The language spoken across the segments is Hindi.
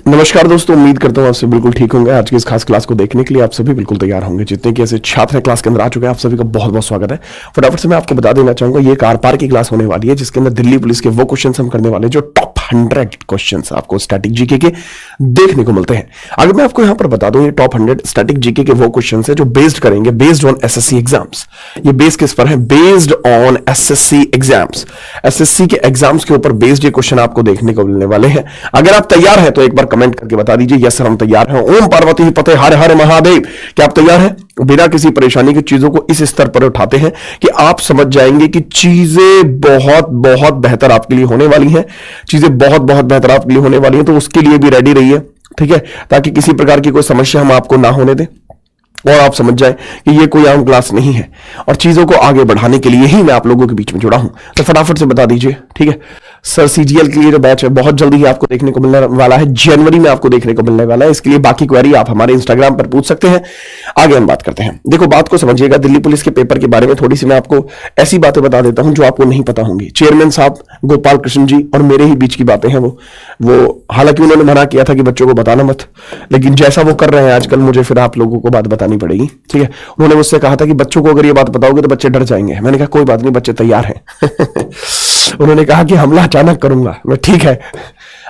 नमस्कार दोस्तों, उम्मीद करता हूँ आप सभी बिल्कुल ठीक होंगे। आज की इस खास क्लास को देखने के लिए आप सभी बिल्कुल तैयार होंगे। जितने कि ऐसे छात्र हैं क्लास के अंदर आ चुके हैं, आप सभी का बहुत बहुत स्वागत है। फटाफट से मैं आपको बता देना चाहूंगा, ये एक आर पार की क्लास होने वाली है जिसके अंदर दिल्ली पुलिस के वो क्वेश्चन हम करने वाले हैं जो टॉप 100 क्वेश्चन आपको स्टैटिक जीके के देखने को मिलते हैं। अगर मैं आपको यहां पर बता दूं, ये टॉप 100 स्टैटिक जीके के वो क्वेश्चन है जो बेस्ड करेंगे बेस्ड ऑन एसएससी एग्जाम्स। ये बेस किस पर है? Based on SSC exams. SSC के एग्जाम्स के ऊपर बेस्ड ये क्वेश्चन आपको देखने को मिलने वाले हैं। अगर आप तैयार हैं तो एक बार कमेंट करके बता दीजिए, यस सर हम तैयार हैं। ओम पार्वती पते हर हर महादेव। क्या आप तैयार हैं? बिना किसी परेशानी की चीजों को इस स्तर पर उठाते हैं कि आप समझ जाएंगे कि चीजें बहुत बहुत बेहतर आपके लिए होने वाली हैं। चीजें बहुत बहुत बेहतर आपके लिए होने वाली हैं, तो उसके लिए भी रेडी रहिए, ठीक है, ताकि किसी प्रकार की कोई समस्या हम आपको ना होने दें और आप समझ जाए कि ये कोई आम क्लास नहीं है और चीजों को आगे बढ़ाने के लिए ही मैं आप लोगों के बीच में जुड़ा हूं। तो फटाफट से बता दीजिए, ठीक है सर, सीजीएल के लिए जो बैच है बहुत जल्दी ही आपको देखने को मिलने वाला है, जनवरी में आपको देखने को मिलने वाला है। इसके लिए बाकी क्वेरी आप हमारे इंस्टाग्राम पर पूछ सकते हैं। आगे हम बात करते हैं। देखो, बात को समझिएगा, दिल्ली पुलिस के पेपर के बारे में थोड़ी सी मैं आपको ऐसी बातें बता देता हूं जो आपको नहीं पता होंगी। चेयरमैन साहब गोपाल कृष्ण जी और मेरे ही बीच की बातें हैं वो हालांकि उन्होंने मना किया था कि बच्चों को बताना मत, लेकिन जैसा वो कर रहे हैं आजकल, मुझे फिर आप लोगों को बात बतानी पड़ेगी, ठीक है। उन्होंने मुझसे कहा था कि बच्चों को अगर ये बात बताओगे तो बच्चे डर जाएंगे। मैंने कहा कोई बात नहीं, बच्चे तैयार हैं। उन्होंने कहा कि हमला अचानक करूंगा मैं, ठीक है।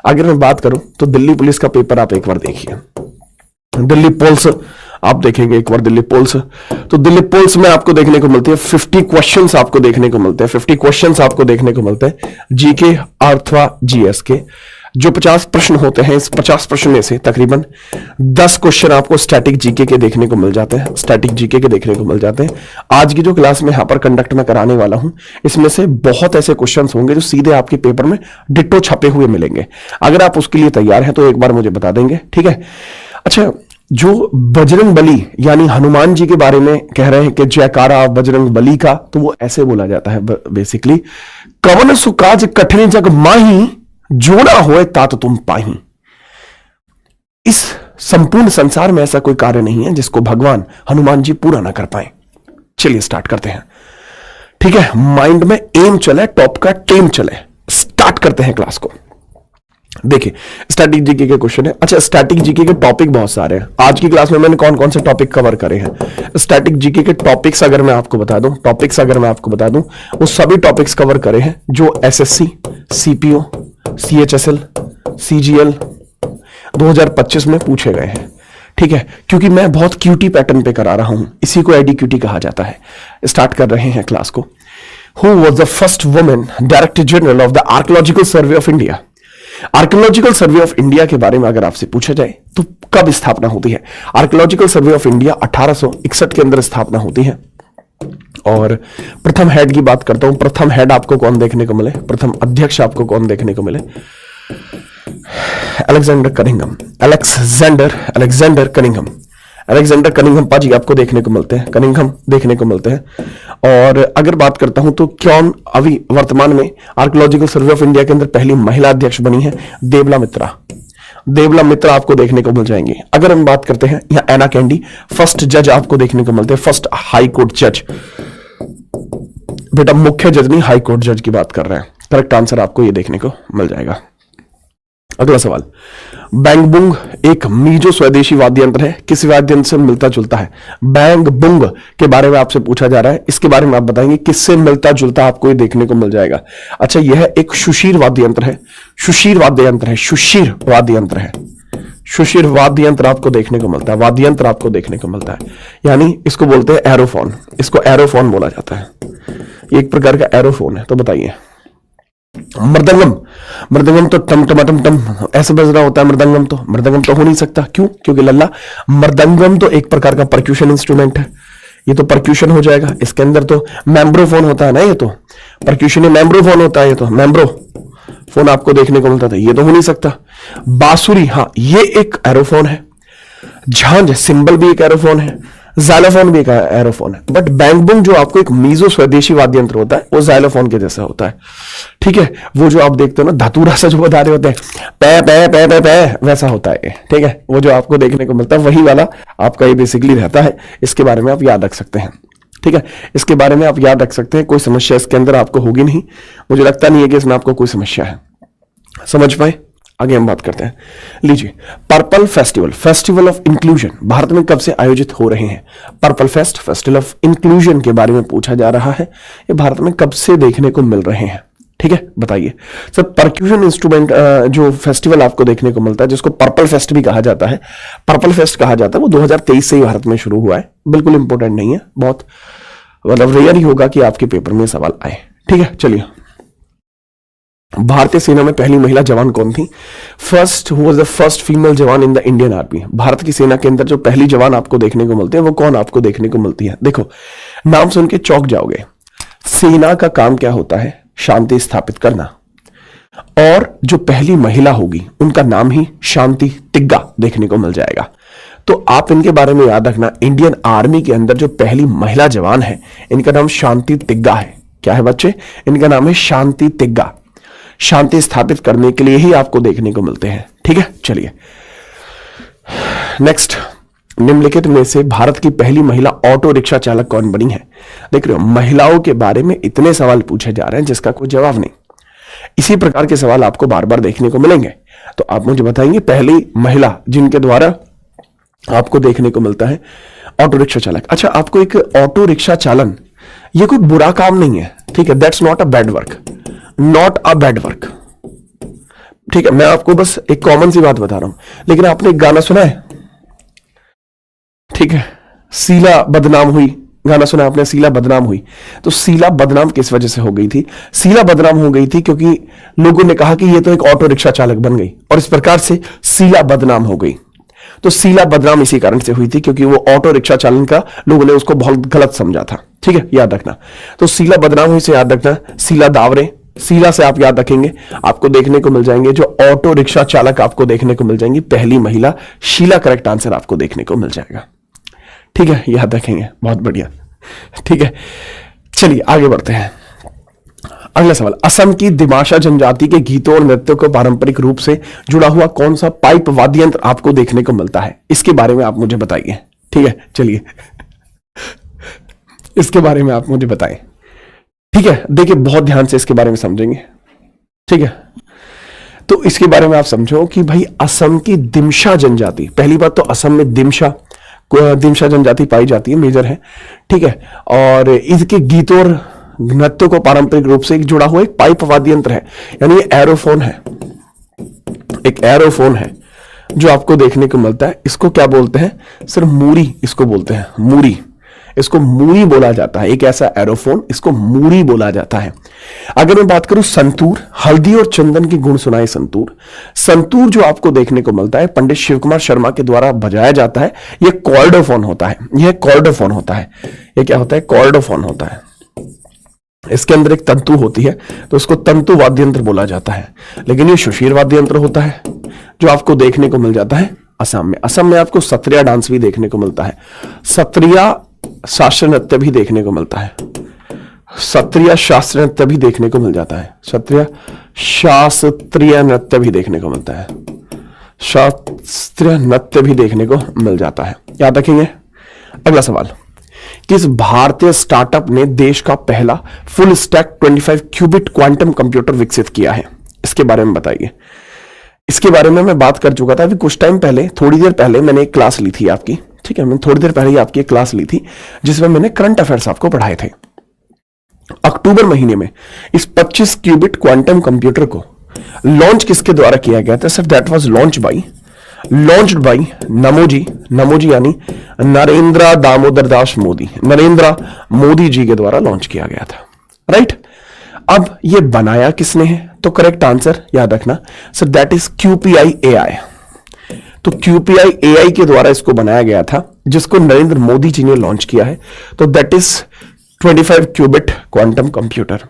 अगर मैं बात करूं तो दिल्ली पुलिस का पेपर आप एक बार देखिए, दिल्ली पुलिस आप देखेंगे एक बार दिल्ली पुलिस, तो दिल्ली पुलिस में आपको देखने को मिलती है 50 क्वेश्चंस आपको देखने को मिलते हैं। 50 क्वेश्चंस आपको देखने को मिलते हैं जीके अथवा जीएस के। जो 50 प्रश्न होते हैं, इस 50 प्रश्न में से तकरीबन 10 क्वेश्चन आपको स्टैटिक जीके के देखने को मिल जाते हैं। स्टैटिक जीके के देखने को मिल जाते हैं। आज की जो क्लास में यहां पर कंडक्ट में कराने वाला हूं, इसमें से बहुत ऐसे क्वेश्चंस होंगे जो सीधे आपके पेपर में डिट्टो छपे हुए मिलेंगे। अगर आप उसके लिए तैयार हैं तो एक बार मुझे बता देंगे, ठीक है। अच्छा, जो बजरंग बली यानी हनुमान जी के बारे में कह रहे हैं कि जयकारा बजरंग बली का, तो वो ऐसे बोला जाता है बेसिकली, कवन सुकाज कठिन जग माही, जोड़ा होए तात तुम पाही। इस संपूर्ण संसार में ऐसा कोई कार्य नहीं है जिसको भगवान हनुमान जी पूरा ना कर पाए। चलिए स्टार्ट करते हैं, ठीक है। माइंड में एम चले, टॉप का टेम चले। स्टार्ट करते हैं क्लास को। देखिए, स्टैटिक जीके के क्वेश्चन है। अच्छा, स्टैटिक जीके के टॉपिक बहुत सारे हैं। आज की क्लास में मैंने कौन कौन से टॉपिक कवर करे हैं? स्टैटिक जीके के टॉपिक्स अगर मैं आपको बता दूं, वो सभी टॉपिक्स कवर करे हैं जो एसएससी, सीपीओ, सीएचएसएल, सीजीएल 2025 में पूछे गए हैं, ठीक है। क्योंकि मैं बहुत क्यूटी पैटर्न पे करा रहा हूं, इसी को एडीक्यूटी कहा जाता है। स्टार्ट कर रहे हैं क्लास को। Who was the first women director general of the archaeological survey of India? Archaeological survey of India के बारे में अगर आपसे पूछा जाए तो कब स्थापना होती है? आर्कियोलॉजिकल सर्वे ऑफ इंडिया 1861 के अंदर स्थापना होती है। और प्रथम हेड की बात करता हूं, प्रथम हेड आपको कौन देखने को मिले, प्रथम अध्यक्ष आपको कौन देखने को मिले? Alexander Cunningham. अलेक्जेंडर कनिंघम पाजी आपको देखने को मिलते हैं, कनिंघम देखने को मिलते हैं। और अगर बात करता हूं तो कौन अभी वर्तमान में आर्कियोलॉजिकल सर्वे ऑफ इंडिया के अंदर पहली महिला अध्यक्ष बनी है? देवला मित्रा आपको देखने को मिल जाएंगे। अगर हम बात करते हैं यहाँ एना कैंडी, फर्स्ट जज आपको देखने को मिलते हैं, फर्स्ट हाई कोर्ट जज। बेटा मुख्य जज नहीं, हाई कोर्ट जज की बात कर रहे हैं। करेक्ट आंसर आपको ये देखने को मिल जाएगा। अगला सवाल, बैंग बुंग एक मीजो स्वदेशी वाद्य यंत्र है, किस वाद्य यंत्र से मिलता जुलता है? बैंग बुंग के बारे में आपसे पूछा जा रहा है, इसके बारे में आप बताएंगे किससे मिलता जुलता आपको ये देखने को मिल जाएगा। अच्छा, यह एक शुशीर वाद्य यंत्र है। शुशीर वाद्य यंत्र आपको देखने को मिलता है, वाद्य यंत्र आपको देखने को मिलता है, यानी इसको बोलते हैं एरोफोन। इसको एरोफोन बोला जाता है, एक प्रकार का एरोफोन है। तो बताइए, मृदंगम तो टम टम टम टम ऐसे बज रहा होता है। मृदंगम तो हो नहीं सकता। क्यों? क्योंकि लल्ला, मृदंगम तो एक प्रकार का परक्यूशन इंस्ट्रूमेंट है, ये तो परक्यूशन हो जाएगा। इसके अंदर तो मैम्ब्रोफोन होता है ना, ये तो परक्यूशन है, मैम्ब्रोफोन होता है, ये तो मैम्ब्रोफोन आपको देखने को मिलता था, ये तो हो नहीं सकता। बांसुरी, हाँ ये एक एरोफोन है। झांझ सिंबल भी एक एरोफोन है, जाइलोफोन भी एक एरोफोन है। बट बैंगबुंग जो आपको एक मीजो स्वदेशी वाद्य यंत्र होता है वो जाइलोफोन के जैसा होता है, ठीक है। वो जो आप देखते हो ना धतूरा से जो बता रहे होते हैं, पै पै पै पै पै वैसा होता है, ठीक है। वो जो आपको देखने को मिलता है वही वाला आपका ये बेसिकली रहता है। इसके बारे में आप याद रख सकते हैं, ठीक है। इसके बारे में आप याद रख सकते हैं। कोई समस्या इसके अंदर आपको होगी नहीं, मुझे लगता नहीं है कि इसमें आपको कोई समस्या है। समझ पाए? आगे हम बात करते हैं। लीजिए, purple festival, festival of inclusion Bharat में कब से आयोजित हो रहे हैं? Purple fest, festival of inclusion के बारे में पूछा जा रहा है। ये भारत में कब से देखने को मिल रहे हैं? ठीक है, बताइए सर। परक्यूशन इंस्ट्रूमेंट जो फेस्टिवल आपको देखने को मिलता है, जिसको पर्पल फेस्ट भी कहा जाता है, पर्पल फेस्ट कहा जाता है, वो 2023 से ही भारत में शुरू हुआ है। बिल्कुल इंपॉर्टेंट नहीं है, बहुत मतलब रेयर ही होगा कि आपके पेपर में सवाल आए। ठीक है, चलिए। भारतीय सेना में पहली महिला जवान कौन थी? First who was the first female jawan in the Indian army. Bharat की सेना के अंदर जो पहली जवान आपको देखने को मिलते हैं, वो कौन आपको देखने को मिलती है? देखो, नाम सुन के चौंक जाओगे। सेना का काम क्या होता है? शांति स्थापित करना। और जो पहली महिला होगी उनका नाम ही शांति तिग्गा देखने को मिल जाएगा। तो आप इनके बारे में याद रखना, इंडियन आर्मी के अंदर जो पहली महिला जवान है, इनका नाम शांति तिग्गा है। क्या है बच्चे? इनका नाम है शांति तिग्गा। शांति स्थापित करने के लिए ही आपको देखने को मिलते हैं। ठीक है, चलिए नेक्स्ट। निम्नलिखित में से भारत की पहली महिला ऑटो रिक्शा चालक कौन बनी है? देख रहे हो, महिलाओं के बारे में इतने सवाल पूछे जा रहे हैं जिसका कोई जवाब नहीं। इसी प्रकार के सवाल आपको बार बार देखने को मिलेंगे। तो आप मुझे बताएंगे पहली महिला जिनके द्वारा आपको देखने को मिलता है ऑटो रिक्शा चालक। अच्छा, आपको एक ऑटो रिक्शा चालन, ये कोई बुरा काम नहीं है। ठीक है, that's not a bad work, not a bad work. ठीक है, मैं आपको बस एक कॉमन सी बात बता रहा हूं। लेकिन आपने एक गाना सुना है? ठीक है, शीला बदनाम हुई, गाना सुना आपने? शीला बदनाम हुई। तो शीला बदनाम किस वजह से हो गई थी? शीला बदनाम हो गई थी क्योंकि लोगों ने कहा कि ये तो एक ऑटो रिक्शा चालक बन गई, और इस प्रकार से शीला बदनाम हो गई। तो शीला बदनाम इसी कारण से हुई थी क्योंकि वो ऑटो रिक्शा चालन का लोगों ने उसको बहुत गलत समझा था। ठीक है, याद रखना। तो शीला बदनाम हुई से याद रखना शीला दावरे। शीला से आप याद रखेंगे, आपको देखने को मिल जाएंगे जो ऑटो रिक्शा चालक आपको देखने को मिल जाएंगी पहली महिला शीला। करेक्ट आंसर आपको देखने को मिल जाएगा। ठीक है, याद रखेंगे, बहुत बढ़िया। ठीक है, चलिए आगे बढ़ते हैं। अगला सवाल, असम की दिमाशा जनजाति के गीतों और नृत्यों को पारंपरिक रूप से जुड़ा हुआ कौन सा पाइप वाद्य यंत्र आपको देखने को मिलता है? इसके बारे में आप मुझे बताइए। ठीक है, चलिए इसके बारे में आप मुझे बताएं। ठीक है, देखिए बहुत ध्यान से इसके बारे में समझेंगे। ठीक है, तो इसके बारे में आप समझो कि भाई असम की दिमशा जनजाति, पहली बात तो असम में दिमशा जनजाति पाई जाती है, मेजर है। ठीक है, और इसके गीतों और नृत्यों को पारंपरिक रूप से जुड़ा हुआ एक पाइप वाद्य यंत्र है, यानी ये एरोफोन है। एक एरोफोन है जो आपको देखने को मिलता है। इसको क्या बोलते हैं सर? मूरी इसको बोलते हैं, मूरी। इसको मूरी बोला जाता है। एक ऐसा एरोफोन, इसको मूरी बोला जाता है। अगर मैं बात करूं संतूर, हल्दी और चंदन की गुण सुनाए संतूर। संतूर जो आपको देखने को मिलता है पंडित शिव कुमार शर्मा के द्वारा बजाया जाता है। यह कॉर्डोफोन होता है। यह कॉर्डोफोन होता है। यह क्या होता है? कॉर्डोफोन होता है। इसके अंदर एक तंतु होती है, तो उसको तंतु वाद्य यंत्र बोला जाता है। लेकिन ये सुशीर वाद्य यंत्र होता है जो आपको देखने को मिल जाता है असम में। असम में आपको सत्रिया डांस भी देखने को मिलता है। सत्रिया शास्त्रीय नृत्य भी देखने को मिलता है। सत्रिया शास्त्रीय नृत्य भी देखने को मिल जाता है। सत्रिया शास्त्रीय नृत्य भी देखने को मिलता है। शास्त्रीय नृत्य भी देखने को मिल जाता है। याद रखेंगे। अगला सवाल, किस भारतीय स्टार्टअप ने देश का पहला full stack 25 qubit quantum computer विकसित किया है? इसके बारे में बताइए। इसके बारे में मैं बात कर चुका था अभी कुछ टाइम पहले, थोड़ी देर पहले मैंने एक क्लास ली थी आपकी। ठीक है, मैंने थोड़ी देर पहले ही आपकी एक क्लास ली थी जिसमें मैंने करंट अफेयर्स आपको पढ़ाए थे। अक्टूबर महीने में इस 25 क्यूबिट क्वांटम कंप्यूटर को लॉन्च किसके द्वारा किया गया था? Sir that was launched by Namoji यानी नरेंद्र दामोदर दास मोदी। नरेंद्र मोदी जी के द्वारा लॉन्च किया गया था। राइट, अब ये बनाया किसने है? तो करेक्ट आंसर याद रखना sir, that is QPI AI। तो QPI AI के द्वारा इसको बनाया गया था, जिसको नरेंद्र मोदी जी ने लॉन्च किया है। तो that is 25 qubit quantum computer,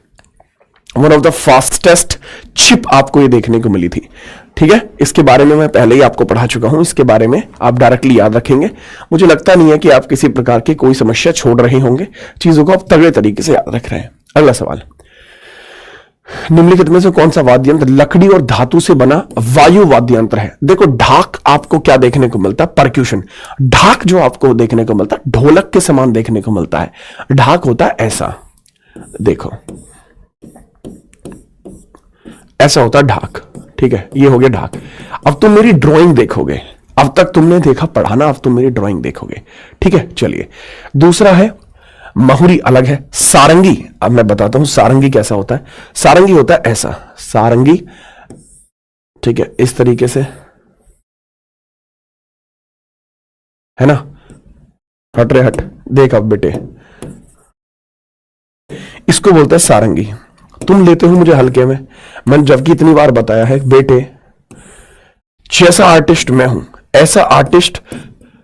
one of the fastest chip आपको ये देखने को मिली थी। ठीक है, इसके बारे में मैं पहले ही आपको पढ़ा चुका हूं। इसके बारे में आप डायरेक्टली याद रखेंगे। मुझे लगता नहीं है कि आप किसी प्रकार की कोई समस्या छोड़ रहे होंगे, चीजों को आप तगड़े तरीके से याद रख रहे हैं। अगला सवाल, निम्नलिखित में से कौन सा वाद्य यंत्र लकड़ी और धातु से बना वायु वाद्य यंत्र है? देखो, ढाक आपको क्या देखने को मिलता है? परक्यूशन। ढाक जो आपको देखने को मिलता है ढोलक के समान देखने को मिलता है। ढाक होता है ऐसा, देखो ऐसा होता है ढाक। ठीक है, ये हो गया ढाक। अब तुम मेरी ड्राइंग देखोगे, अब तक तुमने देखा पढ़ाना, अब तुम मेरी ड्राइंग देखोगे। ठीक है, चलिए दूसरा है माहुरी, अलग है। सारंगी, अब मैं बताता हूं सारंगी कैसा होता है। सारंगी होता है ऐसा, सारंगी, ठीक है, इस तरीके से, है ना। हट रे हट, देख अब बेटे, इसको बोलते हैं सारंगी। तुम लेते हो मुझे हल्के में, मैंने जबकि इतनी बार बताया है बेटे, जैसा आर्टिस्ट मैं हूं ऐसा आर्टिस्ट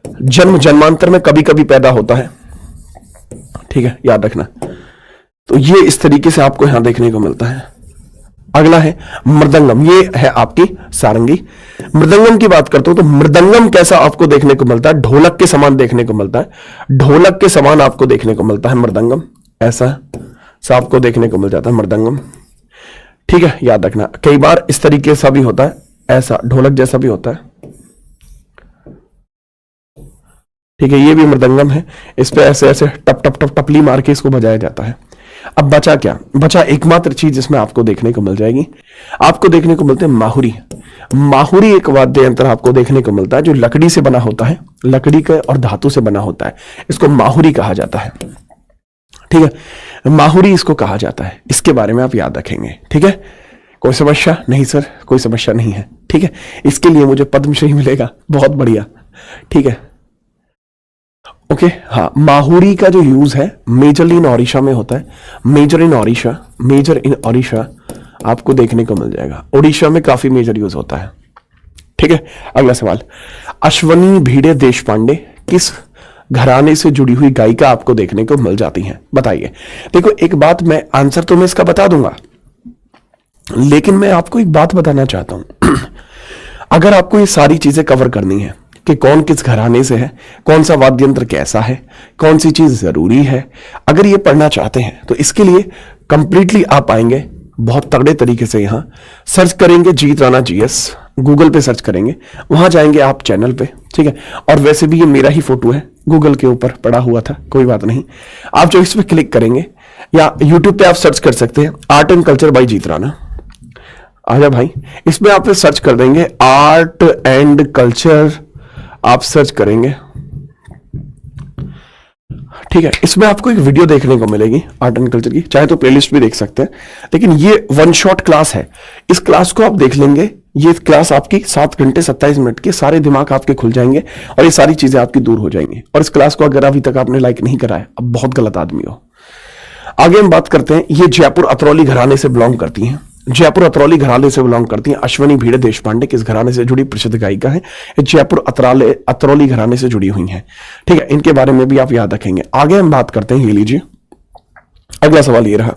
जन्म जन्मांतर में कभी कभी पैदा होता है। ठीक है, याद रखना। तो ये इस तरीके से आपको यहां देखने को मिलता है। अगला है मृदंगम, ये है आपकी सारंगी। मृदंगम की बात करते हो तो मृदंगम कैसा आपको देखने को मिलता है, ढोलक के समान देखने को मिलता है। ढोलक के समान आपको देखने को मिलता है मृदंगम, ऐसा सा आपको देखने को मिल जाता है मृदंगम। ठीक है, याद रखना। कई बार इस तरीके से भी होता है, ऐसा ढोलक जैसा भी होता है। ठीक है, ये भी मृदंगम है। इस पे ऐसे ऐसे टप टप टप टपली मार के इसको बजाया जाता है। अब बचा क्या, बचा एकमात्र चीज जिसमें आपको देखने को मिल जाएगी, आपको देखने को मिलते हैं माहुरी। माहुरी एक वाद्य यंत्र आपको देखने को मिलता है जो लकड़ी से बना होता है, लकड़ी के और धातु से बना होता है। इसको माहुरी कहा जाता है। ठीक है, माहुरी इसको कहा जाता है। इसके बारे में आप याद रखेंगे। ठीक है, कोई समस्या नहीं सर, कोई समस्या नहीं है। ठीक है, इसके लिए मुझे पद्मश्री मिलेगा, बहुत बढ़िया। ठीक है, ओके। हाँ, माहुरी का जो यूज है मेजरली इन ओडिशा में होता है। मेजर इन ओडिशा आपको देखने को मिल जाएगा। ओडिशा में काफी मेजर यूज होता है। ठीक है, अगला सवाल, अश्वनी भिड़े देशपांडे किस घराने से जुड़ी हुई गायिका आपको देखने को मिल जाती हैं, बताइए। देखो, एक बात, मैं आंसर तो मैं इसका बता दूंगा, लेकिन मैं आपको एक बात बताना चाहता हूं। अगर आपको ये सारी चीजें कवर करनी है कि कौन किस घराने से है, कौन सा वाद्य यंत्र कैसा है, कौन सी चीज जरूरी है, अगर ये पढ़ना चाहते हैं तो इसके लिए कंप्लीटली आप आएंगे बहुत तगड़े तरीके से। यहां सर्च करेंगे जीत राणा जीएस, गूगल पे सर्च करेंगे, वहां जाएंगे आप चैनल पे। ठीक है, और वैसे भी ये मेरा ही फोटो है, गूगल के ऊपर पड़ा हुआ था, कोई बात नहीं। आप जो इस पे क्लिक करेंगे या यूट्यूब पे आप सर्च कर सकते हैं आर्ट एंड कल्चर बाय जीत राणा। आजा भाई, इसमें आप सर्च कर देंगे आर्ट एंड कल्चर, आप सर्च करेंगे। ठीक है, इसमें आपको एक वीडियो देखने को मिलेगी आर्ट एंड कल्चर की, चाहे तो प्लेलिस्ट भी देख सकते हैं, लेकिन ये वन शॉट क्लास है। इस क्लास को आप देख लेंगे, ये क्लास आपकी 7 घंटे 27 मिनट के, सारे दिमाग आपके खुल जाएंगे और ये सारी चीजें आपकी दूर हो जाएंगी। और इस क्लास को अगर अभी तक आपने लाइक नहीं करा है, अब बहुत गलत आदमी हो। आगे हम बात करते हैं, ये जयपुर अतरौली घराने से बिलोंग करती हैं। जयपुर अतरौली घराने से बिलोंग करती हैं अश्वनी भिड़े देशपांडे किस घराने से जुड़ी प्रसिद्ध गायिका है, ये जयपुर अतरौली घराने से जुड़ी हुई हैं। ठीक है, इनके बारे में भी आप याद रखेंगे। आगे हम बात करते हैं, ये लीजिए अगला सवाल ये रहा,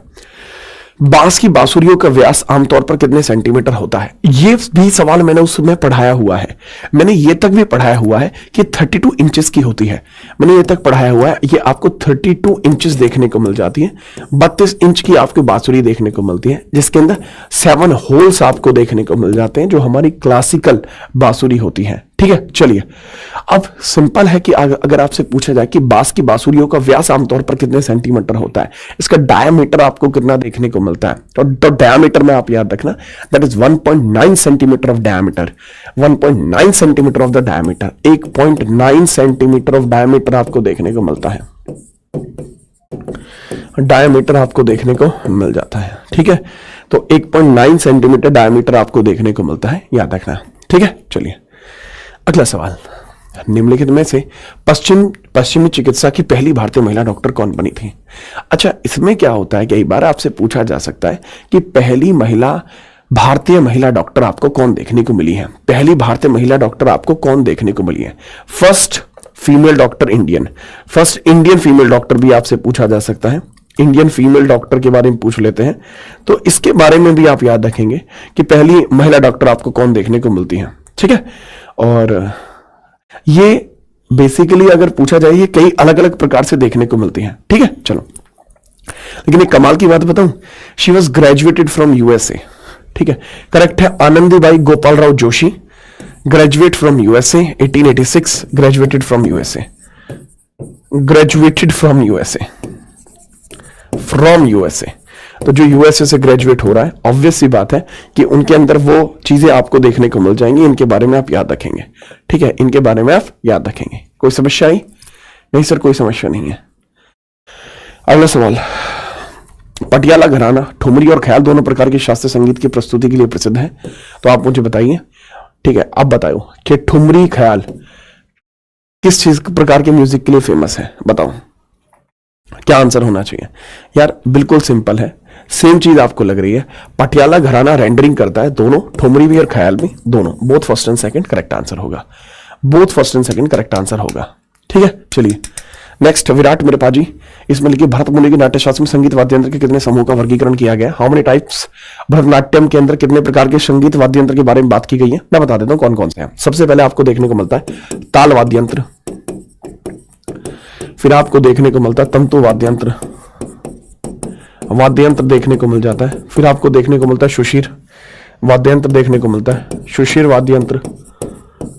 बांस की बांसुरियों का व्यास आमतौर पर कितने सेंटीमीटर होता है। ये भी सवाल मैंने उसमें पढ़ाया हुआ है, मैंने ये तक भी पढ़ाया हुआ है कि 32 इंचेस की होती है। मैंने ये तक पढ़ाया हुआ है, ये आपको 32 इंचेस देखने को मिल जाती है। 32 इंच की आपको बांसुरी देखने को मिलती है, जिसके अंदर 7 होल्स आपको देखने को मिल जाते हैं, जो हमारी क्लासिकल बांसुरी होती है। ठीक है, चलिए अब सिंपल है कि अगर आपसे पूछा जाए कि बांस की बांसुरियों का व्यास आमतौर पर कितने सेंटीमीटर होता है, इसका डायमीटर आपको कितना देखने को मिलता है, तो डायमीटर में आप याद रखना, that is 1.9 centimetre of diameter. 1.9 centimetre of the diameter, 1.9 centimetre of diameter आपको देखने को मिलता है, डायमीटर आपको देखने को मिल जाता है। ठीक है, तो 1.9 सेंटीमीटर डायमीटर आपको देखने को मिलता है, याद रखना। ठीक है, चलिए अगला सवाल, निम्नलिखित में से पश्चिमी चिकित्सा की पहली भारतीय महिला डॉक्टर कौन बनी थी। अच्छा, इसमें क्या होता है, कई बार आपसे पूछा जा सकता है कि पहली भारतीय महिला डॉक्टर आपको कौन देखने को मिली है, पहली भारतीय महिला डॉक्टर आपको कौन देखने को मिली है। First female doctor Indian, first Indian female doctor भी आपसे पूछा जा सकता है। इंडियन फीमेल डॉक्टर के बारे में पूछ लेते हैं, तो इसके बारे में भी आप याद रखेंगे कि पहली महिला डॉक्टर आपको कौन देखने को मिलती है। ठीक है, और ये बेसिकली अगर पूछा जाए, ये कई अलग अलग प्रकार से देखने को मिलती हैं। ठीक है, चलो, लेकिन एक कमाल की बात बताऊं, she was graduated from USA. ठीक है, करेक्ट है, Anandibai Gopal Rao Joshi, graduate from USA, 1886, graduated from USA, graduated from USA, तो जो यूएसए से ग्रेजुएट हो रहा है, ऑब्वियस सी बात है कि उनके अंदर वो चीजें आपको देखने को मिल जाएंगी, इनके बारे में आप याद रखेंगे। ठीक है, इनके बारे में आप याद रखेंगे। कोई समस्या आई? नहीं सर, कोई समस्या नहीं है। अगला सवाल, पटियाला घराना ठुमरी और ख्याल दोनों प्रकार के शास्त्रीय संगीत की प्रस्तुति के लिए प्रसिद्ध है। तो आप मुझे बताइए, ठीक है, अब बताओ कि ठुमरी ख्याल किस चीज प्रकार के म्यूजिक के लिए फेमस है? बताओ क्या आंसर होना चाहिए। यार बिल्कुल सिंपल है, सेम चीज आपको लग रही है। पटियाला घराना रेंडरिंग करता है दोनों, ठुमरी भी और ख्याल भी, दोनों, both first and second correct answer होगा। Both first and second correct answer होगा। ठीक है, चलिए नेक्स्ट, विराट मेरे पाजी, इसमें लिखिए भरत मुनि के नाट्यशास्त्र में संगीत वाद्य यंत्र के कितने समूह का वर्गीकरण किया गया? How many types? भरतनाट्यम के अंदर कितने प्रकार के संगीत वाद्य यंत्र के बारे में बात की गई है? मैं बता देता हूं कौन कौन से हैं। सबसे पहले आपको देखने को मिलता है ताल वाद्य यंत्र, फिर आपको देखने को मिलता है तंतु वाद्य यंत्र, वाद्य यंत्र देखने को मिल जाता है, फिर आपको देखने को मिलता है सुशीर वाद्य यंत्र देखने को मिलता है, सुशीर वाद्य यंत्र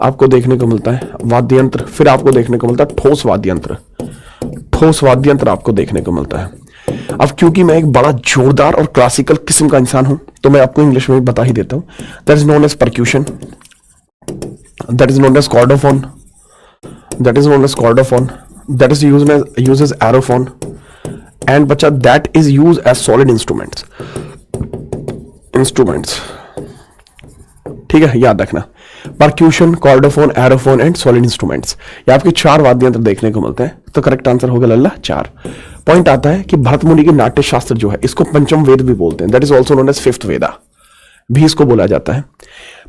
आपको देखने को मिलता है, वाद्य यंत्र, फिर आपको देखने को मिलता है ठोस वाद्य यंत्र, ठोस वाद्य यंत्र आपको देखने को मिलता है। अब क्योंकि मैं एक बड़ा जोरदार और क्लासिकल किस्म का इंसान हूं, तो मैं आपको इंग्लिश में बता ही देता हूं। That is known as percussion, that is known as chordophone, that is known as chordophone, that is used as aerophone, and बच्चा that is used as solid instruments. ठीक है, याद रखना, percussion, chordophone, aerophone and solid instruments, ये आपके 4 वाद्य यंत्र देखने को मिलते हैं। तो करेक्ट आंसर होगा लल्ला 4। पॉइंट आता है कि भरत मुनि के नाट्य शास्त्र जो है, इसको पंचम वेद भी बोलते हैं, that is also known as 5th Veda भी इसको बोला जाता है।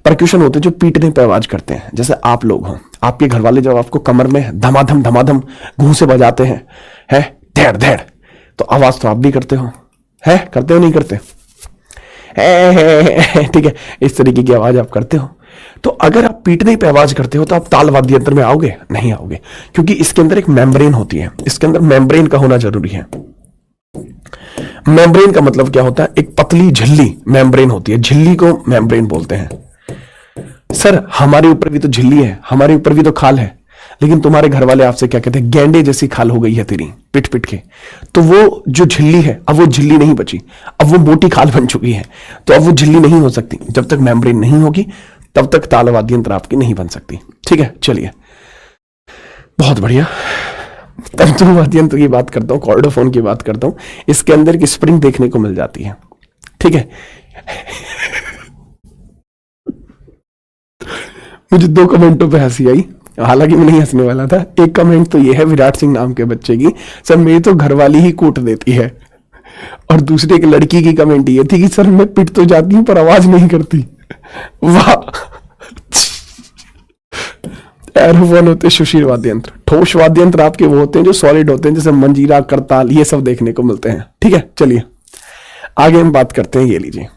परक्यूशन होते हैं जो पीटने पे आवाज करते हैं, जैसे आप लोग हो, आपके घर वाले जब आपको कमर में धमाधम धमाधम घूं से बजाते हैं, है धेड़ धेड़, तो आवाज तो आप भी करते हो, है करते हो नहीं करते? ठीक है, इस तरीके की आवाज आप करते हो। तो अगर आप पीटने पे आवाज करते हो तो आप ताल वाद्य यंत्र में आओगे? नहीं आओगे, क्योंकि इसके अंदर एक मेम्ब्रेन होती है, इसके अंदर मेम्ब्रेन का होना जरूरी है। मेम्ब्रेन का मतलब क्या होता है? एक पतली झिल्ली मेम्ब्रेन होती है, झिल्ली को मेम्ब्रेन बोलते हैं। सर हमारे ऊपर भी तो झिल्ली है, हमारे ऊपर भी तो खाल है, लेकिन तुम्हारे घर वाले आपसे क्या कहते हैं? गेंडे जैसी खाल हो गई है तेरी पिट पिट के। तो वो जो झिल्ली है, अब वो झिल्ली नहीं बची, अब वो मोटी खाल बन चुकी है, तो अब वो झिल्ली नहीं हो सकती। जब तक मेम्ब्रेन नहीं होगी तब तक ताल वाद्य यंत्र आपकी नहीं बन सकती। ठीक है, चलिए बहुत बढ़िया। तंतु वाद्य यंत्र की बात करता हूं, कॉर्डोफोन की बात करता हूं, इसके अंदर एक स्प्रिंग देखने को मिल जाती है। ठीक है मुझे 2 कमेंटों पे हंसी आई, हालांकि मैं नहीं हंसने वाला था। एक कमेंट तो ये है विराट सिंह नाम के बच्चे की, सर मेरी तो घरवाली ही कूट देती है, और दूसरे एक लड़की की कमेंट ये थी कि सर मैं पिट तो जाती हूं पर आवाज नहीं करती। वाह। एरोफोन होते सुशीर वाद्य यंत्र, ठोस वाद्य यंत्र आपके वो होते हैं जो सॉलिड होते हैं, जैसे मंजीरा, करताल, ये सब देखने को मिलते हैं। ठीक है, चलिए आगे हम बात करते हैं। ये लीजिए,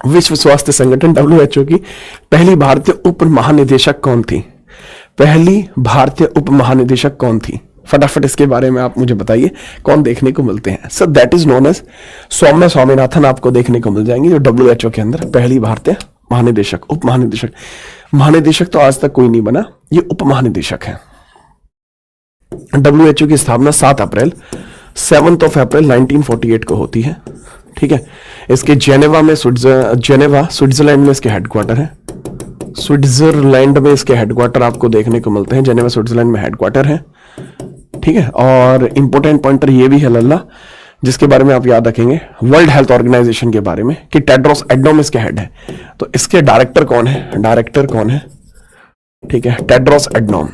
विश्व स्वास्थ्य संगठन WHO की पहली भारतीय उप महानिदेशक कौन थी? पहली भारतीय उप महानिदेशक कौन थी? फटाफट इसके बारे में आप मुझे बताइए, कौन देखने को मिलते हैं? Sir that is known as Saumya Swaminathan आपको देखने को मिल जाएंगे, जो WHO के अंदर पहली भारतीय महानिदेशक, उप महानिदेशक। महानिदेशक तो आज तक कोई नहीं बना, ये उप महानिदेशक है। WHO की स्थापना 7 अप्रैल 1948 को होती है। ठीक है, इसके जेनेवा में, जेनेवा स्विट्जरलैंड में इसके हेडक्वार्टर है। स्विट्जरलैंड में इसके हेडक्वार्टर आपको देखने को मिलते हैं, जेनेवा स्विट्जरलैंड में हेडक्वार्टर है। ठीक है, और इंपोर्टेंट पॉइंटर ये भी है लल्ला, जिसके बारे में आप याद रखेंगे वर्ल्ड हेल्थ ऑर्गेनाइजेशन के बारे में, कि टेड्रोस एडनोम इसके हेड है। तो इसके डायरेक्टर कौन है? डायरेक्टर कौन है? ठीक है, Tedros Adhanom,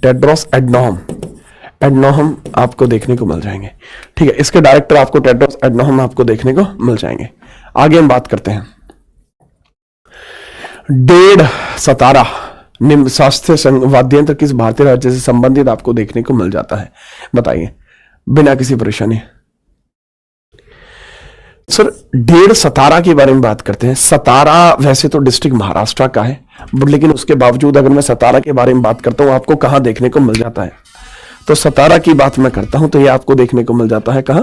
Tedros Adhanom, Adhanom आपको देखने को मिल जाएंगे। ठीक है, इसके डायरेक्टर आपको टेड्रोस एडनोम आपको देखने को मिल जाएंगे। आगे हम बात करते हैं। 1.5 सतारा निम्न शास्त्रीय वाद्य यंत्र किस भारतीय राज्य से संबंधित आपको देखने को मिल जाता है? बताइए बिना किसी परेशानी। सर 1.5 सतारा के बारे में बात करते हैं। सतारा वैसे तो डिस्ट्रिक्ट महाराष्ट्र का है, बट लेकिन उसके बावजूद अगर मैं सतारा के बारे में बात करता हूं, आपको कहां देखने को मिल जाता है? तो सतारा की बात मैं करता हूं तो ये आपको देखने को मिल जाता है कहां?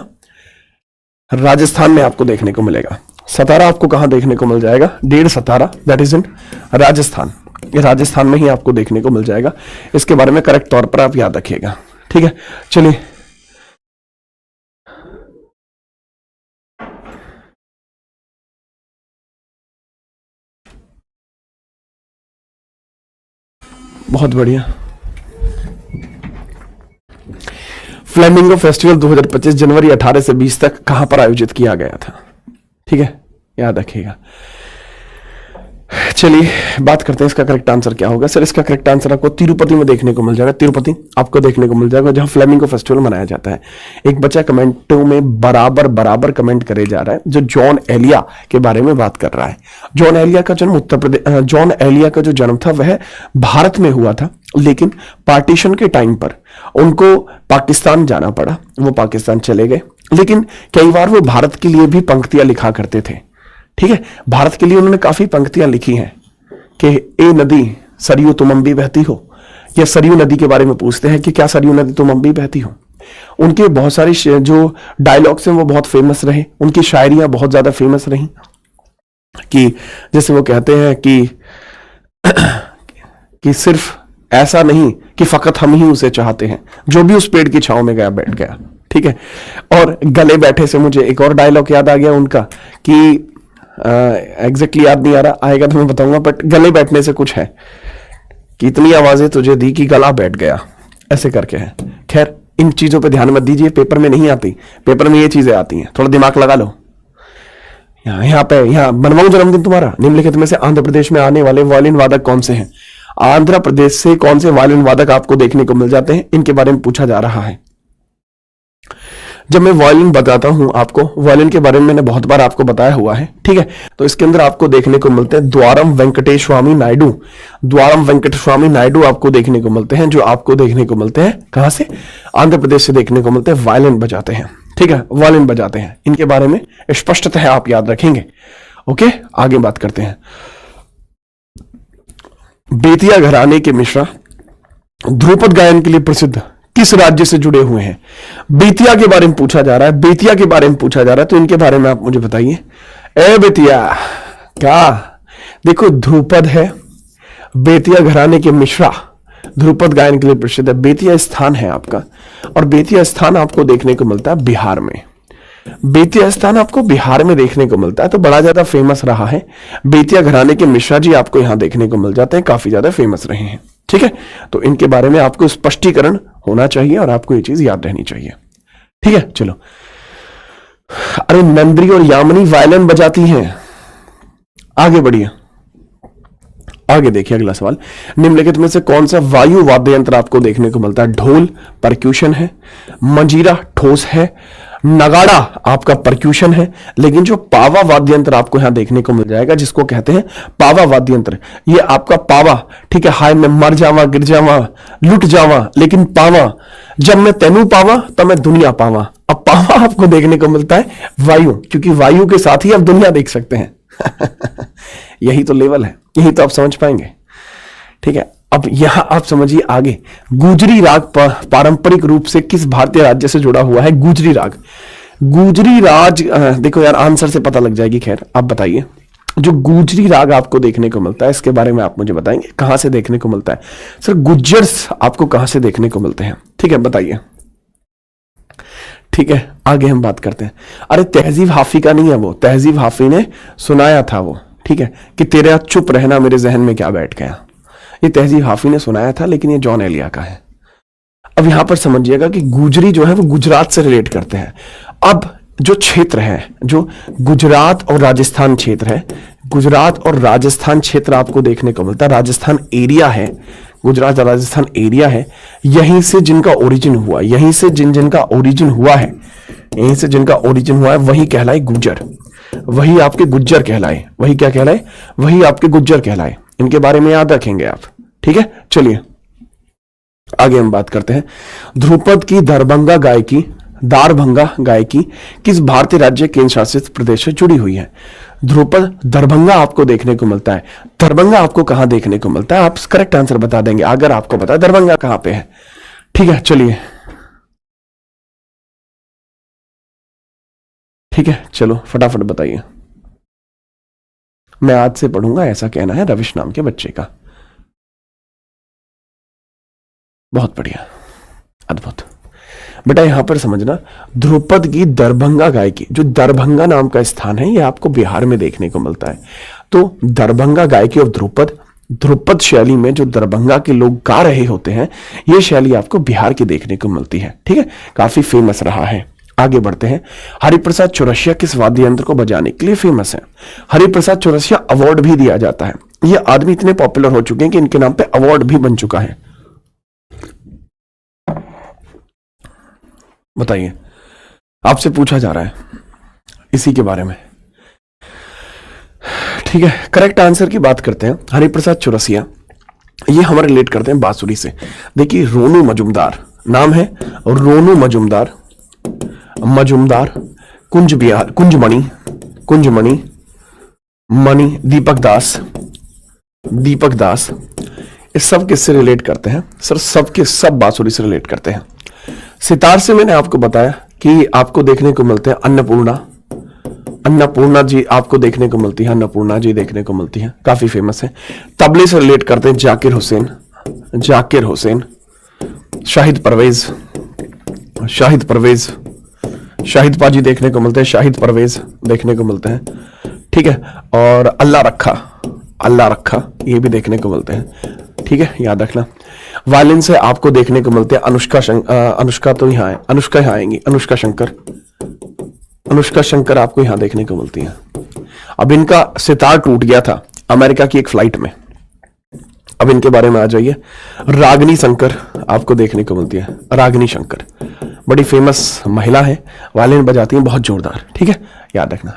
राजस्थान में आपको देखने को मिलेगा। सतारा आपको कहां देखने को मिल जाएगा? 1.5 सतारा, दैट इज इन राजस्थान। ये राजस्थान में ही आपको देखने को मिल जाएगा। इसके बारे में करेक्ट तौर पर आप याद रखिएगा। ठीक है, चलिए बहुत बढ़िया। फ्लेमिंगो फेस्टिवल 2025 जनवरी 18 से 20 तक कहां पर आयोजित किया गया था? ठीक है, याद रखिएगा। चलिए बात करते हैं इसका करेक्ट आंसर क्या होगा। सर इसका करेक्ट आंसर आपको तिरुपति में देखने को मिल जाएगा। तिरुपति आपको देखने को मिल जाएगा जहां फ्लेमिंगो फेस्टिवल मनाया जाता है। एक बच्चा कमेंटों में बराबर कमेंट करे जा रहा है जो जॉन एलिया के बारे में बात कर रहा है। जॉन एलिया का जन्म उत्तर प्रदेश, जॉन एलिया का जो जन्म था वह भारत में हुआ था, लेकिन पार्टीशन के टाइम पर उनको पाकिस्तान जाना पड़ा। वो पाकिस्तान चले गए, लेकिन कई बार वो भारत के लिए भी पंक्तियां लिखा करते थे। ठीक है, भारत के लिए उन्होंने काफी पंक्तियां लिखी हैं कि ए नदी सरयू तुम अम्बी बहती हो, या सरयू नदी के बारे में पूछते हैं कि क्या सरयू नदी तुम अम्बी बहती हो। उनके बहुत सारी जो डायलॉग्स हैं वो बहुत फेमस रहे, उनकी शायरियां बहुत ज्यादा फेमस रही। कि जैसे वो कहते हैं कि सिर्फ ऐसा नहीं कि फकत हम ही उसे चाहते हैं, जो भी उस पेड़ की छांव में गया बैठ गया। ठीक है, और गले बैठे से मुझे एक और डायलॉग याद आ गया उनका कि एग्जैक्टली याद नहीं आ रहा, आएगा तो मैं बताऊंगा, बट गले बैठने से कुछ है कि इतनी आवाजें तुझे दी कि गला बैठ गया, ऐसे करके है। खैर इन चीजों पे ध्यान मत दीजिए, पेपर में नहीं आती, पेपर में ये चीजें आती हैं, थोड़ा दिमाग लगा लो। यहाँ बनवाऊं जन्मदिन तुम्हारा। निम्नलिखित में से आंध्र प्रदेश में आने वाले वायलिन वादक कौन से हैं? आंध्र प्रदेश से कौन से वायलिन वादक आपको देखने को मिल जाते हैं, इनके बारे में पूछा जा रहा है। जब मैं वायलिन बताता हूं आपको, वायलिन के बारे में मैंने बहुत बार आपको बताया हुआ है। ठीक है, तो इसके अंदर आपको देखने को मिलते हैं द्वारम वेंकटेश स्वामी नायडू। द्वारम वेंकट स्वामी नायडू आपको देखने को मिलते हैं, जो आपको देखने को मिलते हैं कहां से? आंध्र प्रदेश से देखने को मिलते हैं। वायलिन बजाते हैं। ठीक है, वायलिन बजाते हैं, इनके बारे में स्पष्टतः आप याद रखेंगे। ओके, आगे बात करते हैं। बेतिया घराने के मिश्रा ध्रुपद गायन के लिए प्रसिद्ध किस राज्य से जुड़े हुए हैं? बेतिया के बारे में पूछा जा रहा है, बेतिया के बारे में पूछा जा रहा है, तो इनके बारे में आप मुझे बताइए। ए बेतिया क्या? देखो ध्रुपद है, बेतिया घराने के मिश्रा ध्रुपद गायन के लिए प्रसिद्ध है। बेतिया स्थान है आपका, और बेतिया स्थान आपको देखने को मिलता है बिहार में। बेतिया स्थान आपको बिहार में देखने को मिलता है, तो बड़ा ज्यादा फेमस रहा है। बेतिया घराने के मिश्रा जी आपको यहां देखने को मिल जाते हैं, काफी ज्यादा फेमस रहे हैं। ठीक है, तो इनके बारे में आपको स्पष्टीकरण होना चाहिए और आपको ये चीज याद रहनी चाहिए। ठीक है, चलो। अरे नंद्री और यामिनी वायलिन बजाती हैं। आगे बढ़िए, आगे देखिए अगला सवाल। निम्नलिखित में से कौन सा वायु वाद्य यंत्र आपको देखने को मिलता है? ढोल परक्यूशन है, मंजीरा ठोस है, नगाड़ा आपका परक्यूशन है, लेकिन जो पावा वाद्य यंत्र आपको यहां देखने को मिल जाएगा, जिसको कहते हैं पावा वाद्य यंत्र, ये आपका पावा। ठीक है, हाय मैं मर जावा गिर जावा लुट जावा, लेकिन पावा जब मैं तेनू पावा तब मैं दुनिया पावा। अब पावा आपको देखने को मिलता है वायु, क्योंकि वायु के साथ ही आप दुनिया देख सकते हैं। यही तो लेवल है, यही तो आप समझ पाएंगे। ठीक है, अब यहां आप समझिए आगे। गुजरी राग पारंपरिक रूप से किस भारतीय राज्य से जुड़ा हुआ है? गुजरी राग। गुजरी राज देखो यार, आंसर से पता लग जाएगी। खैर आप बताइए, जो गुजरी राग आपको देखने को मिलता है, इसके बारे में आप मुझे बताएंगे कहां से देखने को मिलता है? सर गुज्जर्स आपको कहां से देखने को मिलते हैं? ठीक है, बताइए। ठीक है, आगे हम बात करते हैं। अरे तहजीब हाफी का नहीं है वो, तहजीब हाफी ने सुनाया था वो। ठीक है, कि तेरा चुप रहना मेरे जहन में क्या बैठ गया, ये तहजीब हाफी ने सुनाया था, लेकिन ये जॉन एलिया का है। अब यहां पर समझिएगा कि गुजरी जो है वो गुजरात से रिलेट करते हैं। अब जो क्षेत्र है, जो गुजरात और राजस्थान क्षेत्र है, गुजरात और राजस्थान क्षेत्र आपको देखने को मिलता है। राजस्थान एरिया है, गुजरात और राजस्थान एरिया है। यहीं से जिनका ओरिजिन हुआ, यहीं से जिनका ओरिजिन हुआ है, यहीं से जिनका ओरिजिन हुआ है, वही कहलाए गुज्जर, वही आपके गुज्जर कहलाए। वही क्या कहलाए? वही आपके गुज्जर कहलाए। इनके बारे में याद रखेंगे आप। ठीक है, चलिए आगे हम बात करते हैं। ध्रुपद की दारभंगा गायकी किस भारतीय राज्य केंद्र शासित प्रदेश से जुड़ी हुई है? ध्रुपद दरभंगा आपको देखने को मिलता है। दरभंगा आपको कहां देखने को मिलता है? आप करेक्ट आंसर बता देंगे अगर आपको पता है दरभंगा कहां पे है। ठीक है, चलिए। ठीक है, चलो फटाफट बताइए। मैं आज से पढ़ूंगा, ऐसा कहना है रविश नाम के बच्चे का। बहुत बढ़िया, अद्भुत। बेटा यहां पर समझना, ध्रुपद की दरभंगा गायकी, जो दरभंगा नाम का स्थान है, यह आपको बिहार में देखने को मिलता है। तो दरभंगा गायकी ऑफ ध्रुपद ध्रुपद शैली में जो दरभंगा के लोग गा रहे होते हैं, यह शैली आपको बिहार की देखने को मिलती है। ठीक है, काफी फेमस रहा है। आगे बढ़ते हैं। हरिप्रसाद चौरसिया किस वाद्य यंत्र को बजाने के लिए फेमस है? हरिप्रसाद चौरसिया अवार्ड भी दिया जाता है। ये आदमी इतने पॉपुलर हो चुके हैं कि इनके नाम पे अवार्ड भी बन चुका है। बताइए, आपसे पूछा जा रहा है इसी के बारे में। ठीक है, करेक्ट आंसर की बात करते हैं। हरिप्रसाद चौरसिया, ये हम रिलेट करते हैं बांसुरी से। देखिए, रोनू मजुमदार नाम है, रोनू मजुमदार, कुंजमणि मणि, दीपक दास, इस सब किससे रिलेट करते हैं? सर सबके सब बांसुरी से रिलेट करते हैं। सितार से मैंने आपको बताया कि आपको देखने को मिलते हैं अन्नपूर्णा जी आपको देखने को मिलती है, अन्नपूर्णा जी देखने को मिलती है, काफी फेमस है। तबले से रिलेट करते हैं जाकिर हुसैन, शाहिद शाहिद पाजी देखने को मिलते हैं, शाहिद परवेज देखने को मिलते हैं। ठीक है, और अल्लाह रखा ये भी देखने को मिलते हैं। ठीक है, याद रखना। वायलिन से आपको देखने को मिलते हैं अनुष्का शंकर आपको यहां देखने को मिलती है। अब इनका सितार टूट गया था अमेरिका की एक फ्लाइट में, अब इनके बारे में आ जाइए। रागिनी शंकर आपको देखने को मिलती है, रागिनी शंकर बड़ी फेमस महिला है, वायलिन बजाती हैं बहुत जोरदार। ठीक है, याद रखना।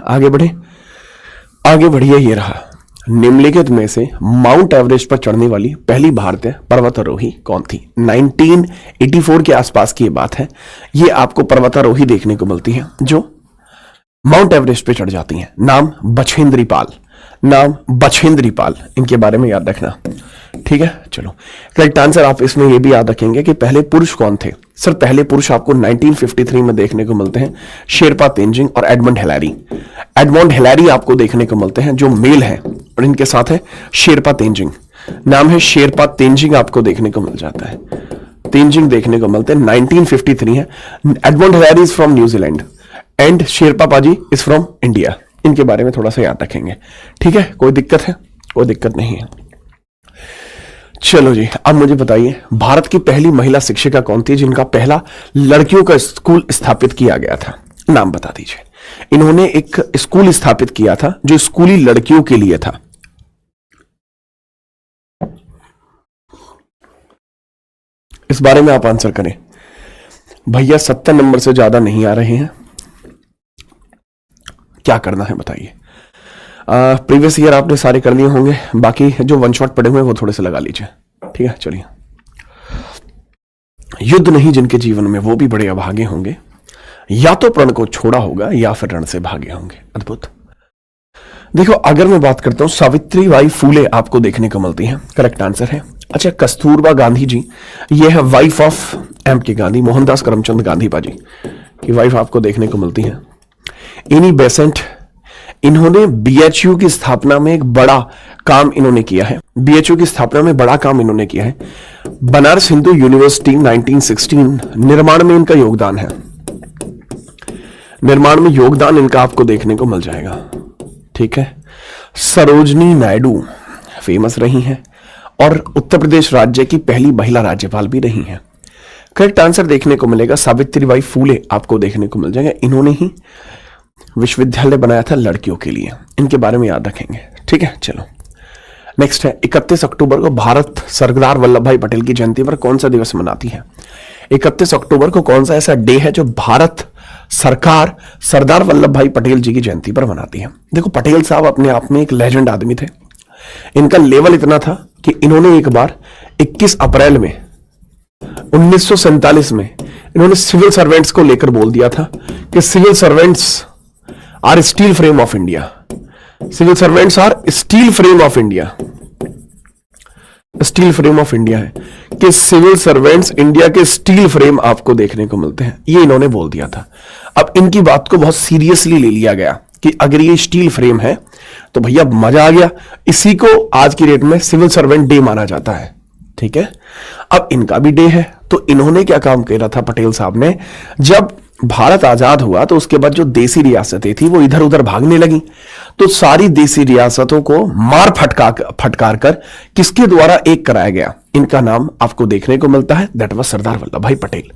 आगे बढ़िए। ये रहा, निम्नलिखित में से माउंट एवरेस्ट पर चढ़ने वाली पहली भारतीय पर्वतारोही कौन थी? 1984 के आसपास की ये बात है। ये आपको पर्वतारोही देखने को मिलती है जो माउंट एवरेस्ट पे चढ़ जाती हैं। नाम बछेंद्री पाल, इनके बारे में याद रखना। ठीक है, चलो करेक्ट आंसर आप इसमें ये भी याद रखेंगे कि पहले पुरुष कौन थे। सर पहले पुरुष आपको 1953 में देखने को मिलते हैं, शेरपा तेंजिंग और एडमंड हिलारी आपको देखने को मिलते हैं जो मेल है, और इनके साथ है शेरपा तेंजिंग। नाम है शेरपा तेंजिंग, आपको देखने को मिल जाता है, तेंजिंग देखने को मिलते हैं। 1953 है। Edmund Hilari is from New Zealand and Sherpa पाजी इज फ्रॉम इंडिया। इनके बारे में थोड़ा सा याद रखेंगे। ठीक है, कोई दिक्कत है? कोई दिक्कत नहीं है। चलो जी, अब मुझे बताइए भारत की पहली महिला शिक्षिका कौन थी जिनका पहला लड़कियों का स्कूल स्थापित किया गया था? नाम बता दीजिए। इन्होंने एक स्कूल स्थापित किया था जो स्कूली लड़कियों के लिए था। इस बारे में आप आंसर करें। भैया 70 नंबर से ज्यादा नहीं आ रहे हैं, क्या करना है बताइए। प्रीवियस ईयर आपने सारे कर लिए होंगे, बाकी जो वन शॉट पड़े हुए हैं वो थोड़े से लगा लीजिए। ठीक है, चलिए। युद्ध नहीं जिनके जीवन में वो भी बड़े अभागे होंगे, या तो प्रण को छोड़ा होगा या फिर रण से भागे होंगे। अद्भुत। देखो, अगर मैं बात करता हूं सावित्रीबाई फूले आपको देखने को मिलती हैं, करेक्ट आंसर है। अच्छा, कस्तूरबा गांधी जी, ये है वाइफ ऑफ एम के गांधी, मोहनदास करमचंद गांधी बाजी की वाइफ आपको देखने को मिलती है। एनी बेसेंट, इन्होंने बीएचयू की स्थापना में एक बड़ा काम इन्होंने किया है, बनारस हिंदू यूनिवर्सिटी 1916 निर्माण में इनका योगदान है, निर्माण में योगदान इनका आपको देखने को मिल जाएगा। ठीक है, सरोजनी नायडू फेमस रही हैं और उत्तर प्रदेश राज्य की पहली महिला राज्यपाल भी रही हैं। करेक्ट आंसर देखने को मिलेगा सावित्रीबाई फूले आपको देखने को मिल जाएगा। इन्होंने ही विश्वविद्यालय बनाया था लड़कियों के लिए, इनके बारे में याद रखेंगे। ठीक है, चलो नेक्स्ट है 31 अक्टूबर को भारत सरदार वल्लभ भाई पटेल की जयंती पर कौन सा दिवस मनाती है? 31 अक्टूबर को कौन सा ऐसा डे है जो भारत सरकार सरदार वल्लभ भाई पटेल जी की जयंती पर मनाती है? देखो, पटेल साहब अपने आप में एक लेजेंड आदमी थे। इनका लेवल इतना था कि इन्होंने एक बार 21 अप्रैल में 1947 में इन्होंने सिविल सर्वेंट्स को लेकर बोल दिया था कि civil servants are steel frame of India, civil servants are steel frame of India. Steel frame of India है कि सिविल सर्वेंट्स इंडिया के स्टील फ्रेम आपको देखने को मिलते हैं, ये इन्होंने बोल दिया था। अब इनकी बात को बहुत सीरियसली ले लिया गया कि अगर ये स्टील फ्रेम है तो भैया मजा आ गया, इसी को आज की डेट में सिविल सर्वेंट डे माना जाता है। ठीक है, अब इनका भी डे है, तो इन्होंने क्या काम किया था पटेल साहब ने, जब भारत आजाद हुआ तो उसके बाद जो देसी रियासतें थी वो इधर उधर भागने लगी, तो सारी देसी रियासतों को मार फटकार कर किसके द्वारा एक कराया गया? इनका नाम आपको देखने को मिलता है, दैट वाज सरदार वल्लभ भाई पटेल।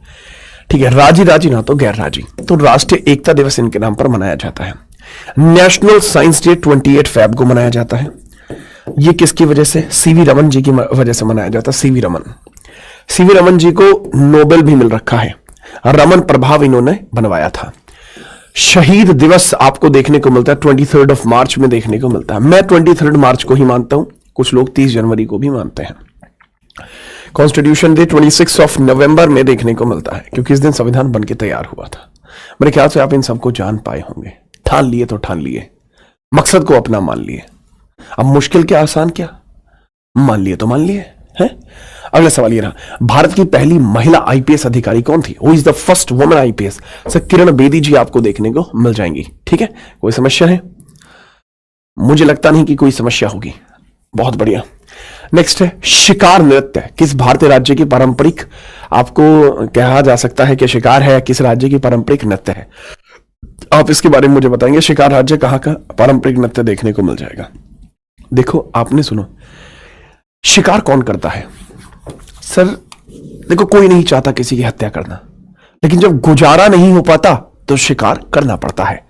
ठीक है, राजी राजी ना तो गैर राजी। तो राष्ट्रीय एकता दिवस इनके नाम पर मनाया जाता है। नेशनल साइंस डे 28 फैब को मनाया जाता है। ये किसकी वजह से? सीवी रमन जी की वजह से मनाया जाता है। सीवी रमन जी को नोबेल भी मिल रखा है, रमन प्रभाव इन्होंने बनवाया था। शहीद दिवस आपको देखने को मिलता है 23 मार्च में देखने को मिलता है। मैं 23 मार्च को ही मानता हूं, कुछ लोग 30 जनवरी को भी मानते हैं। कॉन्स्टिट्यूशन डे 26 नवंबर में देखने को मिलता है, क्योंकि इस दिन संविधान बनके तैयार हुआ था। मेरे ख्याल से आप इन सबको जान पाए होंगे। ठान लिए तो ठान लिए, मकसद को अपना मान लिए। अब मुश्किल क्या आसान क्या, मान लिए तो मान लिए हैं। अगला सवाल ये रहा, भारत की पहली महिला आईपीएस अधिकारी कौन थी? Who is the first woman IPS? Sir Kiran Bedi ji आपको देखने को मिल जाएंगी। ठीक है, कोई समस्या है? मुझे लगता नहीं कि कोई समस्या होगी। बहुत बढ़िया। नेक्स्ट है शिकार नृत्य किस भारतीय राज्य की पारंपरिक, आपको कहा जा सकता है कि शिकार है, किस राज्य की पारंपरिक नृत्य है? आप इसके बारे में मुझे बताएंगे, शिकार राज्य कहां का पारंपरिक नृत्य देखने को मिल जाएगा? देखो आपने सुनो, शिकार कौन करता है? सर देखो, कोई नहीं चाहता किसी की हत्या करना, लेकिन जब गुजारा नहीं हो पाता तो शिकार करना पड़ता है।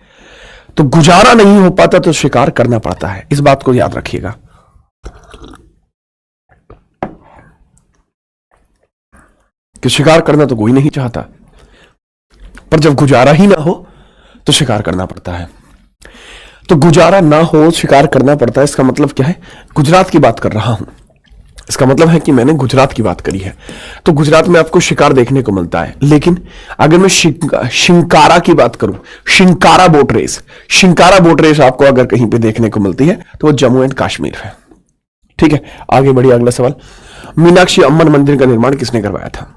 तो गुजारा नहीं हो पाता तो शिकार करना पड़ता है, इस बात को याद रखिएगा। कि शिकार करना तो कोई नहीं चाहता, पर जब गुजारा ही ना हो तो शिकार करना पड़ता है। तो गुजारा ना हो शिकार करना पड़ता है, इसका मतलब क्या है? गुजरात की बात कर रहा हूं, इसका मतलब है कि मैंने गुजरात की बात करी है। तो गुजरात में आपको शिकार देखने को मिलता है। लेकिन अगर मैं शिंकारा की बात करूं, शिंकारा बोट रेस आपको अगर कहीं पे देखने को मिलती है तो वो जम्मू एंड कश्मीर है। ठीक है, आगे बढ़िए। अगला सवाल, मीनाक्षी अम्मन मंदिर का निर्माण किसने करवाया था?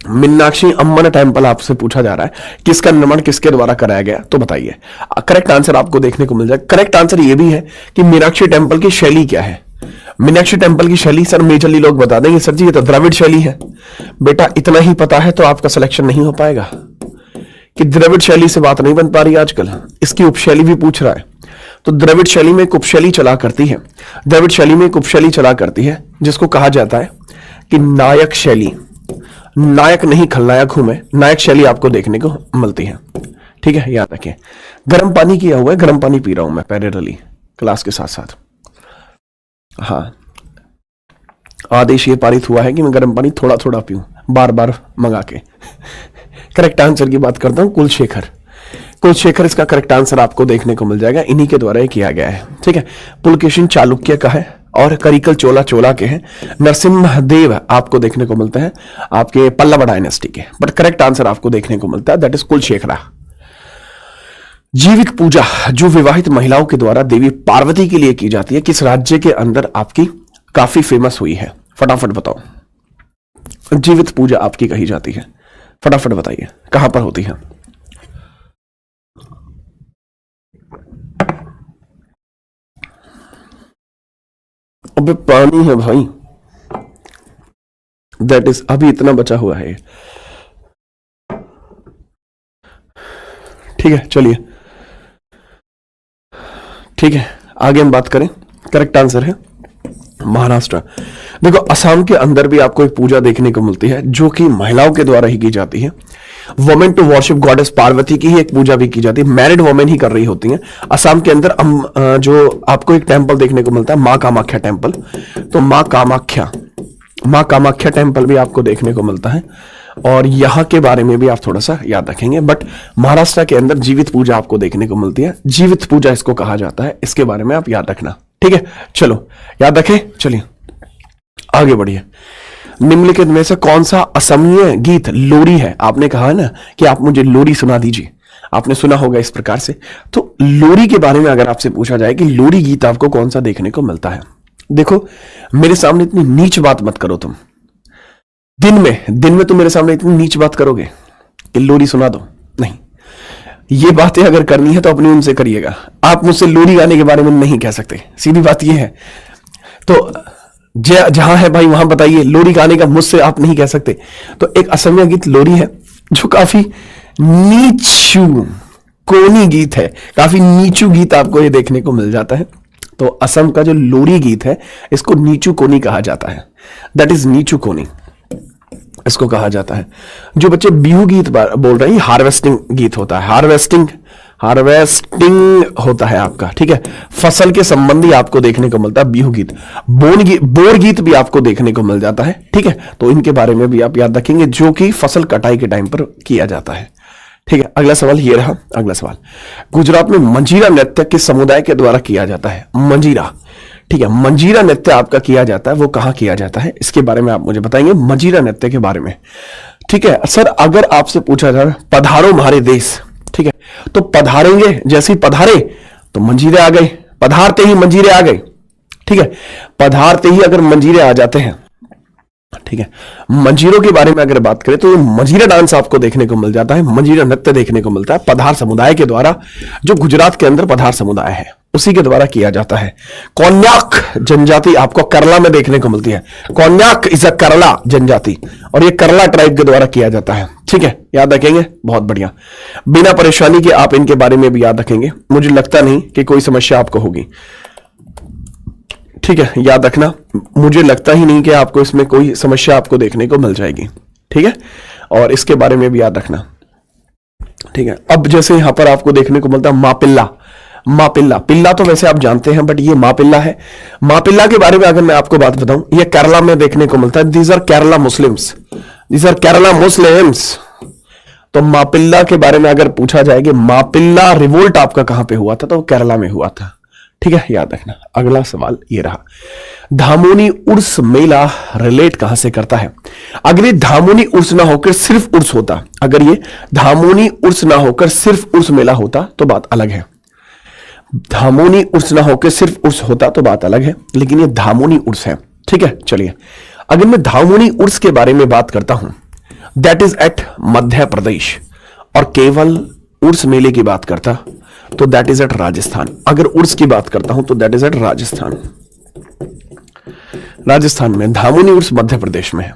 मीनाक्षी अम्मन टेम्पल आपसे पूछा जा रहा है, किसका निर्माण किसके द्वारा कराया गया? तो बताइए। करेक्ट आंसर आपको देखने को मिल जाए। करेक्ट आंसर ये भी है कि मीनाक्षी टेम्पल की शैली क्या है। मीनाक्षी टेम्पल की शैली सर मेजरली लोग बता देंगे, सर जी ये तो द्रविड़ शैली है। बेटा इतना ही पता है तो आपका सिलेक्शन नहीं हो पाएगा, कि द्रविड़ शैली से बात नहीं बन पा रही आजकल, इसकी उपशैली भी पूछ रहा है। तो द्रविड़ शैली में एक उपशैली चला करती है, द्रविड़ शैली में एक उपशैली चला करती है जिसको कहा जाता है कि नायक शैली। नायक नहीं खलनायक हूं मैं, नायक शैली आपको देखने को मिलती है। ठीक है, याद रखें। गर्म पानी किया हुआ है, गर्म पानी पी रहा हूं मैं पैरेलली क्लास के साथ साथ। हाँ, आदेश ये पारित हुआ है कि मैं गर्म पानी थोड़ा थोड़ा पीऊं, बार बार मंगा के। करेक्ट आंसर की बात करता हूं, कुलशेखर इसका करेक्ट आंसर आपको देखने को मिल जाएगा, इन्हीं के द्वारा ये किया गया है। ठीक है, पुलकेशिन चालुक्य का है और करिकल चोला के हैं। नरसिम्हदेव आपको देखने को मिलते हैं आपके पल्लव डायनेस्टी के, बट करेक्ट आंसर आपको देखने को मिलता है दैट इज कुलशेखरा। जीविक पूजा जो विवाहित महिलाओं के द्वारा देवी पार्वती के लिए की जाती है, किस राज्य के अंदर आपकी काफी फेमस हुई है? फटाफट बताओ। जीवित पूजा आपकी कही जाती है, फटाफट बताइए कहां पर होती है? अबे पानी है भाई, दैट इज अभी इतना बचा हुआ है। ठीक है, चलिए ठीक है, आगे हम बात करें। करेक्ट आंसर है महाराष्ट्र। देखो असम के अंदर भी आपको एक पूजा देखने को मिलती है जो कि महिलाओं के द्वारा ही की जाती है। Women to worship goddess Parvati की ही एक पूजा भी की जाती है, मैरिड वुमेन ही कर रही होती हैं। असम के अंदर जो आपको एक टेंपल देखने को मिलता है मां कामाख्या टेंपल, तो मां कामाख्या टेंपल भी आपको देखने को मिलता है और यहां के बारे में भी आप थोड़ा सा याद रखेंगे। बट महाराष्ट्र के अंदर जीवित पूजा आपको देखने को मिलती है, जीवित पूजा इसको कहा जाता है, इसके बारे में आप याद रखना। ठीक है, चलो याद रखें। चलिए आगे बढ़िए। निम्नलिखित में से कौन सा असमीय गीत लोरी है? आपने कहा है ना कि आप मुझे लोरी सुना दीजिए, आपने सुना होगा इस प्रकार से। तो लोरी के बारे में अगर आपसे पूछा जाए कि लोरी गीत आपको कौन सा देखने को मिलता है, देखो मेरे सामने इतनी नीच बात मत करो तुम। दिन में तुम मेरे सामने इतनी नीच बात करोगे कि लोरी सुना दो, नहीं। ये बातें अगर करनी है तो अपने उनसे करिएगा, आप मुझसे लोरी गाने के बारे में नहीं कह सकते, सीधी बात ये है। तो जहां है भाई वहां बताइए, लोरी गाने का मुझसे आप नहीं कह सकते। तो एक असमिया गीत लोरी है जो काफी नीचू कोनी गीत है, काफी नीचू गीत आपको ये देखने को मिल जाता है। तो असम का जो लोरी गीत है इसको नीचू कोनी कहा जाता है, दैट इज नीचू कोनी इसको कहा जाता है। जो बच्चे बिहू गीत बोल रहे हैं, हार्वेस्टिंग गीत होता है, हार्वेस्टिंग होता है आपका, ठीक है। फसल के संबंधी आपको देखने को मिलता है बिहू गीत। बोर गीत भी आपको देखने को मिल जाता है, ठीक है। तो इनके बारे में भी आप याद रखेंगे, जो कि फसल कटाई के टाइम पर किया जाता है, ठीक है। अगला सवाल ये रहा। अगला सवाल, गुजरात में मंजीरा नृत्य किस समुदाय के द्वारा किया जाता है? मंजीरा, ठीक है। मंजीरा नृत्य आपका किया जाता है, वो कहां किया जाता है, इसके बारे में आप मुझे बताएंगे, मंजीरा नृत्य के बारे में, ठीक है। सर अगर आपसे पूछा जाए पधारो हमारे देश, ठीक है, तो पधारेंगे, जैसे ही पधारे तो मंजीरे आ गए, पधारते ही मंजीरे आ गए, ठीक है। पधारते ही अगर मंजीरे आ जाते हैं, ठीक है। मंजीरों के बारे में अगर बात करें तो मंजीरा डांस आपको देखने को मिल जाता है, मंजीरा नृत्य देखने को मिलता है पधार समुदाय के द्वारा, जो गुजरात के अंदर पधार समुदाय है उसी के द्वारा किया जाता है। कोन्याक जनजाति आपको केरला में देखने को मिलती है, कोन्याक इज अ केरला जनजाति, और ये केरला ट्राइब के द्वारा किया जाता है, ठीक है। याद रखेंगे, बहुत बढ़िया, बिना परेशानी के आप इनके बारे में भी याद रखेंगे, मुझे लगता नहीं कि कोई समस्या आपको होगी, ठीक है। याद रखना, मुझे लगता ही नहीं कि आपको इसमें कोई समस्या आपको देखने को मिल जाएगी, ठीक है। और इसके बारे में भी याद रखना, ठीक है। अब जैसे यहां पर आपको देखने को मिलता है मापिल्ला, मापिल्ला, पिल्ला तो वैसे आप जानते हैं, बट ये मापिल्ला है। मापिल्ला के बारे में अगर मैं आपको बात बताऊं, ये केरला में देखने को मिलता है, these are Kerala Muslims, these are Kerala Muslims. तो मापिल्ला के बारे में अगर पूछा जाए कि मापिल्ला रिवोल्ट आपका कहां पे हुआ था, तो केरला में हुआ था, ठीक है। याद रखना। अगला सवाल ये रहा, धामोनी उर्स मेला रिलेट कहां से करता है? अगर ये धामोनी उर्स ना होकर सिर्फ उर्स होता, अगर ये धामोनी उर्स ना होकर सिर्फ उर्स मेला होता तो बात अलग है। धामोनी उर्स ना होकर सिर्फ उर्स होता तो बात अलग है, लेकिन ये धामोनी उर्स है, ठीक है। चलिए, अगर मैं धामोनी उर्स के बारे में बात करता हूं, that is eight Madhya Pradesh, और केवल उर्स मेले की बात करता तो दैट इज एट राजस्थान। अगर उर्स की बात करता हूं तो that is at Rajasthan, Rajasthan में। धामोनी उर्स मध्य प्रदेश में है।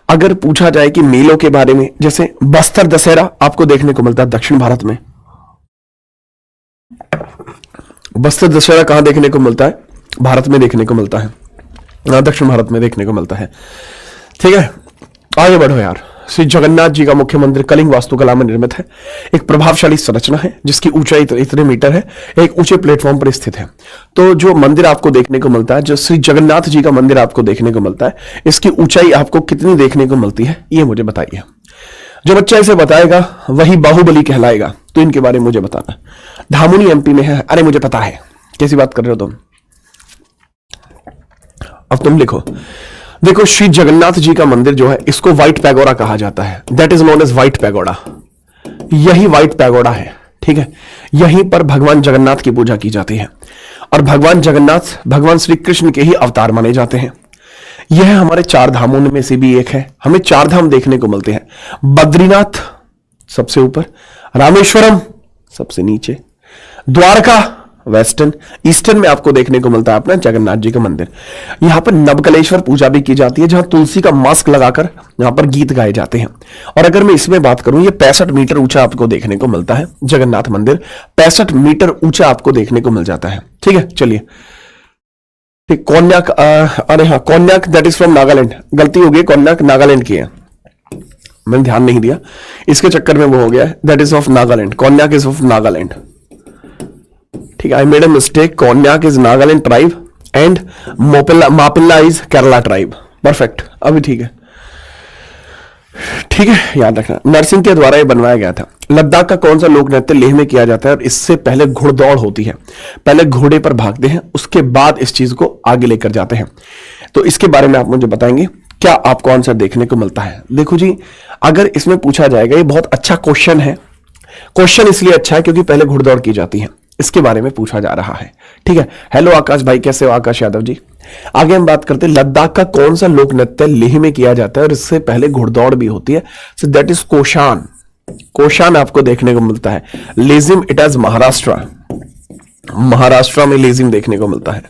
अगर पूछा जाए कि मेलों के बारे में, जैसे बस्तर दशहरा आपको देखने को मिलता है दक्षिण भारत में, बस्तर दशहरा कहां देखने को मिलता है? भारत में देखने को मिलता है, दक्षिण भारत में देखने को मिलता है, ठीक है। आगे बढ़ो यार। श्री जगन्नाथ जी का मुख्य मंदिर कलिंग वास्तुकला में निर्मित है, एक प्रभावशाली संरचना है जिसकी ऊंचाई इतने मीटर है, एक ऊंचे प्लेटफॉर्म पर स्थित है। तो जो मंदिर आपको देखने को मिलता है, जो श्री जगन्नाथ जी का मंदिर आपको देखने को मिलता है, इसकी ऊंचाई आपको कितनी देखने को मिलती है, ये मुझे बताइए। जो बच्चा इसे बताएगा वही बाहुबली कहलाएगा। तो इनके बारे में मुझे बताना। धामोनी एमपी में है, अरे मुझे पता है, कैसी बात कर रहे हो तुम। अब तुम लिखो, देखो श्री जगन्नाथ जी का मंदिर जो है इसको व्हाइट पैगोडा कहा जाता है, that is known as white pagoda. यही व्हाइट पैगोडा है, ठीक है। यहीं पर भगवान जगन्नाथ की पूजा की जाती है, और भगवान जगन्नाथ भगवान श्री कृष्ण के ही अवतार माने जाते हैं। यह हमारे चार धामों में से भी एक है। हमें चार धाम देखने को मिलते हैं, बद्रीनाथ सबसे ऊपर, रामेश्वरम सबसे नीचे, द्वारका वेस्टर्न, ईस्टर्न में आपको देखने को मिलता है अपना जगन्नाथ जी का मंदिर। यहां पर नवकलेश्वर पूजा भी की जाती है, जहां तुलसी का मास्क लगाकर यहां पर गीत गाए जाते हैं। और अगर मैं इसमें बात करूं, ये 65 मीटर ऊंचा आपको देखने को मिलता है जगन्नाथ मंदिर, 65 मीटर ऊंचा आपको देखने को मिल जाता है, ठीक है। चलिए, ठीक, कोन्याक, अरे हाँ, Konyak that is from Nagaland, गलती हो गई, कोन्याक नागालैंड की है, मैंने ध्यान नहीं दिया, इसके चक्कर में वो हो गया है, that is of Nagaland, Konyak is of Nagaland, ठीक है। I made a mistake, Konyak is Nagaland tribe and Mappila is Kerala tribe, perfect, अभी ठीक है, ठीक है। याद रखना, नरसिंह के द्वारा ये बनवाया गया था। लद्दाख का कौन सा लोक नृत्य लेह में किया जाता है, और इससे पहले घुड़दौड़ होती है, पहले घोड़े पर भागते हैं, उसके बाद इस चीज को आगे लेकर जाते हैं। तो इसके बारे में आप मुझे बताएंगे, क्या आपको आंसर देखने को मिलता है? देखो जी, अगर इसमें पूछा जाएगा, ये बहुत अच्छा क्वेश्चन है। क्वेश्चन इसलिए अच्छा है क्योंकि पहले घुड़दौड़ की जाती है, इसके बारे में पूछा जा रहा है, ठीक है। हेलो आकाश भाई, कैसे हो आकाश यादव जी। आगे हम बात करते हैं, लद्दाख का कौन सा लोक नृत्य लेह में किया जाता है और इससे पहले घुड़दौड़ भी होती है, सो दैट इज कोशान। कोशान आपको देखने को मिलता है। लेजिम इट एज महाराष्ट्र, महाराष्ट्र में लेजिम देखने को मिलता है।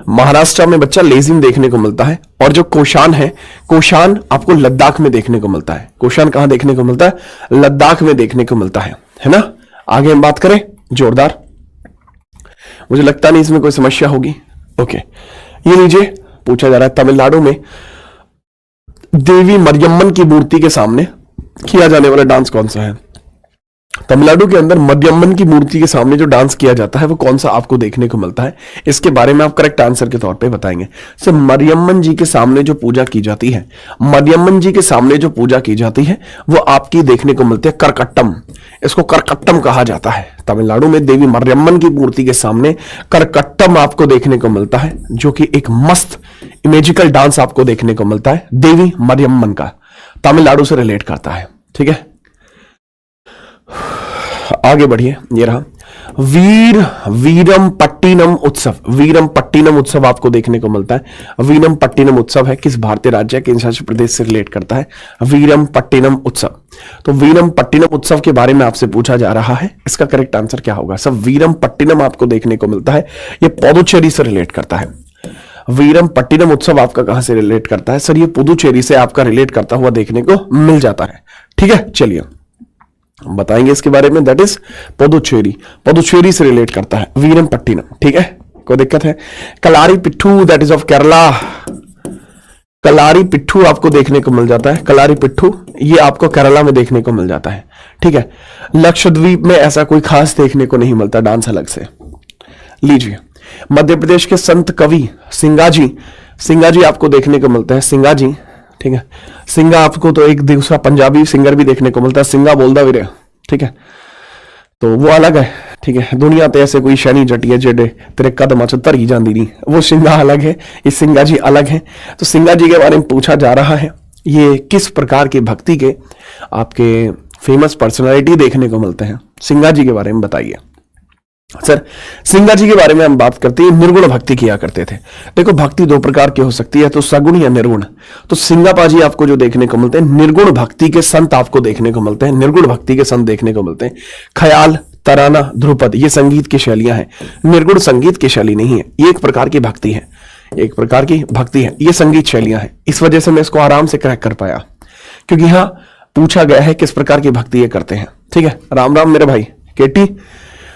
महाराष्ट्र में बच्चा लेजिम देखने को मिलता है। और जो कोशान है, कोशान आपको लद्दाख में देखने को मिलता है। कोशान कहां देखने को मिलता है? लद्दाख में देखने को मिलता है ना। आगे हम बात करें, जोरदार, मुझे लगता नहीं इसमें कोई समस्या होगी। ओके, ये लीजिए, पूछा जा रहा है तमिलनाडु में देवी मरियम्मन की मूर्ति के सामने किया जाने वाला डांस कौन सा है? तमिलनाडु के अंदर मरियम्मन की मूर्ति के सामने जो डांस किया जाता है वो कौन सा आपको देखने को मिलता है? इसके बारे में आप करेक्ट आंसर के तौर पे बताएंगे। सर, मरियम्मन जी के सामने जो पूजा की जाती है, मरियम्मन जी के सामने जो पूजा की जाती है वो आपकी देखने को मिलती है करकट्टम। इसको करकट्टम कहा जाता है। तमिलनाडु में देवी मरियम्मन की मूर्ति के सामने करकट्टम आपको देखने को मिलता है, जो कि एक मस्त इमेजिकल डांस आपको देखने को मिलता है देवी मरियम्मन का, तमिलनाडु से रिलेट करता है। ठीक है, आगे बढ़िए। ये रहा वीरम पट्टिनम उत्सव। वीरम पट्टिनम उत्सव आपको देखने को मिलता है। वीरम पट्टिनम उत्सव है किस भारतीय राज्य के केंद्र शासित प्रदेश से रिलेट करता है? वीरम पट्टिनम उत्सव। तो वीरम पट्टिनम उत्सव के बारे में आपसे पूछा जा रहा है, इसका करेक्ट आंसर क्या होगा? सब वीरम पट्टिनम आपको देखने को मिलता है, ये पुदुचेरी से रिलेट करता है। वीरम पट्टिनम उत्सव आपका कहां से रिलेट करता है? सर, ये पुदुचेरी से आपका रिलेट करता हुआ देखने को मिल जाता है। ठीक है, चलिए बताएंगे इसके बारे में। दैट इज पुदुचेरी, पुदुचेरी से रिलेट करता है वीरम पट्टिनम। ठीक है, कोई दिक्कत है? कलारी पिट्ठू, दैट इज ऑफ केरला। कलारी पिट्ठू आपको देखने को मिल जाता है। कलारी पिट्ठू ये आपको केरला में देखने को मिल जाता है। ठीक है, लक्षद्वीप में ऐसा कोई खास देखने को नहीं मिलता डांस अलग से। लीजिए, मध्य प्रदेश के संत कवि सिंगाजी, सिंगाजी आपको देखने को मिलता है। सिंगाजी, ठीक है, सिंगा आपको तो एक दूसरा पंजाबी सिंगर भी देखने को मिलता है, सिंगा बोलदा वीरे। ठीक है, तो वो अलग है। ठीक है, दुनिया ते ऐसे कोई शैनी जटिया जेडे तेरे कदम च धरी जाती नहीं, वो सिंगा अलग है, ये सिंगा जी अलग है। तो सिंगा जी के बारे में पूछा जा रहा है, ये किस प्रकार की भक्ति के आपके फेमस पर्सनालिटी देखने को मिलते हैं? सिंगा जी के बारे में बताइए। सर, सिंगा जी के बारे में हम बात करते हैं, निर्गुण भक्ति किया करते थे। देखो, भक्ति दो प्रकार की हो सकती है, तो सगुण या निर्गुण। तो सिंगा पाजी आपको जो देखने को मिलते हैं, निर्गुण भक्ति के संत आपको देखने को मिलते हैं, निर्गुण भक्ति के संत देखने को मिलते हैं। ख्याल, तराना, ध्रुपद, ये संगीत की शैलियां हैं, निर्गुण संगीत की शैली नहीं है। ये एक प्रकार की भक्ति है, एक प्रकार की भक्ति है, ये संगीत शैलियां हैं। इस वजह से मैं इसको आराम से क्रैक कर पाया, क्योंकि यहां पूछा गया है किस प्रकार की भक्ति ये करते हैं। ठीक है, राम राम मेरे भाई केटी।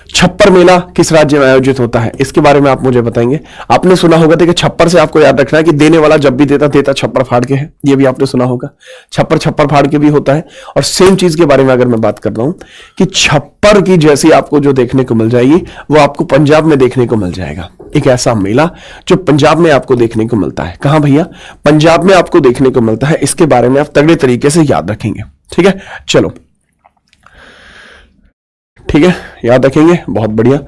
छप्पर मेला किस राज्य में आयोजित होता है? इसके बारे में आप मुझे बताएंगे। आपने सुना होगा, देखिए छप्पर से आपको याद रखना है कि देने वाला जब भी देता देता छप्पर फाड़ के है, ये भी आपने सुना होगा। छप्पर छप्पर फाड़ के भी होता है। और सेम चीज के बारे में अगर मैं बात कर रहा हूं कि छप्पर की जैसी आपको जो देखने को मिल जाएगी वो आपको पंजाब में देखने को मिल जाएगा। एक ऐसा मेला जो पंजाब में आपको देखने को मिलता है। कहां भैया? पंजाब में आपको देखने को मिलता है। इसके बारे में आप तगड़े तरीके से याद रखेंगे। ठीक है, चलो, ठीक है, याद रखेंगे, बहुत बढ़िया।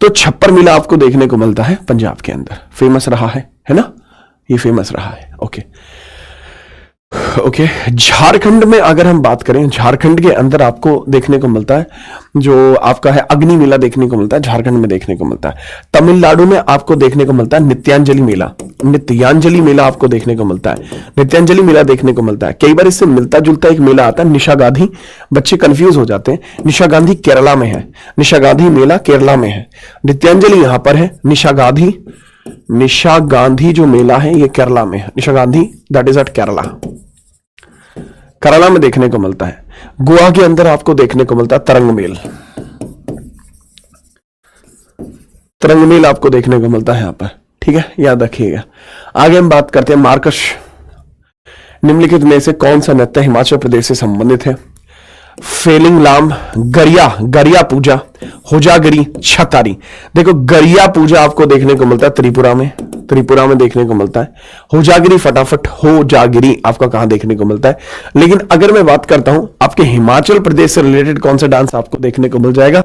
तो छप्पर मेला आपको देखने को मिलता है पंजाब के अंदर, फेमस रहा है ना, ये फेमस रहा है। ओके ओके, झारखंड में अगर हम बात करें, झारखंड के अंदर आपको देखने को मिलता है जो आपका है अग्नि मेला देखने को मिलता है, झारखंड में देखने को मिलता है। तमिलनाडु में आपको देखने को मिलता है नित्यांजलि मेला, नित्यांजलि मेला आपको देखने को मिलता है, नित्यांजलि मेला देखने को मिलता है। कई बार इससे मिलता जुलता एक मेला आता है निशा गांधी, बच्चे कंफ्यूज हो जाते हैं। निशा गांधी केरला में है, निशा गांधी मेला केरला में है, नित्यांजलि यहां पर है। निशा गांधी जो मेला है ये केरला में है। Nisha Gandhi that is at Kerala, Kerala में देखने को मिलता है। गोवा के अंदर आपको देखने को मिलता है तरंग मेल, तरंग मेल आपको देखने को मिलता है यहां पर। ठीक है, याद रखिएगा। आगे हम बात करते हैं मार्कश, निम्नलिखित में से कौन सा नृत्य हिमाचल प्रदेश से संबंधित है? फेलिंग लाम, गरिया, गरिया पूजा, होजागिरी, छतारी। देखो, गरिया पूजा आपको देखने को मिलता है त्रिपुरा में, त्रिपुरा में देखने को मिलता है। होजागिरी, फटाफट होजागिरी आपका कहां देखने को मिलता है? लेकिन अगर मैं बात करता हूं आपके हिमाचल प्रदेश से रिलेटेड कौन सा डांस आपको देखने को मिल जाएगा?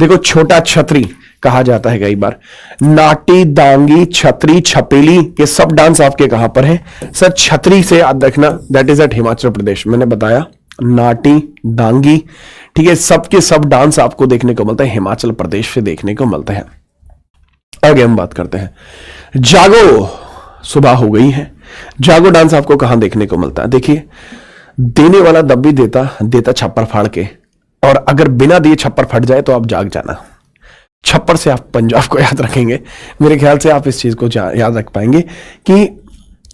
देखो, छोटा छतरी कहा जाता है कई बार, नाटी, दांगी, छतरी, छपेली, ये सब डांस आपके कहां पर है? सर, छतरी से याद रखना, that is eight Himachal Pradesh. मैंने बताया नाटी, डांगी, ठीक है, सबके सब डांस आपको देखने को मिलता है हिमाचल प्रदेश से देखने को मिलते हैं। आगे हम बात करते हैं जागो, सुबह हो गई है। जागो डांस आपको कहां देखने को मिलता है? देखिए, देने वाला दब्बी देता देता छप्पर फाड़ के, और अगर बिना दिए छप्पर फट जाए तो आप जाग जाना। छप्पर से आप पंजाब को याद रखेंगे। मेरे ख्याल से आप इस चीज को याद रख पाएंगे कि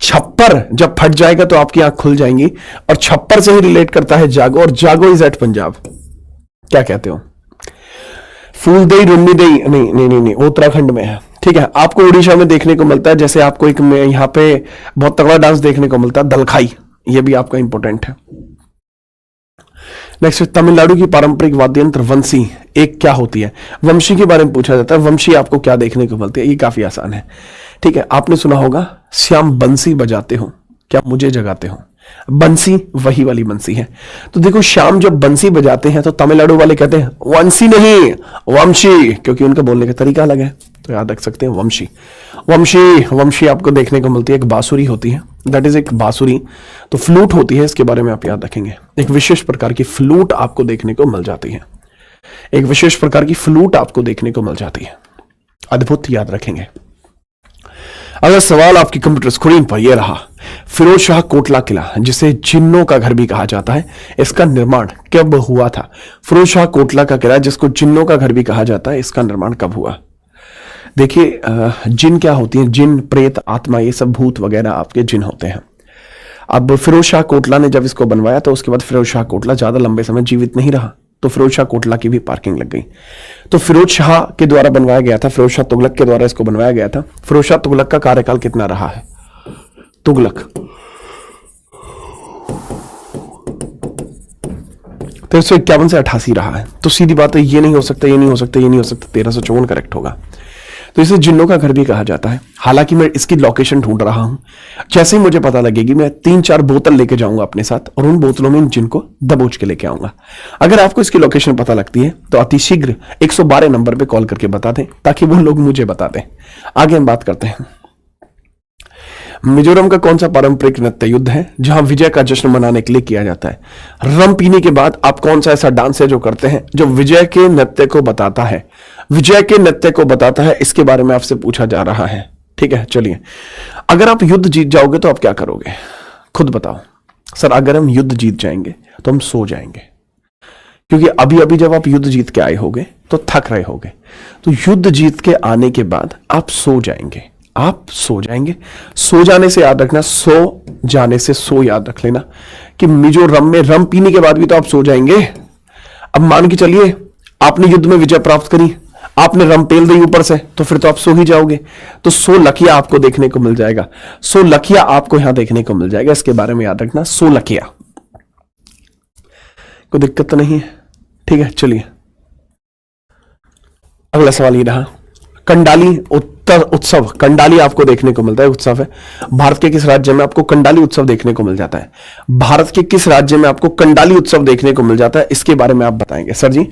छप्पर जब फट जाएगा तो आपकी आंख खुल जाएंगी, और छप्पर से ही रिलेट करता है जागो, और जागो इज एट पंजाब। क्या कहते हो? फूल दई रुन्नी दई, नहीं नहीं नहीं नहीं, वो उत्तराखंड में है। ठीक है, आपको उड़ीसा में देखने को मिलता है। जैसे आपको एक यहाँ पे बहुत तगड़ा डांस देखने को मिलता है, दलखाई, ये भी आपका इंपॉर्टेंट है। नेक्स्ट, तमिलनाडु की पारंपरिक वाद्य यंत्र वंशी एक क्या होती है? वंशी के बारे में पूछा जाता है। वंशी आपको क्या देखने को मिलती है? ये काफी आसान है। ठीक है, आपने सुना होगा श्याम बंसी बजाते हो क्या मुझे जगाते हो। बंसी वही वाली बंसी है। तो देखो, श्याम जब बंसी बजाते हैं तो तमिलनाडु वाले कहते हैं वंशी नहीं वंशी, क्योंकि उनका बोलने का तरीका अलग है। तो याद रख सकते हैं वंशी। वंशी वंशी आपको देखने को मिलती है। एक बांसुरी होती है, दैट इज एक बांसुरी। तो फ्लूट होती है, इसके बारे में आप याद रखेंगे। एक विशेष प्रकार की फ्लूट आपको देखने को मिल जाती है। एक विशेष प्रकार की फ्लूट आपको देखने को मिल जाती है। अद्भुत, याद रखेंगे। अगर सवाल आपकी कंप्यूटर स्क्रीन पर यह रहा, फिरोज शाह कोटला किला जिसे जिन्नों का घर भी कहा जाता है, इसका निर्माण कब हुआ था? फिरोज शाह कोटला का किला जिसको जिन्नों का घर भी कहा जाता है, इसका निर्माण कब हुआ? देखिए, जिन क्या होती है? जिन, प्रेत, आत्मा, ये सब भूत वगैरह आपके जिन होते हैं। अब फिरोज शाह कोटला ने जब इसको बनवाया तो उसके बाद फिरोज शाह कोटला ज्यादा लंबे समय जीवित नहीं रहा, तो फिरोज शाह कोटला की भी पार्किंग लग गई। तो फिरोज शाह के द्वारा बनवाया गया था, फिरोज शाह तुगलक के द्वारा इसको बनवाया गया था। फिरोज शाह तुगलक का कार्यकाल कितना रहा है? तुगलक 1351 से 88 रहा है। तो सीधी बात है, ये नहीं हो सकता, ये नहीं हो सकता, ये नहीं हो सकता, 1354 करेक्ट होगा। तो इसे जिन्नों का घर भी कहा जाता है। हालांकि मैं इसकी लोकेशन ढूंढ रहा हूं। जैसे ही मुझे पता लगेगी मैं 3-4 बोतल लेके जाऊंगा अपने साथ, और उन बोतलों में इन जिन को दबोच के लेके आऊंगा। अगर आपको इसकी लोकेशन पता लगती है तो अतिशीघ्र 112 नंबर पे कॉल करके बता दें, ताकि वो लोग मुझे बता दें। आगे हम बात करते हैं। मिजोरम का कौन सा पारंपरिक नृत्य युद्ध है जहां विजय का जश्न मनाने के लिए किया जाता है? रम पीने के बाद आप कौन सा ऐसा डांस है जो करते हैं जो विजय के नृत्य को बताता है? विजय के नृत्य को बताता है, इसके बारे में आपसे पूछा जा रहा है। ठीक है, चलिए। अगर आप युद्ध जीत जाओगे तो आप क्या करोगे? खुद बताओ। सर, अगर हम युद्ध जीत जाएंगे तो हम सो जाएंगे, क्योंकि अभी अभी जब आप युद्ध जीत के आए होगे तो थक रहे होगे। तो युद्ध जीत के आने के बाद आप सो जाएंगे। आप सो जाएंगे। सो जाने से याद रखना, सो जाने से सो याद रख लेना कि मिजोरम में रम पीने के बाद भी तो आप सो जाएंगे। अब मान के चलिए आपने युद्ध में विजय प्राप्त करी, आपने रम पेल दी ऊपर से, तो फिर तो आप सो ही जाओगे। तो सो लकिया आपको देखने को मिल जाएगा। सो लकिया आपको यहां देखने को मिल जाएगा। इसके बारे में याद रखना, सो लकिया। कोई दिक्कत तो नहीं है? ठीक है, चलिए। अगला सवाल ये रहा, कंडाली उत्तर उत्सव। कंडाली आपको देखने को मिलता है, उत्सव है। भारत के किस राज्य में आपको कंडाली उत्सव देखने को मिल जाता है? भारत के किस राज्य में आपको कंडाली उत्सव देखने को मिल जाता है, इसके बारे में आप बताएंगे। सर जी,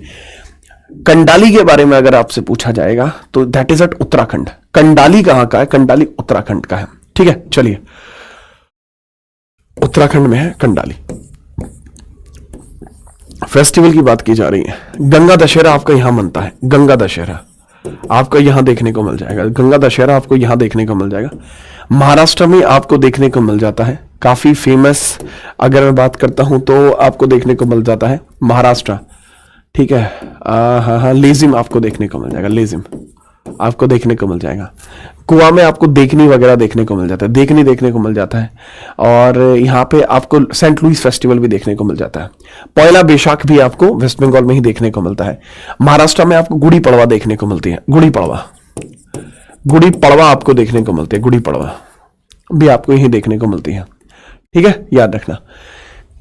कंडाली के बारे में अगर आपसे पूछा जाएगा तो दैट इज एट उत्तराखंड। कंडाली कहां का है? कंडाली उत्तराखंड का है। ठीक है, चलिए। उत्तराखंड में है कंडाली। फेस्टिवल की बात की जा रही है। गंगा दशहरा आपका यहां मनता है। गंगा दशहरा आपको यहां देखने को मिल जाएगा। गंगा दशहरा आपको यहां देखने को मिल जाएगा। महाराष्ट्र में आपको देखने को मिल जाता है, काफी फेमस। अगर मैं बात करता हूं तो आपको देखने को मिल जाता है महाराष्ट्र। ठीक है, हाँ, लेजिम आपको देखने को मिल जाएगा। लेजिम आपको देखने को मिल जाएगा। गोवा में आपको देखनी वगैरह देखने को मिल जाता है। देखनी देखने को मिल जाता है। और यहाँ पे आपको सेंट लुइस फेस्टिवल भी देखने को मिल जाता है। पहला बैसाख भी आपको वेस्ट बंगाल में ही देखने को मिलता है। महाराष्ट्र में आपको गुड़ी पड़वा देखने को मिलती है। गुड़ी पड़वा आपको देखने को मिलती है। गुड़ी पड़वा भी आपको यही देखने को मिलती है। ठीक है, याद रखना।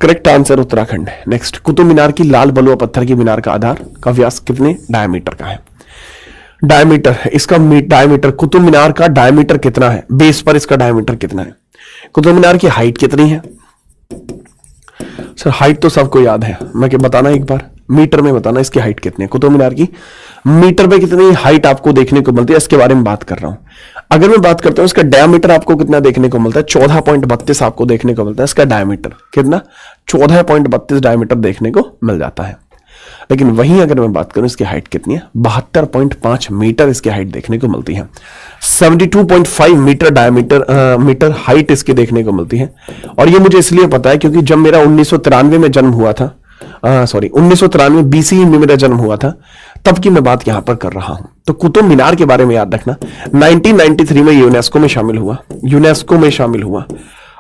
करेक्ट आंसर उत्तराखंड है। नेक्स्ट, कुतुब मीनार की लाल बलुआ पत्थर की मीनार का आधार का व्यास कितने डायमीटर का है? डायमीटर, इसका डायमीटर, कुतुब मीनार का डायमीटर कितना है? बेस पर इसका डायमीटर कितना है? कुतुब मीनार की हाइट कितनी है? सर, हाइट तो सबको याद है, मैं क्या बताना एक बार, मीटर में बताना इसकी हाइट कितनी है। कुतुब मीनार की मीटर पे कितनी हाइट आपको देखने को मिलती है, इसके बारे में बात कर रहा हूं। अगर मैं बात करता हूं इसका डायमीटर आपको कितना देखने को मिलता है? 14.32 आपको देखने को मिलता है। इसका डायमीटर कितना? 14.32 डायमीटर देखने को मिल जाता है। लेकिन वहीं अगर मैं बात करूं इसकी हाइट कितनी है? 72.5 मीटर इसकी हाइट देखने को मिलती है। 72.5 मीटर डायमीटर मीटर हाइट इसकी देखने को मिलती है। और ये मुझे इसलिए पता है क्योंकि जब मेरा 1993 में जन्म हुआ था, 1993 BC में मेरा जन्म हुआ था, तब की मैं बात यहां पर कर रहा हूं। तो कुतुब मीनार के बारे में याद रखना, 1993 में यूनेस्को में शामिल हुआ, यूनेस्को में शामिल हुआ।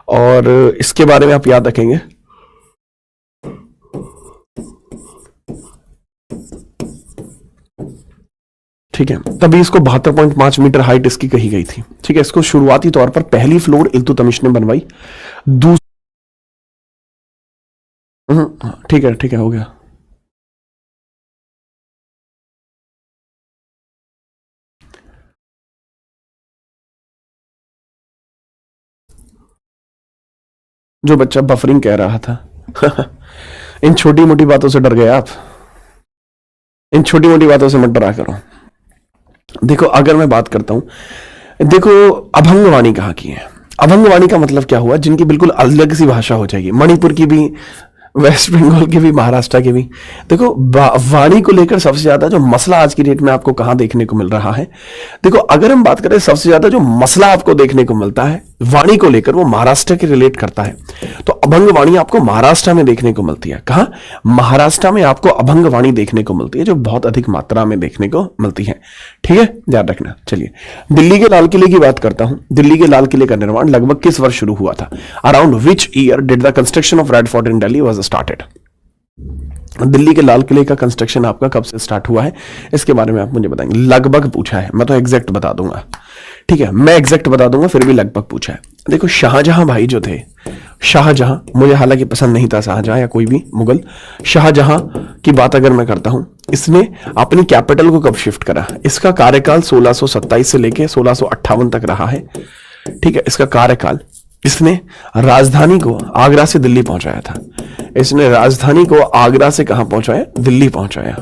और इसके बारे में आप याद रखेंगे, ठीक है, तभी इसको 72.5 मीटर हाइट इसकी कही गई थी। ठीक है, इसको शुरुआती तौर पर पहली फ्लोर इल्तुतमिश ने बनवाई। ठीक है, ठीक है, हो गया। जो बच्चा बफरिंग कह रहा था इन छोटी मोटी बातों से डर गए आप, इन छोटी मोटी बातों से मत डरा करो। देखो, अगर मैं बात करता हूं, देखो अभंगवाणी कहाँ की है। अभंगवाणी का मतलब क्या हुआ, जिनकी बिल्कुल अलग सी भाषा हो जाएगी, मणिपुर की भी, वेस्ट बंगाल की भी, महाराष्ट्र की भी। देखो वाणी को लेकर सबसे ज्यादा जो मसला आज की डेट में आपको कहां देखने को मिल रहा है, देखो अगर हम बात करें सबसे ज्यादा जो मसला आपको देखने को मिलता है वाणी को लेकर, वो महाराष्ट्र के रिलेट करता है। तो अभंग वाणी आपको महाराष्ट्र में देखने को मिलती है। कहां? महाराष्ट्र में आपको अभंग वाणी देखने को मिलती है, जो बहुत अधिक मात्रा में देखने को मिलती है। ठीक है, ध्यान रखना। चलिए, दिल्ली के लाल किले की बात करता हूं। दिल्ली के लाल किले का निर्माण लगभग किस वर्ष शुरू हुआ था? Around which year did the construction of red fort in Delhi was started? Delhi के लाल किले का कंस्ट्रक्शन आपका कब से स्टार्ट हुआ है, इसके बारे में आप मुझे बताएंगे। लगभग पूछा है, मैं तो एग्जैक्ट बता दूंगा। ठीक है, मैं एग्जैक्ट बता दूंगा, फिर भी लगभग पूछा है। देखो शाहजहां भाई जो थे, शाहजहां, मुझे हालांकि पसंद नहीं था शाहजहां या कोई भी मुगल, शाहजहां की बात अगर मैं करता हूं, इसने अपनी कैपिटल को कब शिफ्ट करा? इसका कार्यकाल 1627 से लेके 1658 तक रहा है। ठीक है, इसका कार्यकाल। इसने राजधानी को आगरा से दिल्ली पहुंचाया था। इसने राजधानी को आगरा से कहां पहुंचाया? दिल्ली पहुंचाया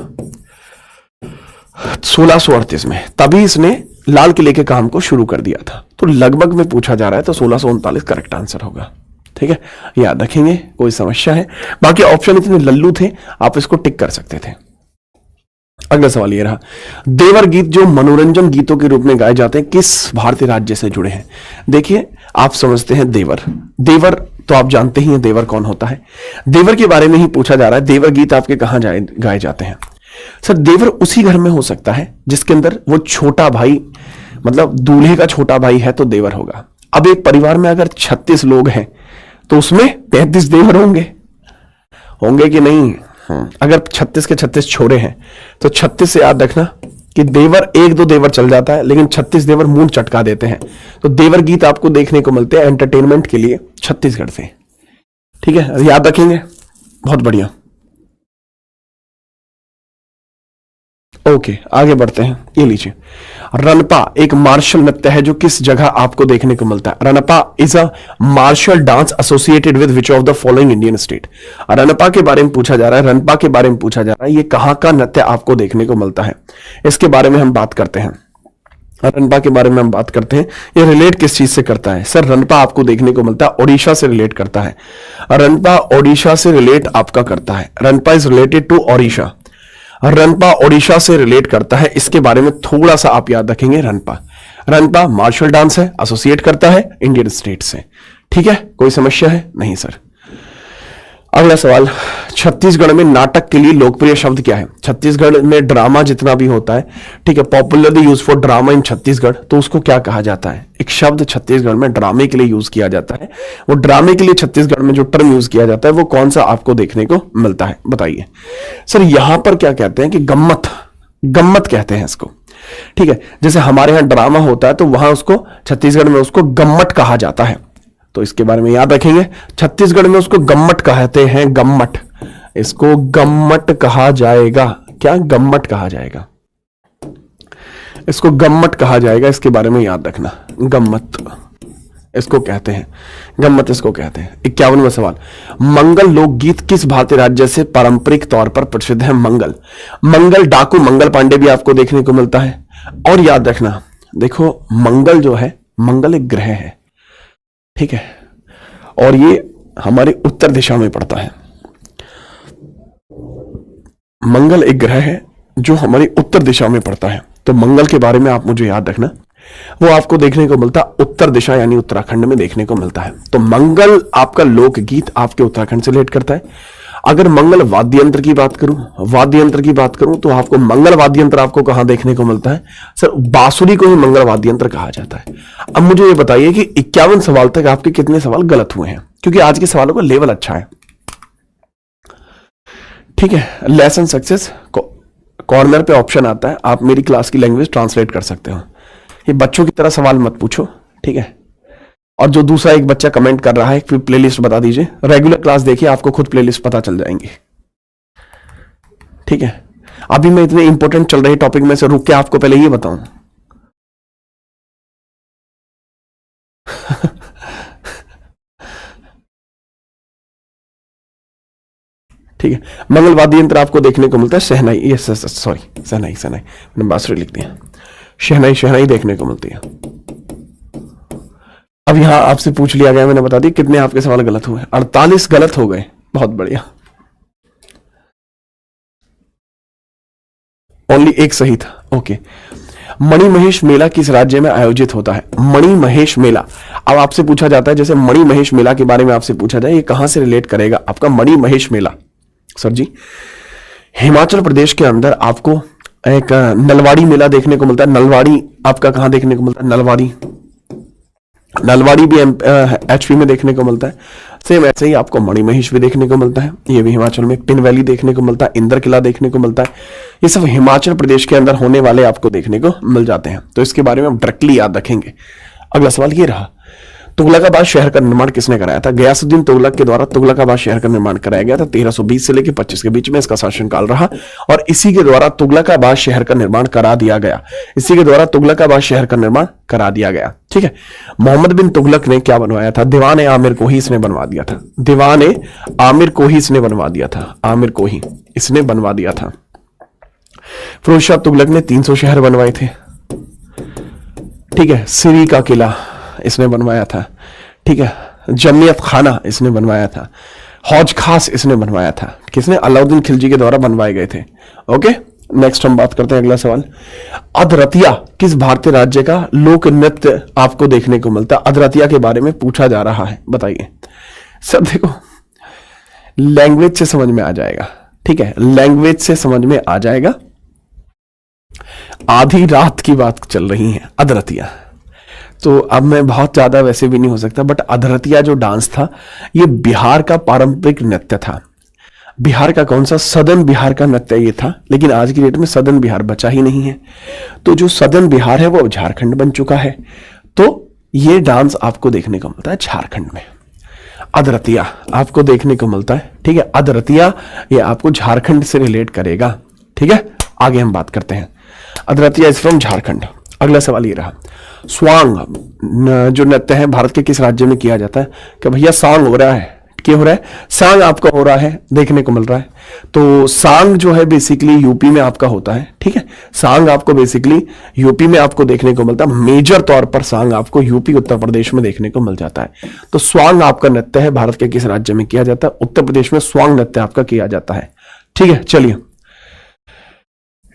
1638 में। तभी इसने लाल किले के काम को शुरू कर दिया था। तो लगभग में पूछा जा रहा है, तो 1639 करेक्ट आंसर होगा। ठीक है, याद रखेंगे, कोई समस्या है? बाकी ऑप्शन इतने लल्लू थे, आप इसको टिक कर सकते थे। अगला सवाल ये रहा, देवर गीत जो मनोरंजन गीतों के रूप में गाए जाते हैं किस भारतीय राज्य से जुड़े हैं? देखिए, आप समझते हैं देवर, देवर तो आप जानते ही हैं देवर कौन होता है। देवर के बारे में ही पूछा जा रहा है, देवर गीत आपके कहां गाए जाते हैं? सर, देवर उसी घर में हो सकता है जिसके अंदर वो छोटा भाई, मतलब दूल्हे का छोटा भाई है तो देवर होगा। अब एक परिवार में अगर 36 लोग हैं तो उसमें 33 देवर होंगे कि नहीं? अगर 36 के 36 छोरे हैं तो 36 से याद रखना कि देवर, एक दो देवर चल जाता है, लेकिन 36 देवर मुंह चटका देते हैं। तो देवर गीत आपको देखने को मिलते हैं एंटरटेनमेंट के लिए छत्तीसगढ़ से। ठीक है, याद रखेंगे, बहुत बढ़िया। ओके, आगे बढ़ते हैं। ये लीजिए, रनपा एक मार्शल नृत्य है जो किस जगह आपको देखने को मिलता है? Ranpa is a martial dance associated with which of the following Indian state? Ranpa के बारे में पूछा जा रहा है, रनपा के बारे में पूछा जा रहा है, ये कहां का नृत्य आपको देखने को मिलता है, इसके बारे में हम बात करते हैं। रनपा के बारे में हम बात करते हैं, ये रिलेट किस चीज से करता है? सर, रनपा आपको देखने को मिलता है ओडिशा से रिलेट करता है। रनपा ओडिशा से रिलेट आपका करता है। Ranpa is related to Odisha. Ranpa Odisha से रिलेट करता है, इसके बारे में थोड़ा सा आप याद रखेंगे। रनपा मार्शल डांस है, एसोसिएट करता है इंडियन स्टेट से। ठीक है, कोई समस्या है? नहीं सर। अगला सवाल, छत्तीसगढ़ में नाटक के लिए लोकप्रिय शब्द क्या है? छत्तीसगढ़ में ड्रामा जितना भी होता है, ठीक है, पॉपुलरली यूज फॉर ड्रामा इन छत्तीसगढ़, तो उसको क्या कहा जाता है? एक शब्द छत्तीसगढ़ में ड्रामे के लिए यूज किया जाता है, वो ड्रामे के लिए छत्तीसगढ़ में जो टर्म यूज किया जाता है वो कौन सा आपको देखने को मिलता है? बताइए। सर, यहां पर क्या कहते हैं कि गम्मत कहते हैं इसको। ठीक है, जैसे हमारे यहां ड्रामा होता है तो वहां उसको छत्तीसगढ़ में उसको गम्मट कहा जाता है। तो इसके बारे में याद रखेंगे, छत्तीसगढ़ में उसको गम्मट कहते हैं, गम्मट, इसको गम्मट कहा जाएगा। क्या? गम्मट कहा जाएगा, इसको गम्मट कहा जाएगा, इसके बारे में याद रखना। गम्मत इसको कहते हैं, गम्मत इसको कहते हैं। 51वां सवाल, मंगल लोकगीत किस भारतीय राज्य से पारंपरिक तौर पर प्रसिद्ध है? मंगल डाकू मंगल पांडे भी आपको देखने को मिलता है। और याद रखना, देखो मंगल जो है, मंगल एक ग्रह है, ठीक है, और ये हमारे उत्तर दिशा में पड़ता है। मंगल एक ग्रह है जो हमारी उत्तर दिशा में पड़ता है। तो मंगल के बारे में आप मुझे याद रखना, वो आपको देखने को मिलता उत्तर दिशा यानी उत्तराखंड में देखने को मिलता है। तो मंगल आपका लोकगीत आपके उत्तराखंड से रिलेट करता है। अगर मंगल वाद्य यंत्र की बात करूं, वाद्य यंत्र की बात करूं, तो आपको मंगल वाद्य यंत्र आपको कहां देखने को मिलता है? सर बांसुरी को ही मंगल वाद्य यंत्र कहा जाता है। अब मुझे ये बताइए कि 51 सवाल तक आपके कितने सवाल गलत हुए हैं, क्योंकि आज के सवालों का लेवल अच्छा है। ठीक है, लेसन सक्सेस कॉर्नर पे ऑप्शन आता है, आप मेरी क्लास की लैंग्वेज ट्रांसलेट कर सकते हो। ये बच्चों की तरह सवाल मत पूछो, ठीक है। और जो दूसरा एक बच्चा कमेंट कर रहा है फिर प्लेलिस्ट बता दीजिए, रेगुलर क्लास देखिए, आपको खुद प्लेलिस्ट पता चल जाएंगी, ठीक है। अभी मैं इतने इंपॉर्टेंट चल रहे टॉपिक में से रुक के आपको पहले ये बताऊं ठीक है, मंगल वाद्य यंत्र आपको देखने को मिलता है शहनाई, ये सॉरी शहनाई, मैंने बांसुरी लिख दिया, शहनाई देखने को मिलती है। अब यहां आपसे पूछ लिया गया, मैंने बता दी कितने आपके सवाल गलत हुए, 48 गलत हो गए, बहुत बढ़िया, ओनली एक सही था। ओके, मणिमहेश मेला किस राज्य में आयोजित होता है? मणिमहेश मेला, अब आपसे पूछा जाता है, जैसे मणिमहेश मेला के बारे में आपसे पूछा जाए, ये कहां से रिलेट करेगा आपका मणिमहेश मेला? सर जी, हिमाचल प्रदेश के अंदर आपको एक नलवाड़ी मेला देखने को मिलता है। नलवाड़ी आपका कहां देखने को मिलता है? नलवाड़ी भी एचपी में देखने को मिलता है। सेम ऐसे ही आपको मणिमहेश भी देखने को मिलता है, ये भी हिमाचल में। पिन वैली देखने को मिलता है, इंद्र किला देखने को मिलता है, ये सब हिमाचल प्रदेश के अंदर होने वाले आपको देखने को मिल जाते हैं, तो इसके बारे में आप डायरेक्टली याद रखेंगे। अगला सवाल ये रहा, तुगलकाबाद शहर का निर्माण किसने कराया था? गयासुद्दीन तुगलक के द्वारा तुगलकाबाद शहर का निर्माण कराया गया था। 1320 से लेकर 25 के बीच में इसका शासनकाल रहा और इसी के द्वारा तुगलकाबाद शहर का निर्माण करा दिया गया। इसी के द्वारा तुगलकाबाद शहर का निर्माण करा दिया गया, ठीक है। मोहम्मद बिन तुगलक ने क्या बनवाया था? दीवान आमिर को ही इसने बनवा दिया था। दीवान आमिर को ही इसने बनवा दिया था, आमिर को ही इसने बनवा दिया था। फिरोज शाह तुगलक ने 300 शहर बनवाए थे, ठीक है। सिरी का किला इसने बनवाया था, ठीक है। जमियत खाना इसने बनवाया था। हौज खास इसने बनवाया था, किसने? अलाउद्दीन खिलजी के द्वारा बनवाए गए थे। ओके, नेक्स्ट हम बात करते हैं, अगला सवाल, अधरतिया किस भारतीय राज्य का लोक नृत्य आपको देखने को मिलता है? अधरतिया के बारे में पूछा जा रहा है, बताइए। सब देखो, लैंग्वेज से समझ में आ जाएगा, ठीक है, लैंग्वेज से समझ में आ जाएगा। आधी रात की बात चल रही है, अधरतिया। तो अब मैं बहुत ज्यादा वैसे भी नहीं हो सकता, बट अधरतिया जो डांस था ये बिहार का पारंपरिक नृत्य था। बिहार का कौन सा? सदर्न बिहार का नृत्य ये था, लेकिन आज की डेट में सदर्न बिहार बचा ही नहीं है, तो जो सदर्न बिहार है वो झारखंड बन चुका है। तो ये डांस आपको देखने को मिलता है झारखंड में, अधरतिया आपको देखने को मिलता है, ठीक है। अधरतिया ये आपको झारखंड से रिलेट करेगा, ठीक है। आगे हम बात करते हैं, अधरतिया इज फ्रॉम झारखंड। अगला सवाल ये रहा, स्वांग जो नृत्य है भारत के किस राज्य में किया जाता है? कि भैया सांग हो रहा है, क्या हो रहा है? सांग आपका हो रहा है, देखने को मिल रहा है। तो सांग जो है बेसिकली यूपी में आपका होता है, ठीक है। सांग आपको बेसिकली यूपी में आपको देखने को मिलता है, मेजर तौर पर सांग आपको यूपी उत्तर प्रदेश में देखने को मिल जाता है। तो स्वांग आपका नृत्य है, भारत के किस राज्य में किया जाता है? उत्तर प्रदेश में स्वांग नृत्य आपका किया जाता है, ठीक है। चलिए,